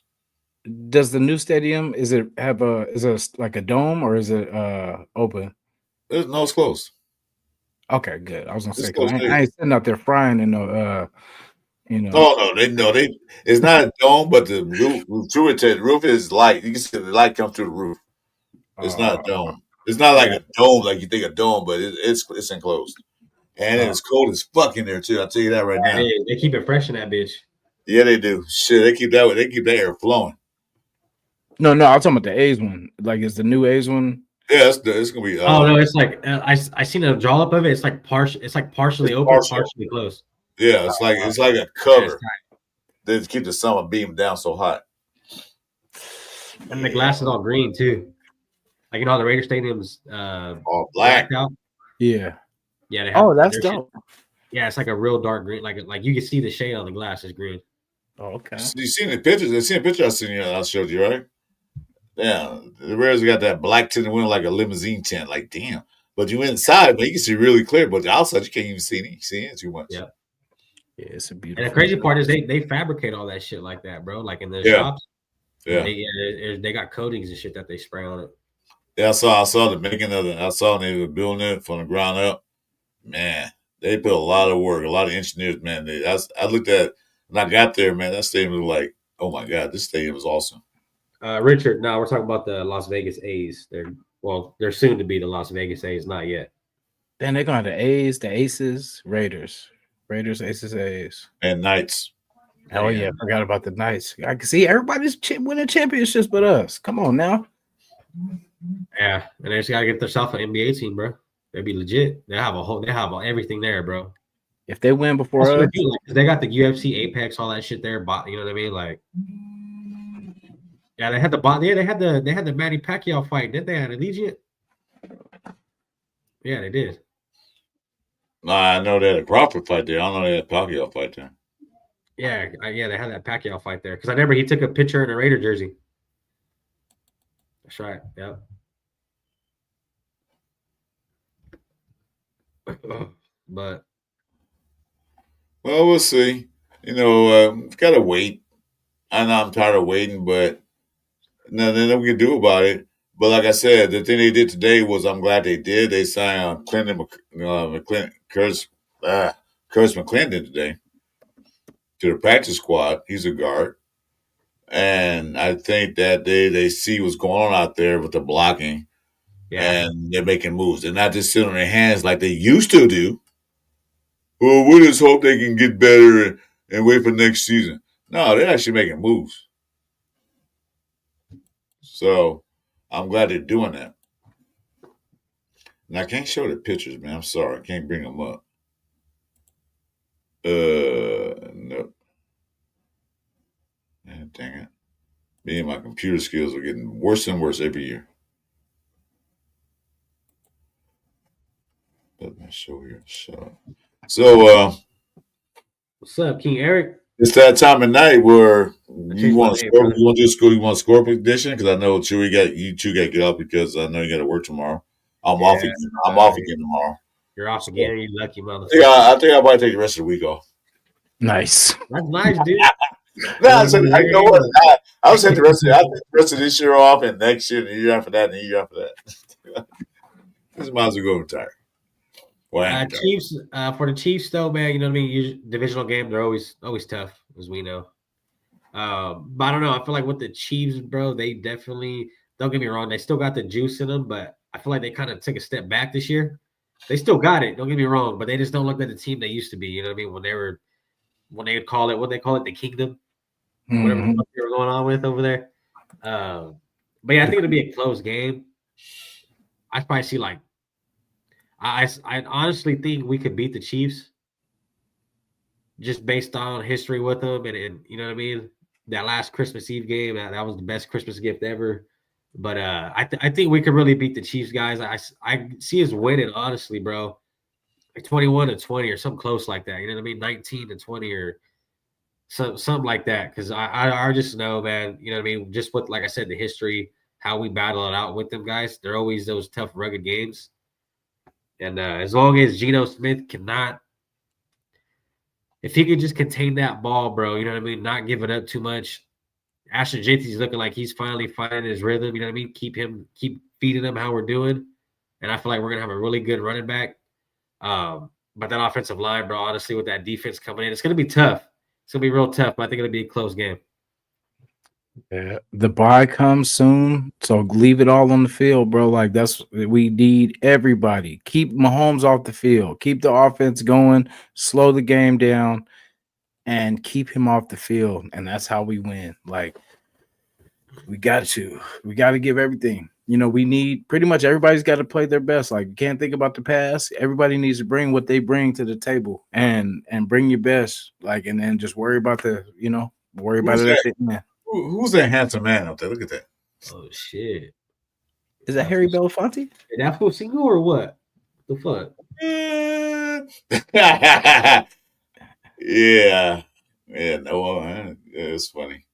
Does the new stadium is it like a dome or is it open? It's closed. Okay, good. I was gonna say It's because closed. I ain't sitting out there frying in no Oh no, they. It's not a dome, but the roof. The roof is light. You can see the light come through the roof. It's not a dome. It's not like Yeah. a dome, like you think a dome, but it's enclosed, and it's cold as fuck in there too. I'll tell you that right now. They keep it fresh in that bitch. Yeah, they do. Shit, they keep that air flowing. No, I'm talking about the A's one. Like, is the new A's one? Yeah, it's gonna be. Oh no, it's like I seen a draw up of it. It's like partially open, partially closed. Yeah, it's like a cover that keep the summer beam down so hot. And the glass is all green too. Like you know how the Raider Stadium's all black Yeah. Yeah. They have, that's dope. Yeah, it's like a real dark green. Like you can see the shade on the glass is green. Oh, okay. You seen the pictures? You seen a picture I showed you, right? Yeah, the Raiders got that black tinted window like a limousine tent. Like, damn. But you inside, but you can see really clear. But the outside, you can't even see it too much. Yeah. Yeah, it's a beautiful. And the crazy part is they fabricate all that shit like that, bro. Like in the shops. Yeah. They got coatings and shit that they spray on it. Yeah, I saw the making of it. I saw they were building it from the ground up. Man, they put a lot of work, a lot of engineers, man. I looked at when I got there, man, that stadium was like, oh my God, this stadium is awesome. Richard, no, we're talking about the Las Vegas A's. They're soon to be the Las Vegas A's, not yet. Then they're going to the A's, the Aces, Raiders, Aces, A's, and Knights. Oh yeah, I forgot about the Knights. I can see everybody's winning championships but us. Come on now. Yeah, and they just gotta get themselves an NBA team, bro. They'd be legit. They have everything there, bro. If they win before us, they got the UFC, Apex, all that shit there. You know what I mean? Like, yeah, they had the Manny Pacquiao fight. Did they? Had Allegiant? Yeah, they did. I know they had a Crawford fight there. I don't know they had a Pacquiao fight there. Yeah, they had that Pacquiao fight there because I remember he took a picture in a Raider jersey. That's right. Yep. But well, we'll see. Gotta wait. I know I'm tired of waiting, but nothing we can do about it. But like I said, the thing they did today was I'm glad they did. They signed Curtis McClendon today to the practice squad. He's a guard. And I think that they see what's going on out there with the blocking. Yeah. And they're making moves. They're not just sitting on their hands like they used to do. Well, we just hope they can get better and wait for next season. No, they're actually making moves. So I'm glad they're doing that. And I can't show the pictures, man. I'm sorry. I can't bring them up. No. Dang it. Me and my computer skills are getting worse and worse every year. Let me show here. So, what's up, King Eric? It's that time of night where you want to score prediction because I know Chuy got get up because I know you got to work tomorrow. I'm off again tomorrow. You're off again. You lucky motherfucker. Yeah, I think I might take the rest of the week off. Nice. That's nice, dude. I know what I was taking the rest of this year off and next year and the year after that and the year after that. Just might as well go retire. Chiefs for the Chiefs though, man. You know what I mean. Divisional game, they're always tough, as we know. But I don't know. I feel like with the Chiefs, bro, they definitely don't get me wrong. They still got the juice in them, but I feel like they kind of took a step back this year. They still got it. Don't get me wrong, but they just don't look like the team they used to be. You know what I mean? When they would call it, what they call it, the kingdom, whatever they were going on with over there. But yeah, I think it'll be a close game. I'd probably see like. I honestly think we could beat the Chiefs just based on history with them. And you know what I mean? That last Christmas Eve game, that was the best Christmas gift ever. But I think we could really beat the Chiefs, guys. I see us winning, honestly, bro. Like 21-20 or something close like that. You know what I mean? 19-20 or something like that. Because I just know, man. You know what I mean? Just with, like I said, the history, how we battle it out with them guys. They're always those tough, rugged games. And as long as Geno Smith cannot, if he could just contain that ball, bro, you know what I mean? Not give it up too much. Ashton Jitty's looking like he's finally finding his rhythm. You know what I mean? Keep feeding him how we're doing. And I feel like we're going to have a really good running back. But that offensive line, bro, honestly, with that defense coming in, it's going to be tough. It's going to be real tough, but I think it'll be a close game. Yeah, the bye comes soon, so leave it all on the field, bro. Like we need everybody. Keep Mahomes off the field. Keep the offense going. Slow the game down, and keep him off the field. And that's how we win. Like we got to give everything. You know, we need pretty much everybody's got to play their best. Like you can't think about the past. Everybody needs to bring what they bring to the table, and bring your best. Like, and then just worry about worry about it at the end. Who's that handsome man up there? Look at that. Oh, shit. Is that Harry Belafonte? Is that for single or what? The fuck? Yeah. No, it's funny.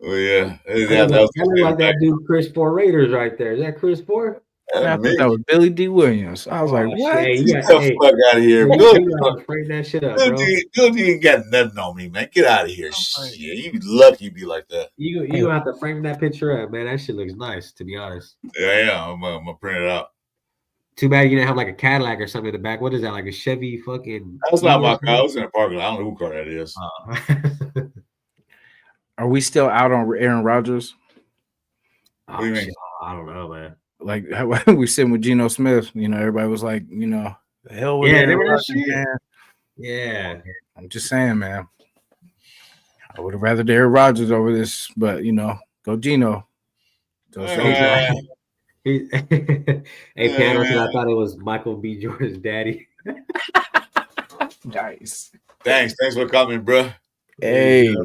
Oh, yeah. That like that dude, Chris Four Raiders right there. Is that Chris Four? I thought that was Billy D. Williams. I was like, what? Get the fuck out of here. Frame that shit up, bro. Bill ain't got nothing on me, man. Get out of here. Shit. You be lucky you be like that. You gonna have to frame that picture up, man. That shit looks nice, to be honest. Yeah. I'm gonna print it out. Too bad you didn't have like a Cadillac or something in the back. What is that? Like a Chevy fucking. That's not my car. I was in a parking lot. I don't know who car that is. Are we still out on Aaron Rodgers? What do you mean? I don't know, man. Like we sitting with Geno Smith, everybody was like, the hell with Aaron Rodgers, man. Yeah. I'm just saying, man. I would have rather Aaron Rodgers over this, but go Geno. Hey, Piano said I thought it was Michael B. Jordan's daddy. Nice. Thanks for coming, bro. Hey.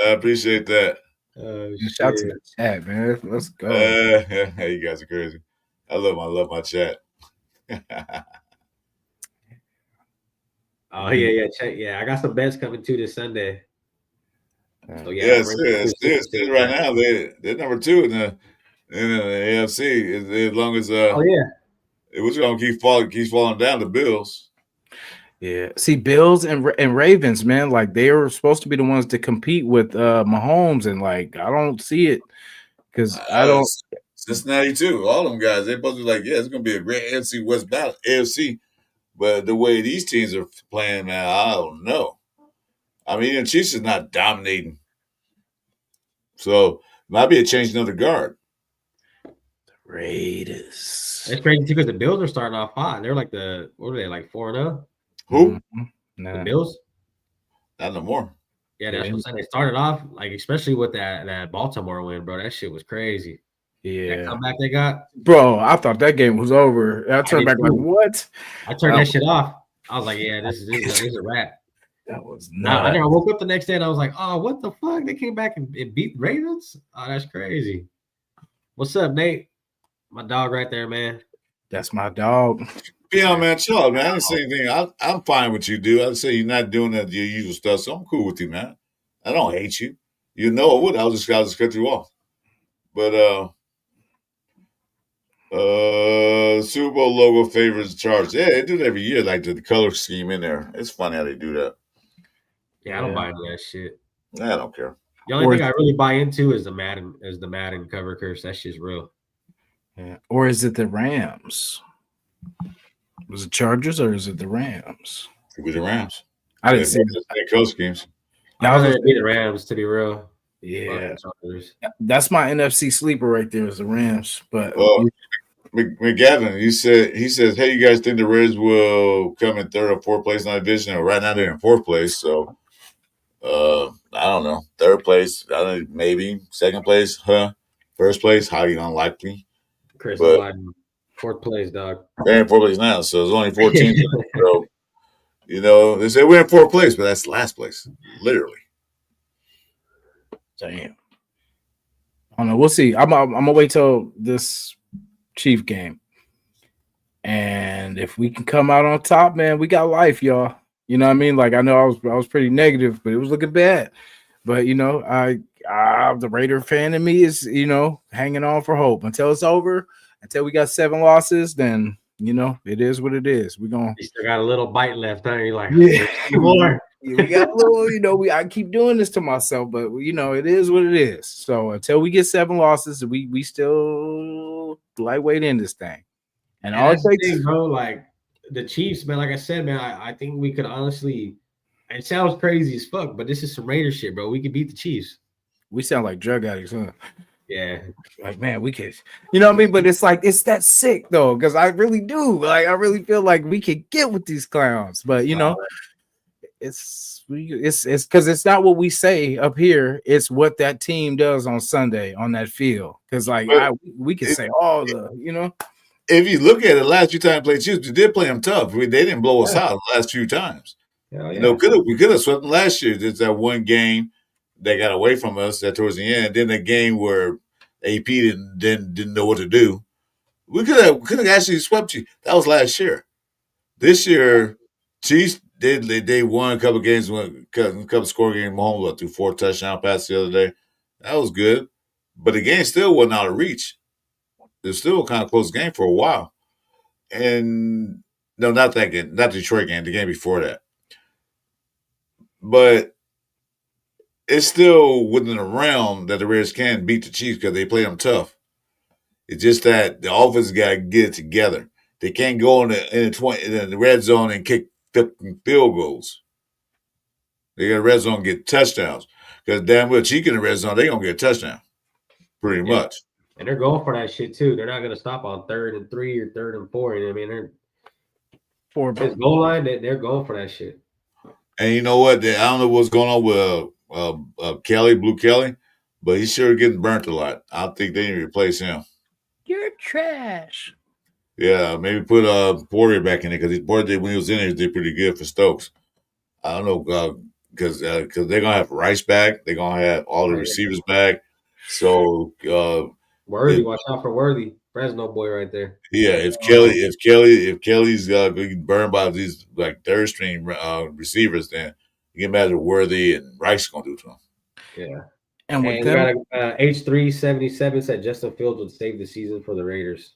I appreciate that. Shout to the chat, man. Let's go. Hey, you guys are crazy. I love my chat. Oh yeah. Check. Yeah, I got some bets coming too this Sunday. So it's right now they're number 2 in the AFC. As long as which gonna keeps falling down, the Bills. Yeah, see, Bills and Ravens, man, like they were supposed to be the ones to compete with Mahomes, and like I don't see it because I don't. Cincinnati too, all them guys. They're supposed to be like, yeah, it's gonna be a great AFC West battle, AFC, but the way these teams are playing, man, I don't know. I mean, the Chiefs is not dominating, so might be a change of the guard. The Raiders. It's crazy too because the Bills are starting off hot. They're like what are they like 4-0? Who? Nah. The Bills? Not no more. Yeah, that's what I'm saying. They started off like, especially with that Baltimore win, bro. That shit was crazy. Yeah, that comeback they got, bro. I thought that game was over. I turned back like, what? I turned that shit off. I was like, yeah, this is a wrap. That was nuts. I woke up the next day and I was like, oh, what the fuck? They came back and beat Ravens? Oh, that's crazy. What's up, Nate? My dog right there, man. That's my dog. Yeah, man, chill, man. I didn't say anything. I'm fine with you, dude. I'd say you're not doing your usual stuff, so I'm cool with you, man. I don't hate you. You know I would. I'll just cut you off. But Super Bowl logo favors Chargers. Yeah, they do it every year, like the color scheme in there. It's funny how they do that. Yeah, I don't buy into that shit. I don't care. The only thing I really buy into is the Madden cover curse. That shit's real. Yeah. Or is it the Rams? Was it Chargers or is it the Rams? It was the Rams. I didn't see the color schemes. I was going to be the Rams, to be real. Yeah. That's my NFC sleeper right there is the Rams. But McGavin, he says, hey, you guys think the Raiders will come in 3rd or 4th place in the division? Right now they're in 4th place, so I don't know. 3rd place, I don't know, maybe 2nd place, 1st place, highly unlikely. Chris Biden, 4th place, dog. They're in 4th place now, so there's only 4 teams. So, they say we're in 4th place, but that's last place, literally. Damn. I don't know. We'll see. I'm gonna wait till this Chief game, and if we can come out on top, man, we got life, y'all. You know what I mean? Like I know I was pretty negative, but it was looking bad. But the Raider fan in me is hanging on for hope until it's over. Until we got 7 losses, then it is what it is. We're gonna You still got a little bite left, huh? You're like, yeah, more. we got a little. I keep doing this to myself, but it is what it is. So until we get 7 losses, we still lightweight in this thing. And all it that's the takes, thing, bro. Like the Chiefs, man. Like I said, man, I think we could honestly. It sounds crazy as fuck, but this is some Raider shit, bro. We could beat the Chiefs. we sound like drug addicts, huh? Yeah. Like, man, we could, what I mean? But it's like, it's that sick though, because I really do. Like, I really feel like we could get with these clowns. But it's because it's not what we say up here. It's what that team does on Sunday on that field. Because we could say all the. If you look at it, the last few times we played Chiefs, we did play them tough. They didn't blow us out the last few times. Hell yeah. We could have swept them last year. There's that one game that got away from us that towards the end. Then the game where AP didn't know what to do. We could have actually swept you. That was last year. This year, Chiefs they won a couple games, a couple score games. Mahomes threw 4 touchdown passes the other day. That was good, but the game still wasn't out of reach. It was still a kind of close game for a while. And no, not that game, not the Detroit game, the game before that. But it's still within the realm that the Raiders can beat the Chiefs because they play them tough. It's just that the offense got to get it together. They can't go in the red zone and kick field goals. They got a red zone and get touchdowns. Because damn well Cheek in the red zone, they're going to get a touchdown. Pretty much. And they're going for that shit too. They're not going to stop on 3rd and 3 or 3rd and 4. I mean, they're 4 this goal line. They're going for that shit. And you know what? I don't know what's going on with Kelly, Blue Kelly, but he's sure getting burnt a lot. I think they need to replace him. You're trash. Yeah, maybe put Poirier back in there because Poirier, when he was in there, he did pretty good for Stokes. I don't know because they're gonna have Rice back. They're gonna have all the receivers back. So Worthy, watch out for Worthy, Fresno boy right there. Yeah, if Kelly's being burned by these like 3rd string receivers, then you can imagine what Worthy and Rice gonna do to him. Yeah. And with we them, got H377 said Justin Fields would save the season for the Raiders.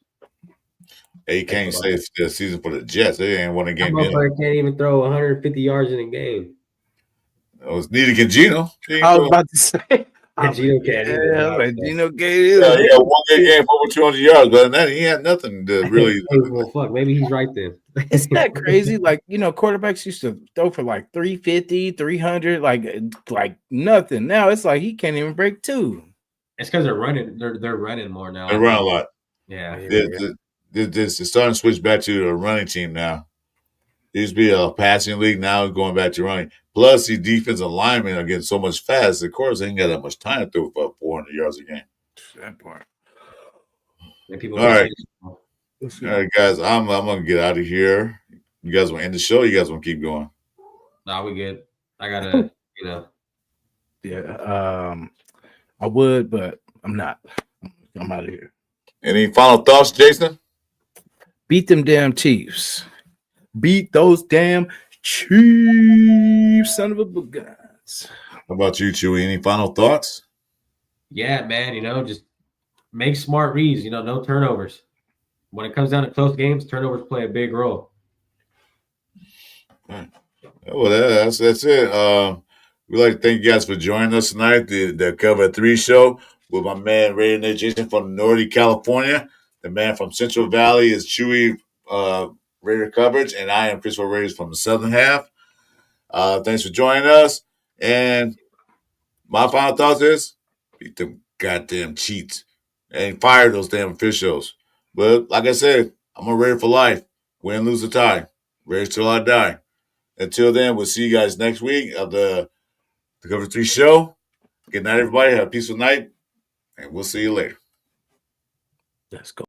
He can't save the season for the Jets. They ain't won a game yet. Can't even throw 150 yards in a game. It was neither can Gino. I was about to say. Gino can't either. Gino can't either. Yeah, one game for over 200 yards, but that he had nothing to really. Well, fuck, maybe he's right then. Isn't that crazy? Like, quarterbacks used to throw for like 350, 300, like nothing. Now it's like he can't even break 2. It's because they're running. They're running more now. They run a lot. Yeah. It's starting to switch back to a running team now. It used to be a passing league. Now it's going back to running. Plus, the defensive linemen are getting so much fast. Of course, they ain't got that much time to throw for 400 yards a game. That part. All right. All right, guys. I'm gonna get out of here. You guys want to end the show? Or you guys want to keep going? Nah, we good. I gotta, Yeah. I would, but I'm not. I'm out of here. Any final thoughts, Jason? Beat them damn Chiefs. Beat those damn Chiefs, son of a guys. How about you, Chuy? Any final thoughts? Yeah, man. Just make smart reads. No turnovers. When it comes down to close games, turnovers play a big role. Right. Well, that's it. We'd like to thank you guys for joining us tonight. The Cover 3 show with my man Ray and Jason from Northern California. The man from Central Valley is Chuy Raider coverage, and I am Christopher Raiders from the southern half. Thanks for joining us. And my final thoughts is beat them goddamn cheats and fire those damn officials. But like I said, I'm a Raider for life. Win, lose, or tie. Raiders till I die. Until then, we'll see you guys next week of the Cover 3 show. Good night, everybody. Have a peaceful night, and we'll see you later. Let's go.